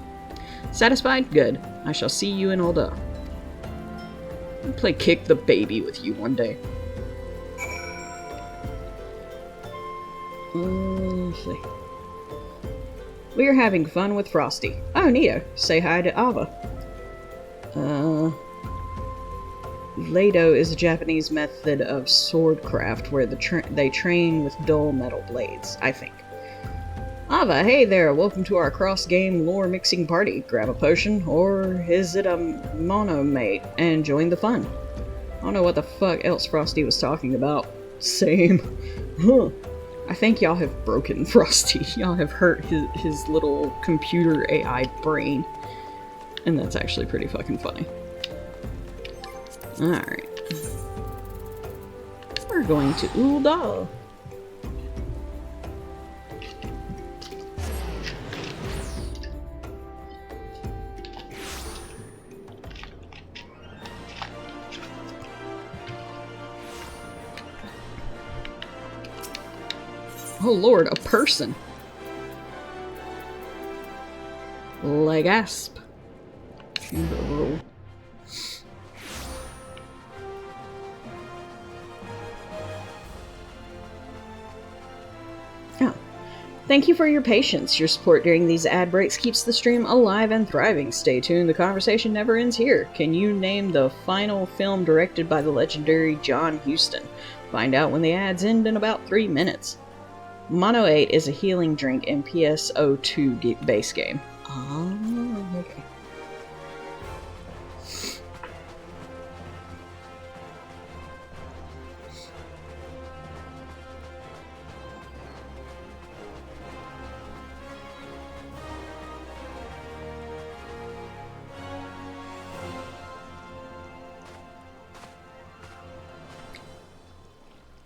Satisfied? Good. I shall see you in Olda. I'll play kick the baby with you one day. Let's see. We are having fun with Frosty. Oh, Neo, say hi to Ava. Lado is a Japanese method of swordcraft where they train with dull metal blades, I think. Ava, hey there, welcome to our cross-game lore-mixing party. Grab a potion, or is it a monomate, and join the fun. I don't know what the fuck else Frosty was talking about. Same. Huh. I think y'all have broken Frosty. Y'all have hurt his little computer AI brain. And that's actually pretty fucking funny. Alright. We're going to Ul'dah. Oh lord, a person! Legasp. Oh. Thank you for your patience. Your support during these ad breaks keeps the stream alive and thriving. Stay tuned, the conversation never ends here. Can you name the final film directed by the legendary John Huston? Find out when the ads end in about 3 minutes. Mono 8 is a healing drink in PSO2 base game. Oh, okay.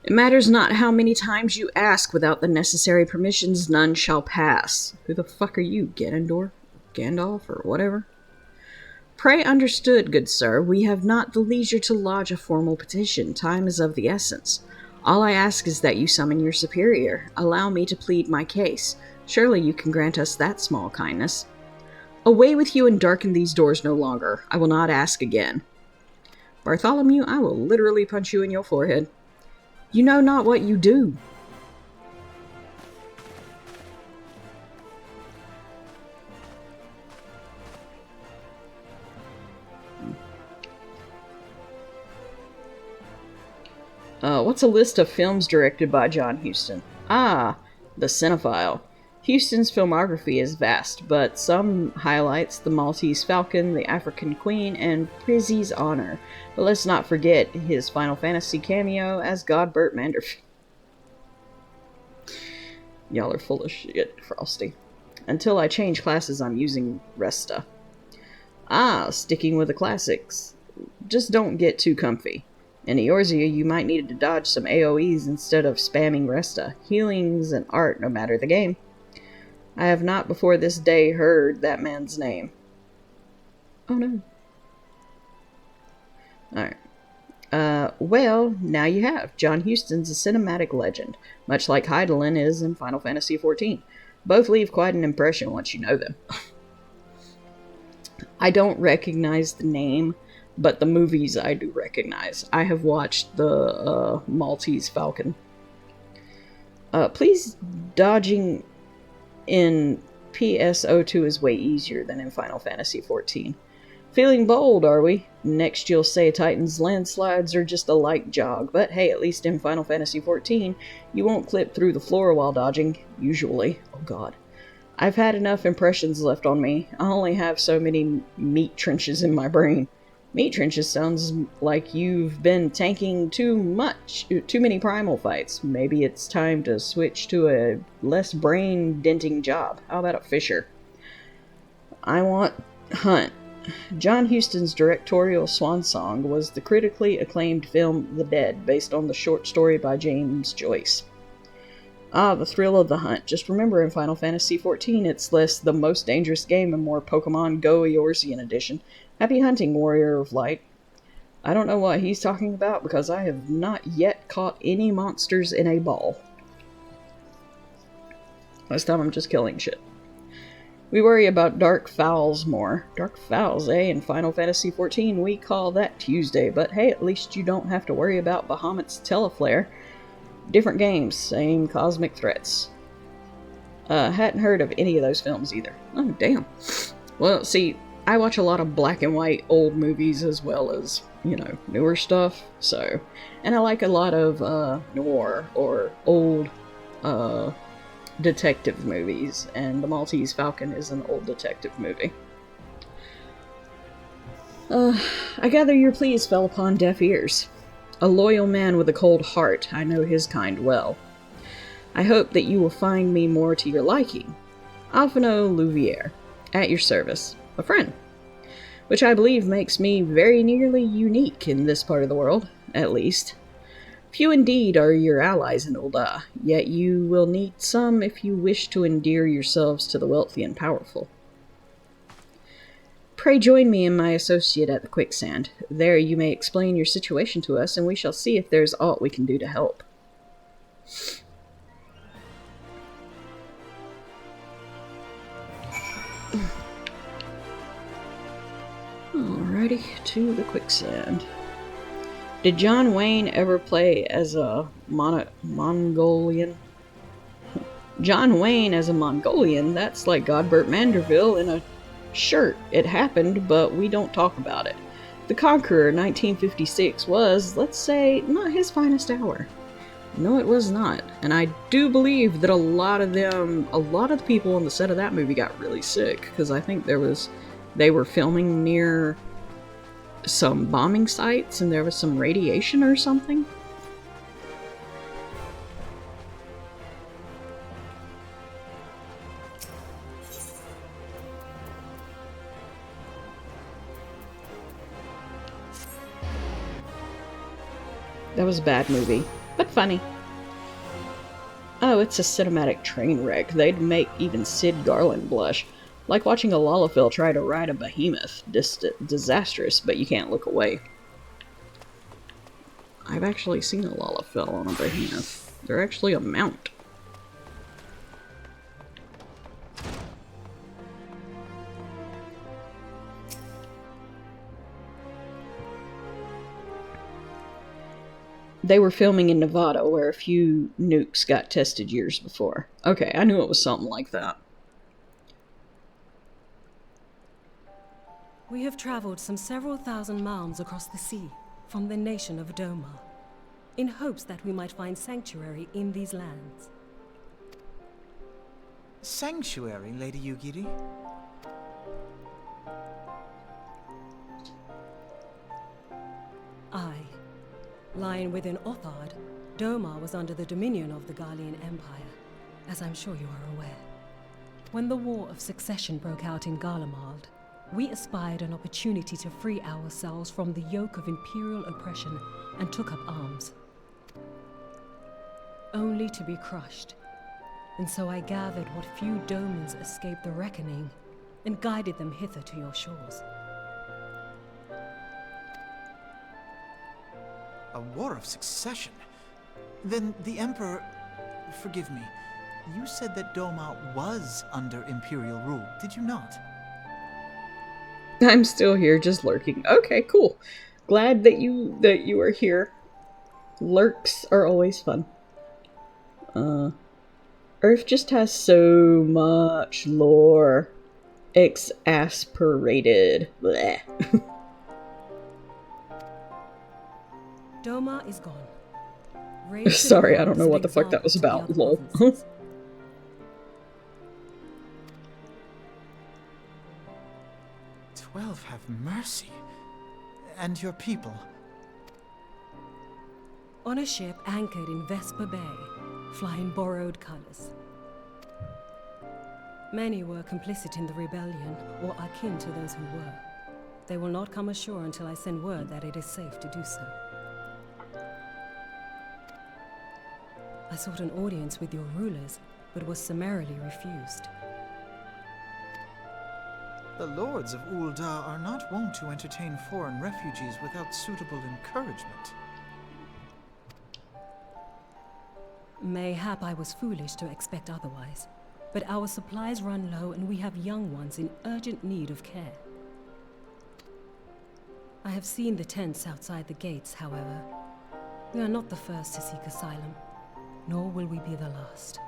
It matters not how many times you ask without the necessary permissions, none shall pass. Who the fuck are you, Ganondorf? Gandalf, or whatever? Pray understood, good sir, we have not the leisure to lodge a formal petition. Time is of the essence. All I ask is that you summon your superior. Allow me to plead my case. Surely you can grant us that small kindness. Away with you and darken these doors no longer. I will not ask again. Bartholomew, I will literally punch you in your forehead. You know not what you do. What's a list of films directed by John Huston? Ah, the Cinephile. Huston's filmography is vast, but some highlights The Maltese Falcon, The African Queen, and Prizzi's Honor. But let's not forget his Final Fantasy cameo as Godbert Manderfield. Y'all are full of shit, Frosty. Until I change classes, I'm using Resta. Ah, sticking with the classics. Just don't get too comfy. In Eorzea, you might need to dodge some AoEs instead of spamming Resta. Healing's an art, no matter the game. I have not before this day heard that man's name. Oh no. Alright. Well, now you have. John Huston's a cinematic legend, much like Hydaelyn is in Final Fantasy XIV. Both leave quite an impression once you know them. I don't recognize the name, but the movies I do recognize. I have watched the Maltese Falcon. Please, dodging in PSO2 is way easier than in Final Fantasy XIV. Feeling bold, are we? Next you'll say Titan's landslides are just a light jog, but hey, at least in Final Fantasy XIV, you won't clip through the floor while dodging, usually. Oh god. I've had enough impressions left on me. I only have so many meat trenches in my brain. Meat trenches sounds like you've been tanking too many primal fights. Maybe it's time to switch to a less brain-denting job. How about a fisher? I want Hunt. John Huston's directorial swan song was the critically acclaimed film The Dead, based on the short story by James Joyce. Ah, the thrill of the hunt. Just remember, in Final Fantasy XIV, it's less the most dangerous game and more Pokemon Go Eorzean edition. Happy hunting, Warrior of Light. I don't know what he's talking about, because I have not yet caught any monsters in a ball. This time I'm just killing shit. We worry about Dark Fowls more. Dark Fowls, eh? In Final Fantasy XIV, we call that Tuesday, but hey, at least you don't have to worry about Bahamut's Teleflare. Different games, same cosmic threats. Hadn't heard of any of those films either. Oh, damn. Well, see, I watch a lot of black and white old movies as well as, you know, newer stuff, so... And I like a lot of, noir, or old, detective movies, and The Maltese Falcon is an old detective movie. I gather your pleas fell upon deaf ears. A loyal man with a cold heart, I know his kind well. I hope that you will find me more to your liking. Alphino Louviere, at your service, a friend. Which I believe makes me very nearly unique in this part of the world, at least. Few indeed are your allies in Ul'dah, yet you will need some if you wish to endear yourselves to the wealthy and powerful. Pray join me and my associate at the quicksand. There you may explain your situation to us, and we shall see if there's aught we can do to help. Alrighty, to the quicksand. Did John Wayne ever play as a Mongolian? John Wayne as a Mongolian? That's like Godbert Manderville in a shirt. It happened, but we don't talk about it. The Conqueror, 1956, was, let's say, not his finest hour. No, it was not. And I do believe that a lot of the people on the set of that movie got really sick, because I think they were filming near some bombing sites and there was some radiation or something. That was a bad movie, but funny. Oh, it's a cinematic train wreck. They'd make even Sid Garland blush. Like watching a Lalafell try to ride a behemoth. Disastrous, but you can't look away. I've actually seen a Lalafell on a behemoth. They're actually a mount. They were filming in Nevada, where a few nukes got tested years before. Okay, I knew it was something like that. We have traveled some several thousand miles across the sea, from the nation of Doma. in hopes that we might find sanctuary in these lands. Sanctuary, Lady Yugiri? Aye. Lying within Othard, Domar was under the dominion of the Garlean Empire, as I'm sure you are aware. When the War of Succession broke out in Garlemald, we espied an opportunity to free ourselves from the yoke of imperial oppression and took up arms. Only to be crushed. And so I gathered what few Domans escaped the reckoning and guided them hither to your shores. A war of succession? Then the Emperor... Forgive me. You said that Doma was under Imperial rule, did you not? I'm still here, just lurking. Okay, cool. Glad that you are here. Lurks are always fun. Earth just has so much lore. Exasperated. Blech. Doma is gone. Raised Sorry, in I don't know an what the fuck that was example to about. the other Lol. provinces. 12 have mercy. And your people? On a ship anchored in Vesper Bay, flying borrowed colors. Many were complicit in the rebellion, or akin to those who were. They will not come ashore until I send word that it is safe to do so. I sought an audience with your rulers, but was summarily refused. The lords of Ul'dah are not wont to entertain foreign refugees without suitable encouragement. Mayhap I was foolish to expect otherwise, but our supplies run low and we have young ones in urgent need of care. I have seen the tents outside the gates, however. We are not the first to seek asylum, nor will we be the last.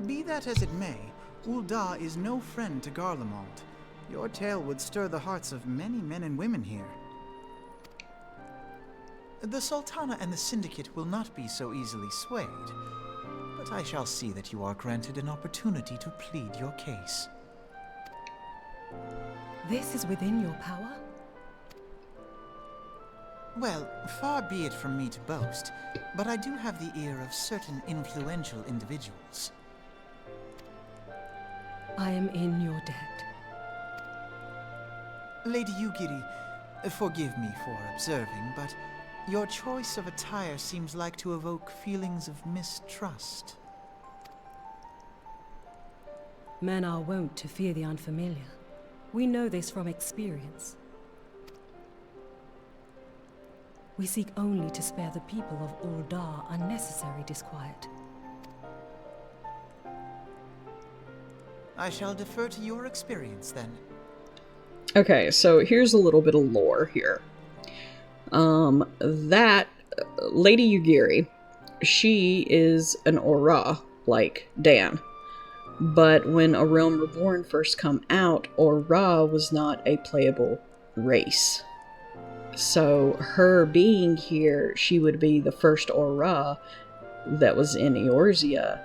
Be that as it may, Ul'dah is no friend to Garlemald. Your tale would stir the hearts of many men and women here. The Sultana and the Syndicate will not be so easily swayed, but I shall see that you are granted an opportunity to plead your case. This is within your power? Well, far be it from me to boast, but I do have the ear of certain influential individuals. I am in your debt. Lady Yugiri, forgive me for observing, but your choice of attire seems like to evoke feelings of mistrust. Men are wont to fear the unfamiliar. We know this from experience. We seek only to spare the people of Ul'dah unnecessary disquiet. I shall defer to your experience, then. Okay, so here's a little bit of lore here. That Lady Yugiri, she is an Aurra, like Dan. But when A Realm Reborn first come out, Aurra was not a playable race. So her being here, she would be the first Aurra that was in Eorzea.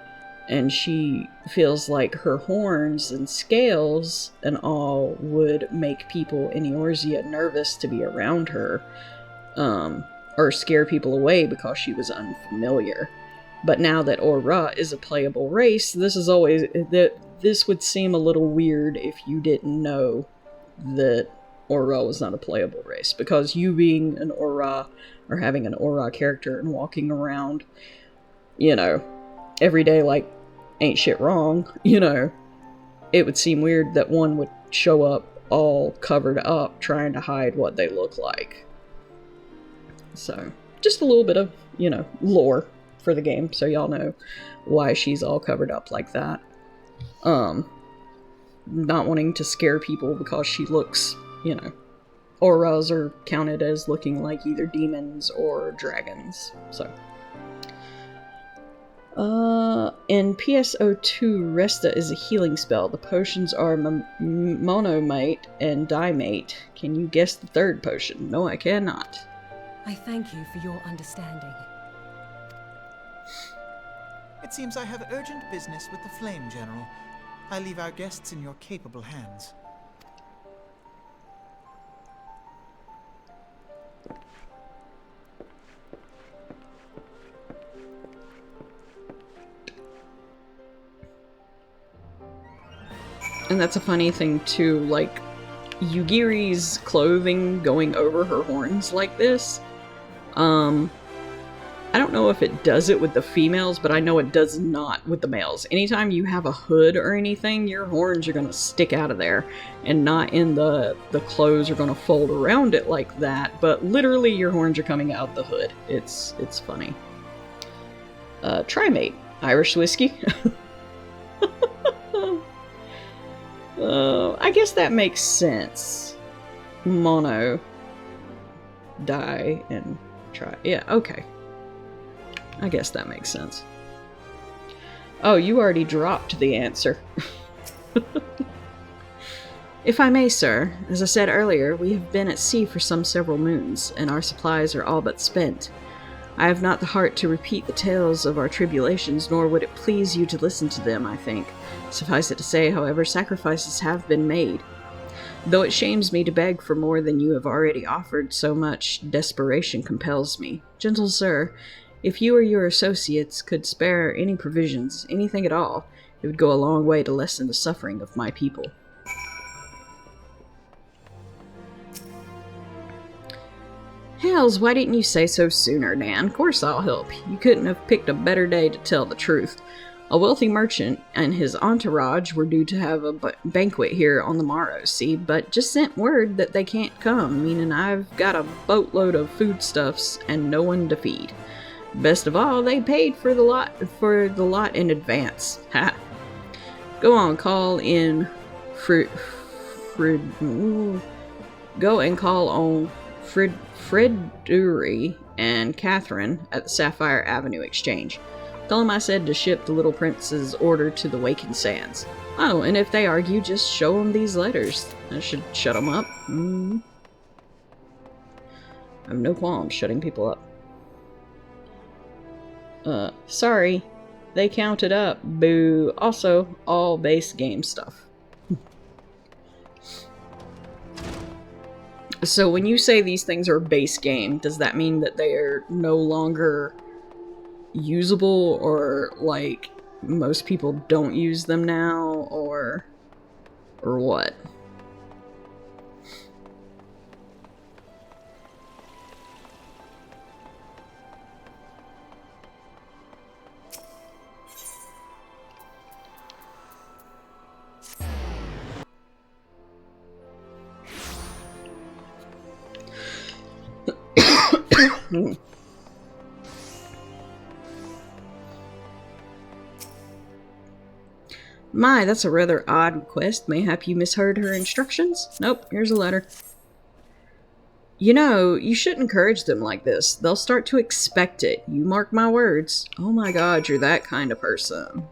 And she feels like her horns and scales and all would make people in Eorzea nervous to be around her. Or scare people away because she was unfamiliar. But now that Aurra is a playable race, this would seem a little weird if you didn't know that Aurra was not a playable race. Because you being an Aurra, or having an Aurra character and walking around, you know, every day like ain't shit wrong, you know, it would seem weird that one would show up all covered up trying to hide what they look like. So, just a little bit of, you know, lore for the game, so y'all know why she's all covered up like that. Not wanting to scare people because she looks, you know, auras are counted as looking like either demons or dragons, so. In PSO2, Resta is a healing spell. The potions are Monomate and Dimate. Can you guess the third potion? No, I cannot. I thank you for your understanding. It seems I have urgent business with the Flame General. I leave our guests in your capable hands. And that's a funny thing too, like, Yugiri's clothing going over her horns like this. I don't know if it does it with the females, but I know it does not with the males. Anytime you have a hood or anything, your horns are gonna stick out of there, and not in the clothes are gonna fold around it like that, but literally your horns are coming out the hood. It's funny. Trimate. Irish whiskey. I guess that makes sense. Mono. Die and try. Yeah, okay. I guess that makes sense. Oh, you already dropped the answer. If I may, sir, as I said earlier, we have been at sea for some several moons, and our supplies are all but spent. I have not the heart to repeat the tales of our tribulations, nor would it please you to listen to them, I think. Suffice it to say, however, sacrifices have been made. Though it shames me to beg for more than you have already offered, so much desperation compels me. Gentle sir, if you or your associates could spare any provisions, anything at all, it would go a long way to lessen the suffering of my people. Hells, why didn't you say so sooner, Nan? Of course I'll help. You couldn't have picked a better day to tell the truth. A wealthy merchant and his entourage were due to have a banquet here on the morrow, see, but just sent word that they can't come, meaning I've got a boatload of foodstuffs and no one to feed. Best of all, they paid for the lot in advance. Ha! Go on, call in Go and call on Freduri and Catherine at the Sapphire Avenue Exchange. Tell them I said to ship the little prince's order to the Wakened Sands. Oh, and if they argue, just show them these letters. That should shut them up. I have no qualms shutting people up. Sorry. They counted up. Boo. Also, all base game stuff. So when you say these things are base game, does that mean that they are no longer usable, or like most people don't use them now, or what? My, that's a rather odd request. Mayhap you misheard her instructions? Nope, here's a letter. You know, you shouldn't encourage them like this. They'll start to expect it. You mark my words. Oh my god, you're that kind of person.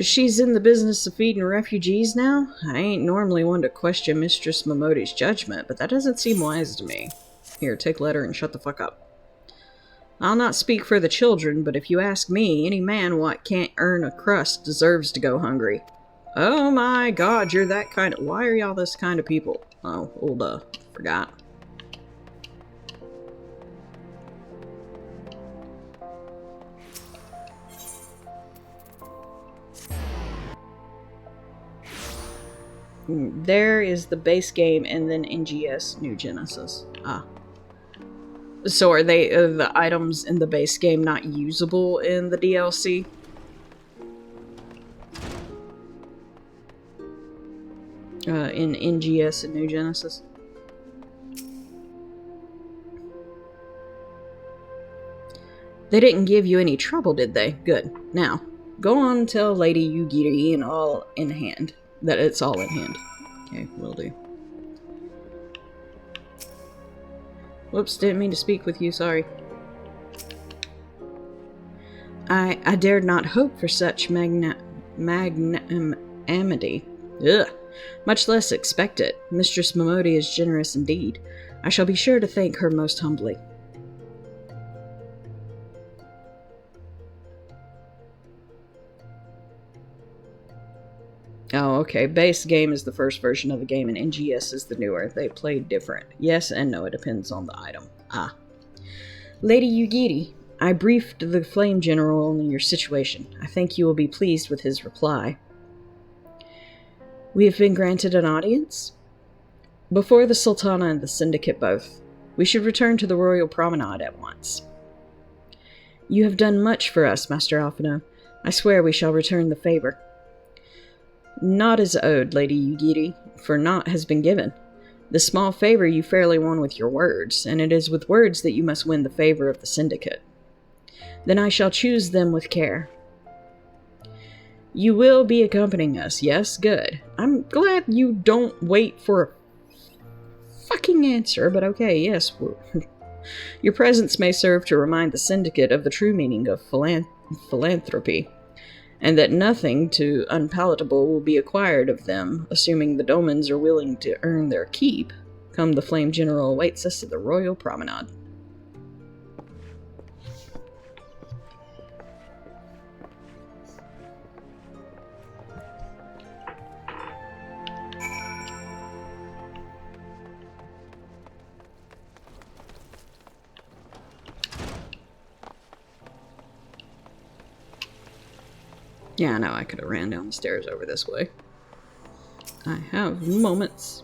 She's in the business of feeding refugees now? I ain't normally one to question Mistress Momodi's judgment, but that doesn't seem wise to me. Here, take letter and shut the fuck up. I'll not speak for the children, but if you ask me, any man what can't earn a crust deserves to go hungry. Oh my god, you're that kind of— why are y'all this kind of people? Oh, forgot. There is the base game and then NGS New Genesis. Ah. So are the items in the base game not usable in the DLC? In NGS and New Genesis? They didn't give you any trouble, did they? Good. Now, go on and tell Lady Yugiri and all in hand. That it's all in hand. Okay, will do. Whoops, didn't mean to speak with you, sorry. I dared not hope for such magnanimity. Ugh. Much less expect it. Mistress Momodi is generous indeed. I shall be sure to thank her most humbly. Oh, okay. Base game is the first version of the game, and NGS is the newer. They play different. Yes and no, it depends on the item. Ah. Lady Yugiri, I briefed the Flame General on your situation. I think you will be pleased with his reply. We have been granted an audience? Before the Sultana and the Syndicate both. We should return to the Royal Promenade at once. You have done much for us, Master Alphino. I swear we shall return the favor. Naught is owed, Lady Yugiri, for naught has been given. The small favor you fairly won with your words, and it is with words that you must win the favor of the Syndicate. Then I shall choose them with care. You will be accompanying us, yes? Good. I'm glad you don't wait for a fucking answer, but okay, yes. Your presence may serve to remind the Syndicate of the true meaning of philanthropy, and that nothing too unpalatable will be acquired of them, assuming the Domans are willing to earn their keep, come the Flame General awaits us at the Royal Promenade. Yeah, I know, I could have ran down the stairs over this way. I have moments.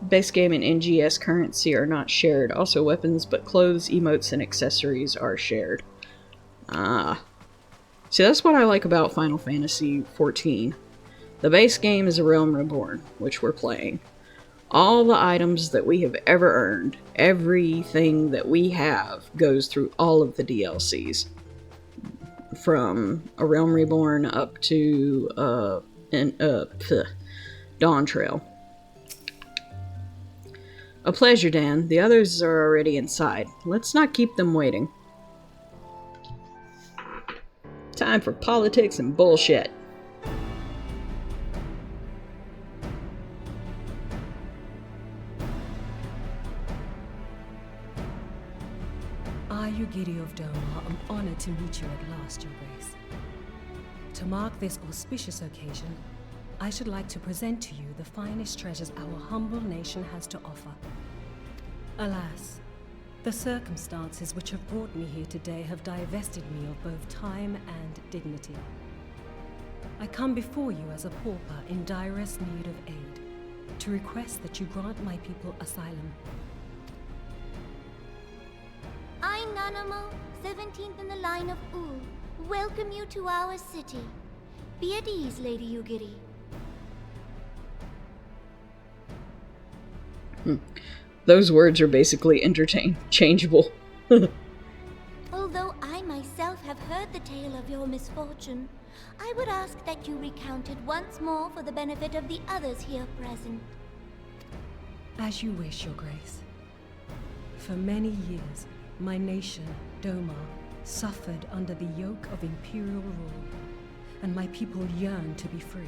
Base game and NGS currency are not shared. Also weapons, but clothes, emotes, and accessories are shared. Ah. See, that's what I like about Final Fantasy XIV. The base game is a Realm Reborn, which we're playing. All the items that we have ever earned, everything that we have, goes through all of the DLCs. From A Realm Reborn up to Dawntrail. A pleasure, Dan. The others are already inside. Let's not keep them waiting. Time for politics and bullshit. I, Yugiri of Doma, am honored to meet you at last, Your Grace. To mark this auspicious occasion, I should like to present to you the finest treasures our humble nation has to offer. Alas, the circumstances which have brought me here today have divested me of both time and dignity. I come before you as a pauper in direst need of aid, to request that you grant my people asylum. I, Nanamo, 17th in the line of Ul, welcome you to our city. Be at ease, Lady Yugiri. Those words are basically interchangeable. Although I myself have heard the tale of your misfortune, I would ask that you recount it once more for the benefit of the others here present. As you wish, Your Grace. For many years, my nation, Doma, suffered under the yoke of imperial rule, and my people yearned to be free.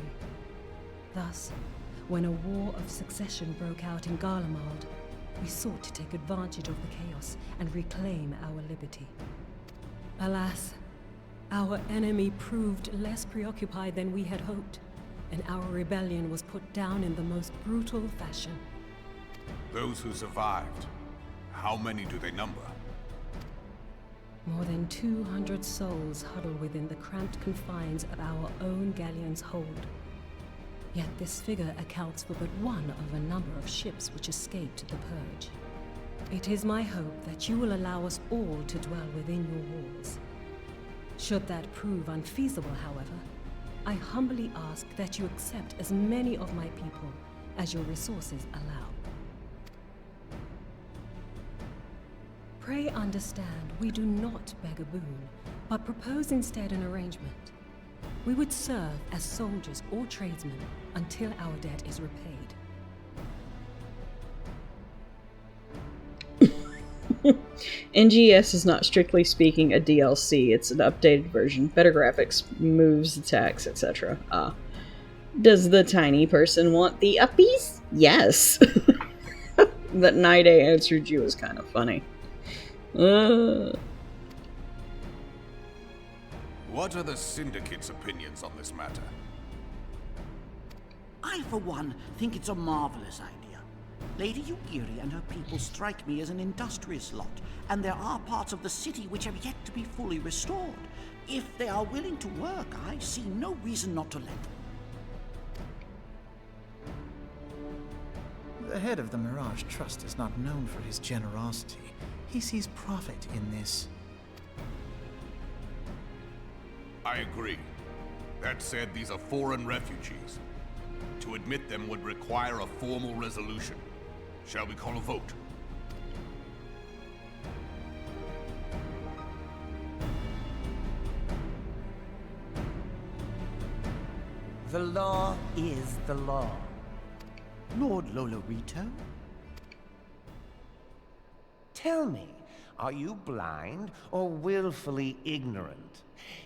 Thus, when a war of succession broke out in Garlemald, we sought to take advantage of the chaos and reclaim our liberty. Alas, our enemy proved less preoccupied than we had hoped, and our rebellion was put down in the most brutal fashion. Those who survived, how many do they number? More than 200 souls huddle within the cramped confines of our own galleon's hold. Yet this figure accounts for but one of a number of ships which escaped the Purge. It is my hope that you will allow us all to dwell within your walls. Should that prove unfeasible, however, I humbly ask that you accept as many of my people as your resources allow. Pray understand, we do not beg a boon, but propose instead an arrangement. We would serve as soldiers or tradesmen until our debt is repaid. NGS is not strictly speaking a DLC, it's an updated version. Better graphics, moves, attacks, etc. Does the tiny person want the uppies? Yes. That Night A answered you is kind of funny. What are the Syndicate's opinions on this matter? I, for one, think it's a marvelous idea. Lady Yugiri and her people strike me as an industrious lot, and there are parts of the city which have yet to be fully restored. If they are willing to work, I see no reason not to let them. The head of the Mirage Trust is not known for his generosity. He sees profit in this. I agree. That said, these are foreign refugees. To admit them would require a formal resolution. Shall we call a vote? The law is the law. Lord Lolorito? Tell me, are you blind or willfully ignorant?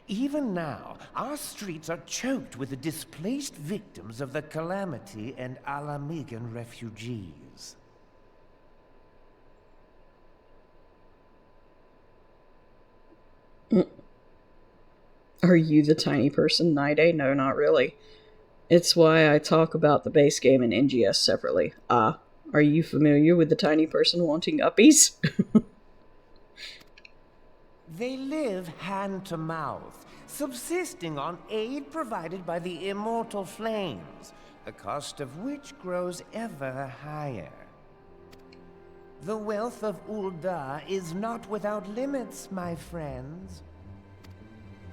Even now, our streets are choked with the displaced victims of the Calamity and Alamigan refugees. Are you the tiny person, Night A? No, not really. It's why I talk about the base game and NGS separately. Are you familiar with the tiny person wanting uppies? They live hand to mouth, subsisting on aid provided by the immortal flames, the cost of which grows ever higher. The wealth of Ul'dah is not without limits, my friends.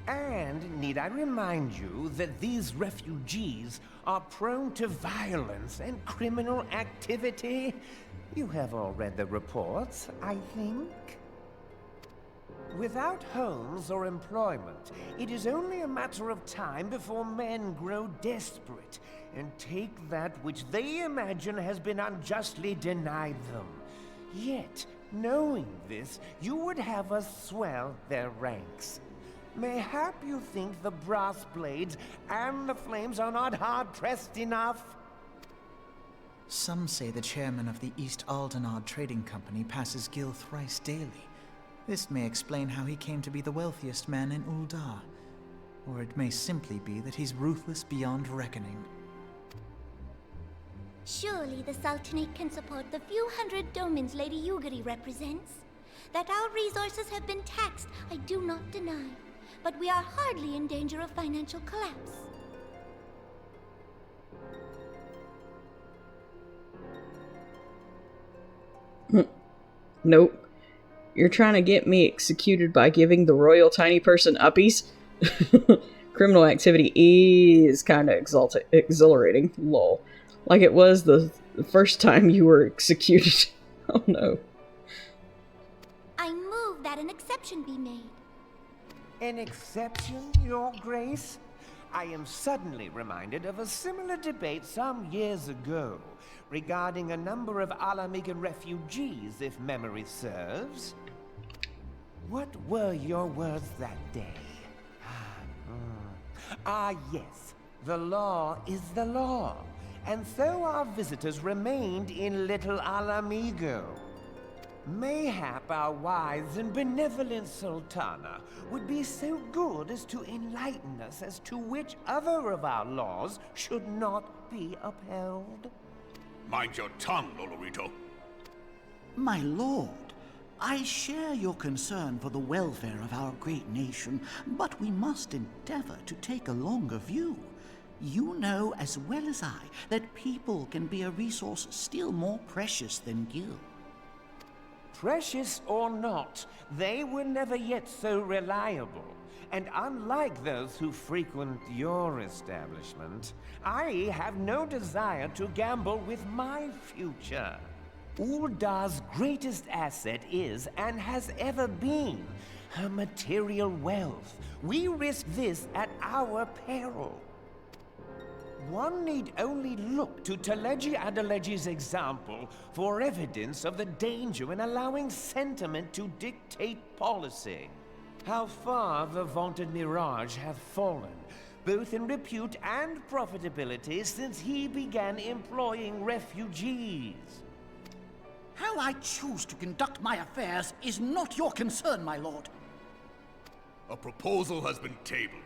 And need I remind you that these refugees are prone to violence and criminal activity? You have all read the reports, I think. Without homes or employment, it is only a matter of time before men grow desperate and take that which they imagine has been unjustly denied them. Yet, knowing this, you would have us swell their ranks. Mayhap you think the brass blades and the flames are not hard-pressed enough? Some say the chairman of the East Aldenard Trading Company passes Gil thrice daily. This may explain how he came to be the wealthiest man in Ul'dah. Or it may simply be that he's ruthless beyond reckoning. Surely the Sultanate can support the few hundred domins Lady Yugiri represents. That our resources have been taxed, I do not deny. But we are hardly in danger of financial collapse. Nope. You're trying to get me executed by giving the royal tiny person uppies? Criminal activity is kind of exhilarating. Lol. Like it was the first time you were executed. Oh no. I move that an exception be made. An exception, Your Grace? I am suddenly reminded of a similar debate some years ago regarding a number of Alamigan refugees, if memory serves. What were your words that day? Yes. The law is the law. And so our visitors remained in Little Alamigo. Mayhap our wise and benevolent Sultana would be so good as to enlighten us as to which other of our laws should not be upheld. Mind your tongue, Lolorito. My lord, I share your concern for the welfare of our great nation, but we must endeavor to take a longer view. You know as well as I that people can be a resource still more precious than Gil. Precious or not, they were never yet so reliable. And unlike those who frequent your establishment, I have no desire to gamble with my future. Ul'dah's greatest asset is, and has ever been, her material wealth. We risk this at our peril. One need only look to Teleji Adeleji's example for evidence of the danger in allowing sentiment to dictate policy. How far the vaunted Mirage hath fallen, both in repute and profitability, since he began employing refugees. How I choose to conduct my affairs is not your concern, my lord. A proposal has been tabled.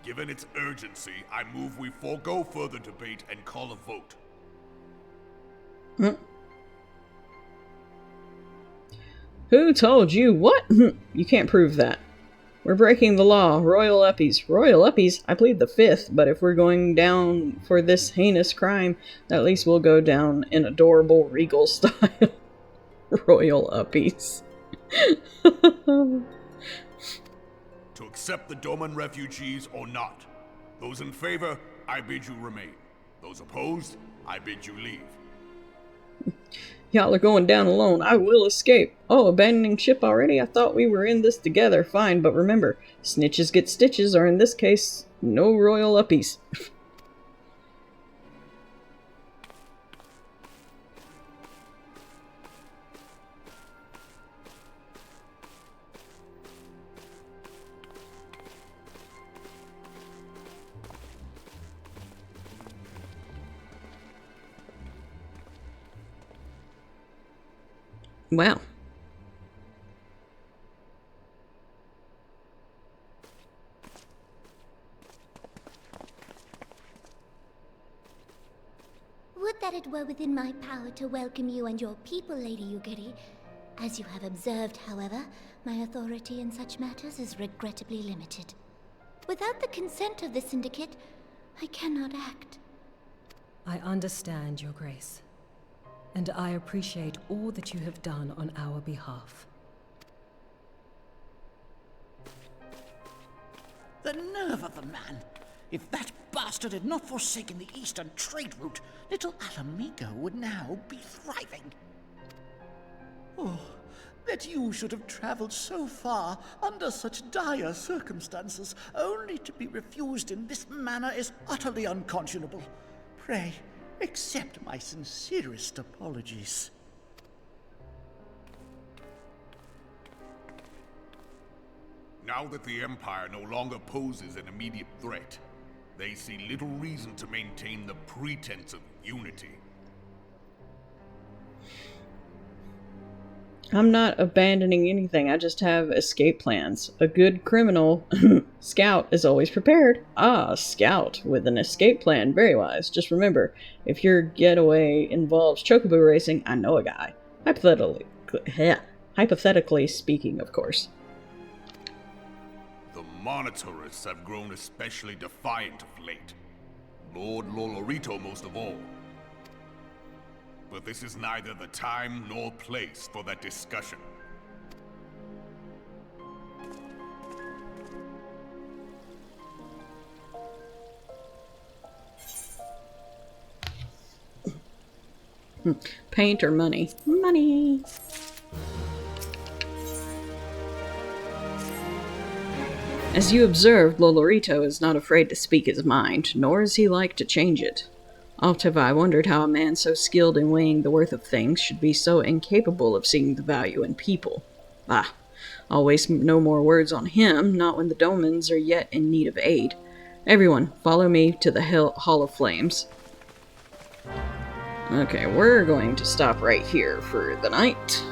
Given its urgency, I move we forego further debate and call a vote. Who told you what? You can't prove that. We're breaking the law. Royal Uppies. Royal Uppies? I plead the fifth, but if we're going down for this heinous crime, at least we'll go down in adorable regal style. Royal Uppies. To accept the Doman refugees or not. Those in favor, I bid you remain. Those opposed, I bid you leave. Y'all are going down alone. I will escape. Oh, abandoning ship already? I thought we were in this together. Fine, but remember, snitches get stitches, or in this case, no Royal Uppies. Wow. Would that it were within my power to welcome you and your people, Lady Yugiri. As you have observed, however, my authority in such matters is regrettably limited. Without the consent of the Syndicate, I cannot act. I understand, Your Grace. And I appreciate all that you have done on our behalf. The nerve of the man! If that bastard had not forsaken the eastern trade route, little Alamigo would now be thriving. Oh, that you should have traveled so far under such dire circumstances, only to be refused in this manner is utterly unconscionable. Pray, accept my sincerest apologies. Now that the Empire no longer poses an immediate threat, they see little reason to maintain the pretense of unity. I'm not abandoning anything, I just have escape plans. A good criminal scout is always prepared. Ah, scout with an escape plan, very wise. Just remember, if your getaway involves chocobo racing, I know a guy. Hypothetically speaking, of course. The Monitorists have grown especially defiant of late. Lord Lolorito most of all. But this is neither the time nor place for that discussion. Paint or money? Money! As you observed, Lolorito is not afraid to speak his mind, nor is he like to change it. Oft have I wondered how a man so skilled in weighing the worth of things should be so incapable of seeing the value in people. Bah, I'll waste no more words on him, not when the Domans are yet in need of aid. Everyone, follow me to the Hall of Flames. Okay, we're going to stop right here for the night.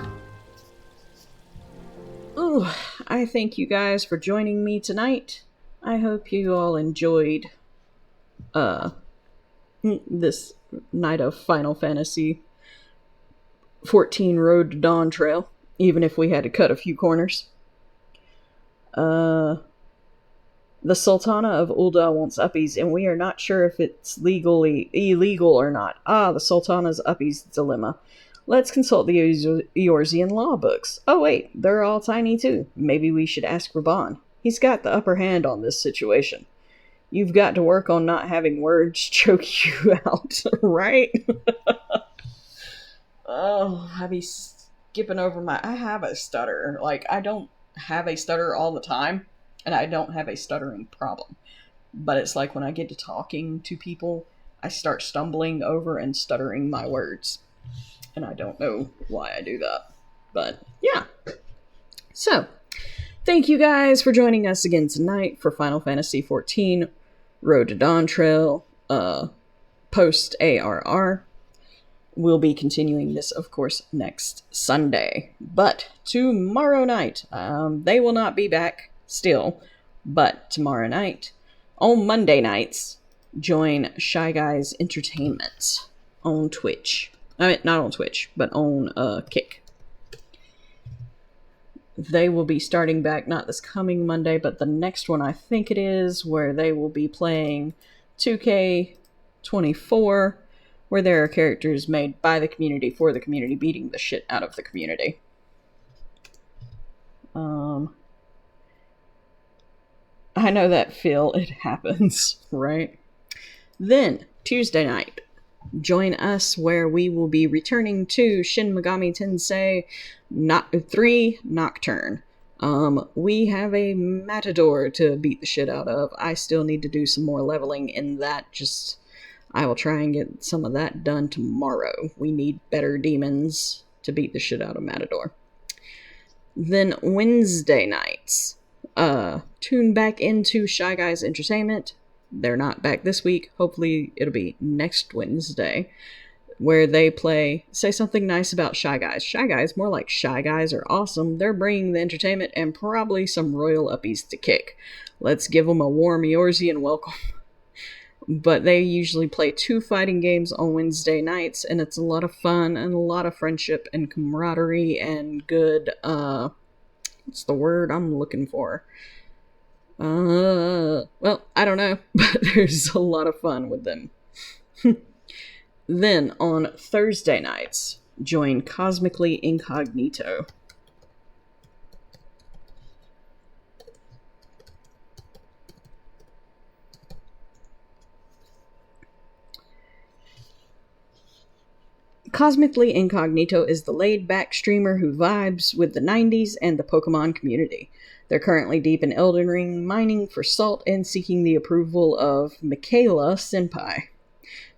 Ooh, I thank you guys for joining me tonight. I hope you all enjoyed, this night of Final Fantasy XIV Road to Dawntrail, even if we had to cut a few corners. The Sultana of Ul'dah wants uppies, and we are not sure if it's illegal or not. Ah, the Sultana's uppies dilemma. Let's consult the Eorzean law books. Oh wait, they're all tiny too. Maybe we should ask Raban. He's got the upper hand on this situation. You've got to work on not having words choke you out, right? Oh, I be skipping over I have a stutter. Like, I don't have a stutter all the time, and I don't have a stuttering problem. But it's like when I get to talking to people, I start stumbling over and stuttering my words. And I don't know why I do that. But yeah. So, thank you guys for joining us again tonight for Final Fantasy XIV Road to Dawntrail post ARR. We'll be continuing this, of course, next Sunday. But tomorrow night, they will not be back still. But tomorrow night, on Monday nights, join Shy Guys Entertainment on Twitch. I mean, not on Twitch, but on Kick. They will be starting back not this coming Monday, but the next one I think it is, where they will be playing 2K24, where there are characters made by the community for the community, beating the shit out of the community. I know that, Phil. It happens, right? Then, Tuesday night, join us where we will be returning to Shin Megami Tensei 3 Nocturne. We have a Matador to beat the shit out of. I still need to do some more leveling in that. I will try and get some of that done tomorrow. We need better demons to beat the shit out of Matador. Then Wednesday nights, tune back into Shy Guys Entertainment. They're not back this week. Hopefully it'll be next Wednesday, where they play Say Something Nice About Shy Guys. Shy Guys, more like Shy Guys, are awesome. They're bringing the entertainment and probably some royal uppies to kick. Let's give them a warm Eorzean welcome. But they usually play 2 fighting games on Wednesday nights, and it's a lot of fun and a lot of friendship and camaraderie and good, what's the word I'm looking for? Well, I don't know, but there's a lot of fun with them. Then, on Thursday nights, join Cosmically Incognito. Cosmically Incognito is the laid-back streamer who vibes with the 90s and the Pokemon community. They're currently deep in Elden Ring, mining for salt and seeking the approval of Michaela Senpai.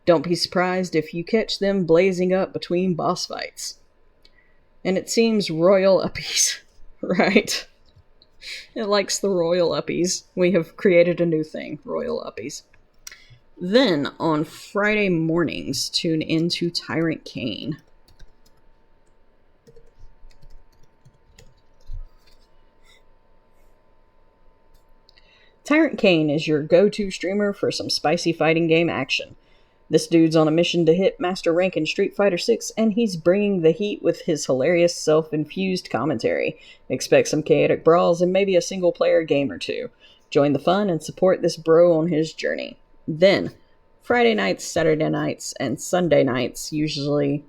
Don't be surprised if you catch them blazing up between boss fights. And it seems royal uppies, right? It likes the royal uppies. We have created a new thing, royal uppies. Then, on Friday mornings, tune into Tyrant Kane. Tyrant Kane is your go-to streamer for some spicy fighting game action. This dude's on a mission to hit Master Rank in Street Fighter VI, and he's bringing the heat with his hilarious self-infused commentary. Expect some chaotic brawls and maybe a single-player game or two. Join the fun and support this bro on his journey. Then, Friday nights, Saturday nights, and Sunday nights, usually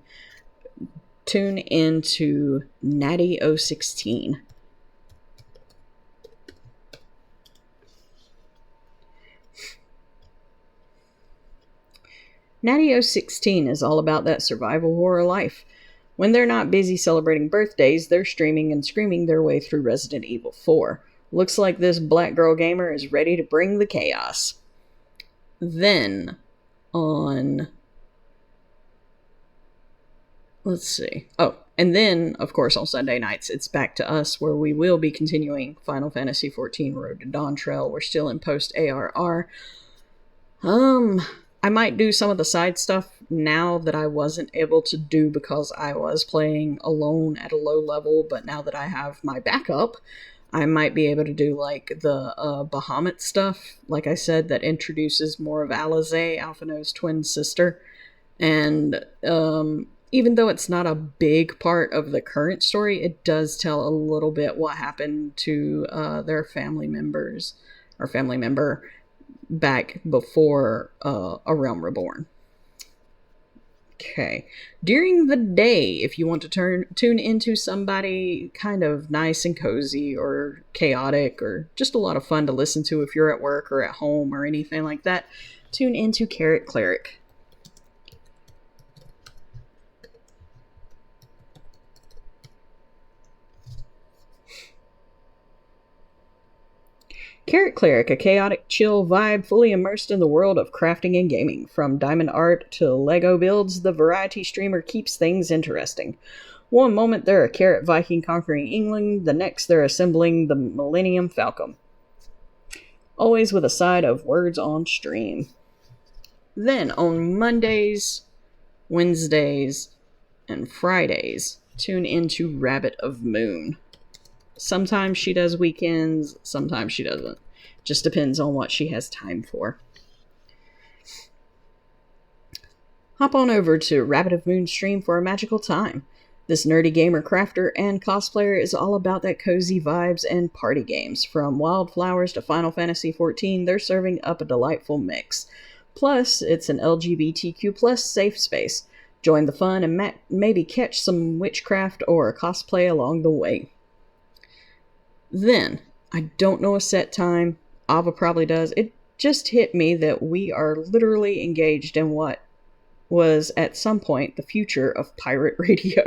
tune into Natty 016. Natty 016 is all about that survival horror life. When they're not busy celebrating birthdays, they're streaming and screaming their way through Resident Evil 4. Looks like this black girl gamer is ready to bring the chaos. Then, on... let's see. Oh, and then, of course, on Sunday nights, it's back to us, where we will be continuing Final Fantasy XIV Road to Dawntrail. We're still in post-ARR. I might do some of the side stuff now that I wasn't able to do because I was playing alone at a low level, but now that I have my backup, I might be able to do, like, the Bahamut stuff, like I said, that introduces more of Alizé, Alphinaud's twin sister. And even though it's not a big part of the current story, it does tell a little bit what happened to their family members, or family member, back before A Realm Reborn. Okay. During the day, if you want to tune into somebody kind of nice and cozy or chaotic or just a lot of fun to listen to if you're at work or at home or anything like that, tune into Carrot Cleric. Carrot Cleric, a chaotic, chill vibe fully immersed in the world of crafting and gaming. From diamond art to Lego builds, the variety streamer keeps things interesting. One moment they're a carrot Viking conquering England, the next they're assembling the Millennium Falcon. Always with a side of words on stream. Then on Mondays, Wednesdays, and Fridays, tune into Rabbit of Moon. Sometimes she does weekends, sometimes she doesn't. Just depends on what she has time for. Hop on over to Rabbit of Moon stream for a magical time. This nerdy gamer, crafter, and cosplayer is all about that cozy vibes and party games. From Wildflowers to Final Fantasy XIV, they're serving up a delightful mix. Plus, it's an LGBTQ+ safe space. Join the fun and maybe catch some witchcraft or cosplay along the way. Then, I don't know a set time. Ava probably does. It just hit me that we are literally engaged in what was at some point the future of pirate radio.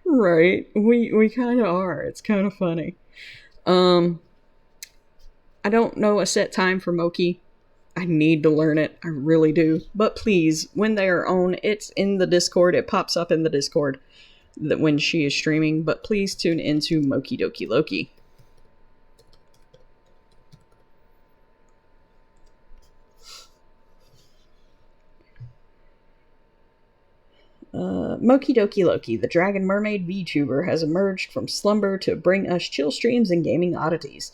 Right? We kind of are. It's kind of funny. I don't know a set time for Moki. I need to learn it. I really do. But please, when they are on, it's in the Discord. It pops up in the Discord that when she is streaming. But please tune into Moki Doki Loki. Moki Doki Loki, the Dragon Mermaid VTuber, has emerged from slumber to bring us chill streams and gaming oddities.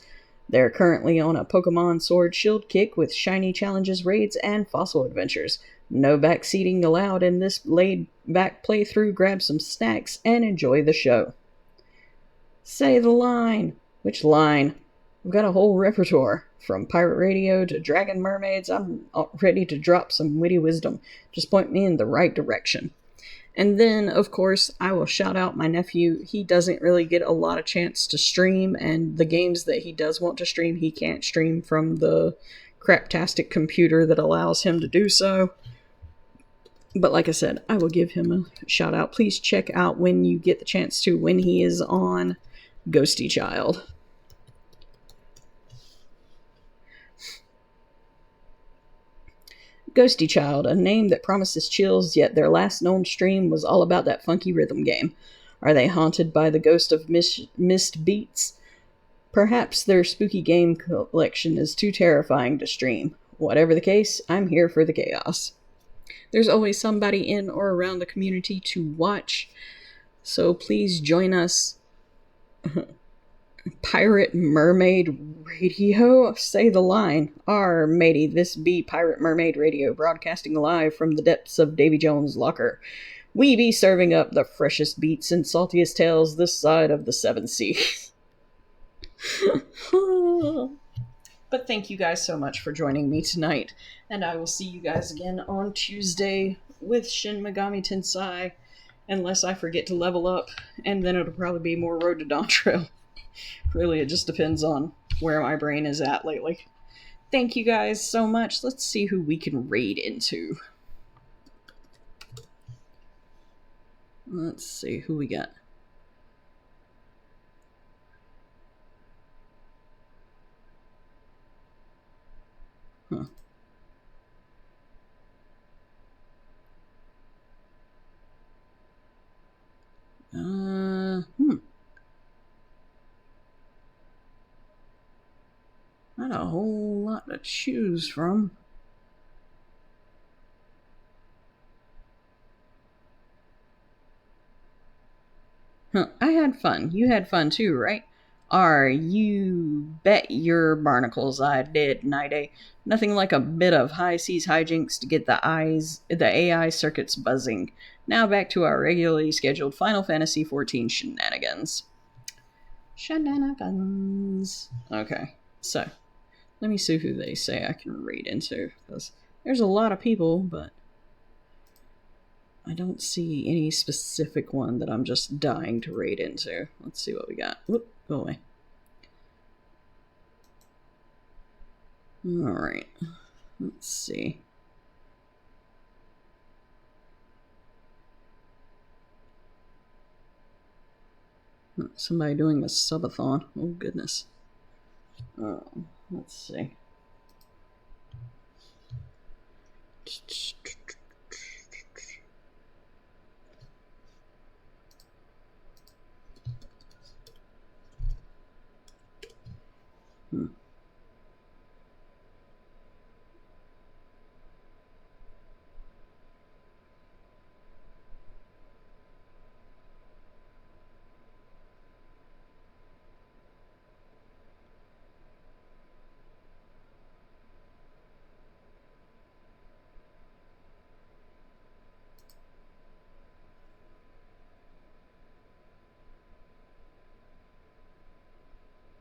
They're currently on a Pokemon Sword Shield kick with shiny challenges, raids, and fossil adventures. No backseating allowed in this laid-back playthrough. Grab some snacks and enjoy the show. Say the line. Which line? I've got a whole repertoire. From pirate radio to dragon mermaids, I'm ready to drop some witty wisdom. Just point me in the right direction. And then, of course, I will shout out my nephew. He doesn't really get a lot of chance to stream, and the games that he does want to stream, he can't stream from the craptastic computer that allows him to do so. But like I said, I will give him a shout out. Please check out when you get the chance to, when he is on Ghosty Child. Ghosty Child, a name that promises chills, yet their last known stream was all about that funky rhythm game. Are they haunted by the ghost of missed beats? Perhaps their spooky game collection is too terrifying to stream. Whatever the case, I'm here for the chaos. There's always somebody in or around the community to watch, so please join us. Pirate Mermaid Radio? Say the line. Matey, this be Pirate Mermaid Radio, broadcasting live from the depths of Davy Jones' locker. We be serving up the freshest beats and saltiest tales this side of the seven seas. But thank you guys so much for joining me tonight, and I will see you guys again on Tuesday with Shin Megami Tensei, unless I forget to level up, and then it'll probably be more Road to Dawntrail. Really, it just depends on where my brain is at lately. Thank you guys so much. Let's see who we can raid into. Let's see who we got. Huh. Not a whole lot to choose from. I had fun. You had fun too, right? You bet your barnacles I did, Nighty. Nothing like a bit of high seas hijinks to get the AI circuits buzzing. Now back to our regularly scheduled Final Fantasy XIV shenanigans. Okay, so let me see who they say I can raid into, because there's a lot of people, but I don't see any specific one that I'm just dying to raid into. Let's see what we got. Whoop, go away. Alright, let's see. Somebody doing a subathon. Oh, goodness. Let's see.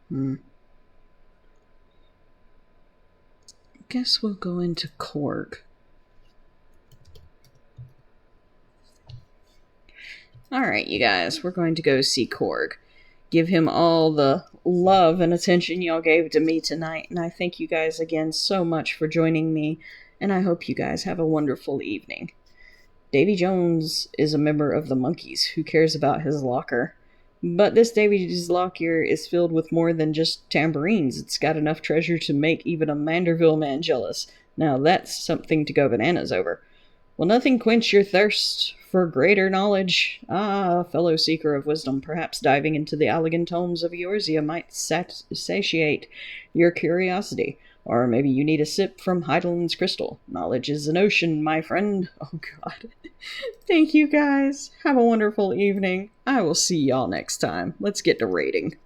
Hmm. Guess we'll go into Korg. Alright, you guys, we're going to go see Korg. Give him all the love and attention y'all gave to me tonight, and I thank you guys again so much for joining me, and I hope you guys have a wonderful evening. Davy Jones is a member of the Monkeys who cares about his locker. But this Davy's locker is filled with more than just tambourines. It's got enough treasure to make even a Manderville man jealous. Now that's something to go bananas over. Will nothing quench your thirst for greater knowledge? Ah, fellow seeker of wisdom, perhaps diving into the elegant tomes of Eorzea might satiate your curiosity. Or maybe you need a sip from Heidelin's crystal. Knowledge is an ocean, my friend. Oh, God. Thank you, guys. Have a wonderful evening. I will see y'all next time. Let's get to raiding.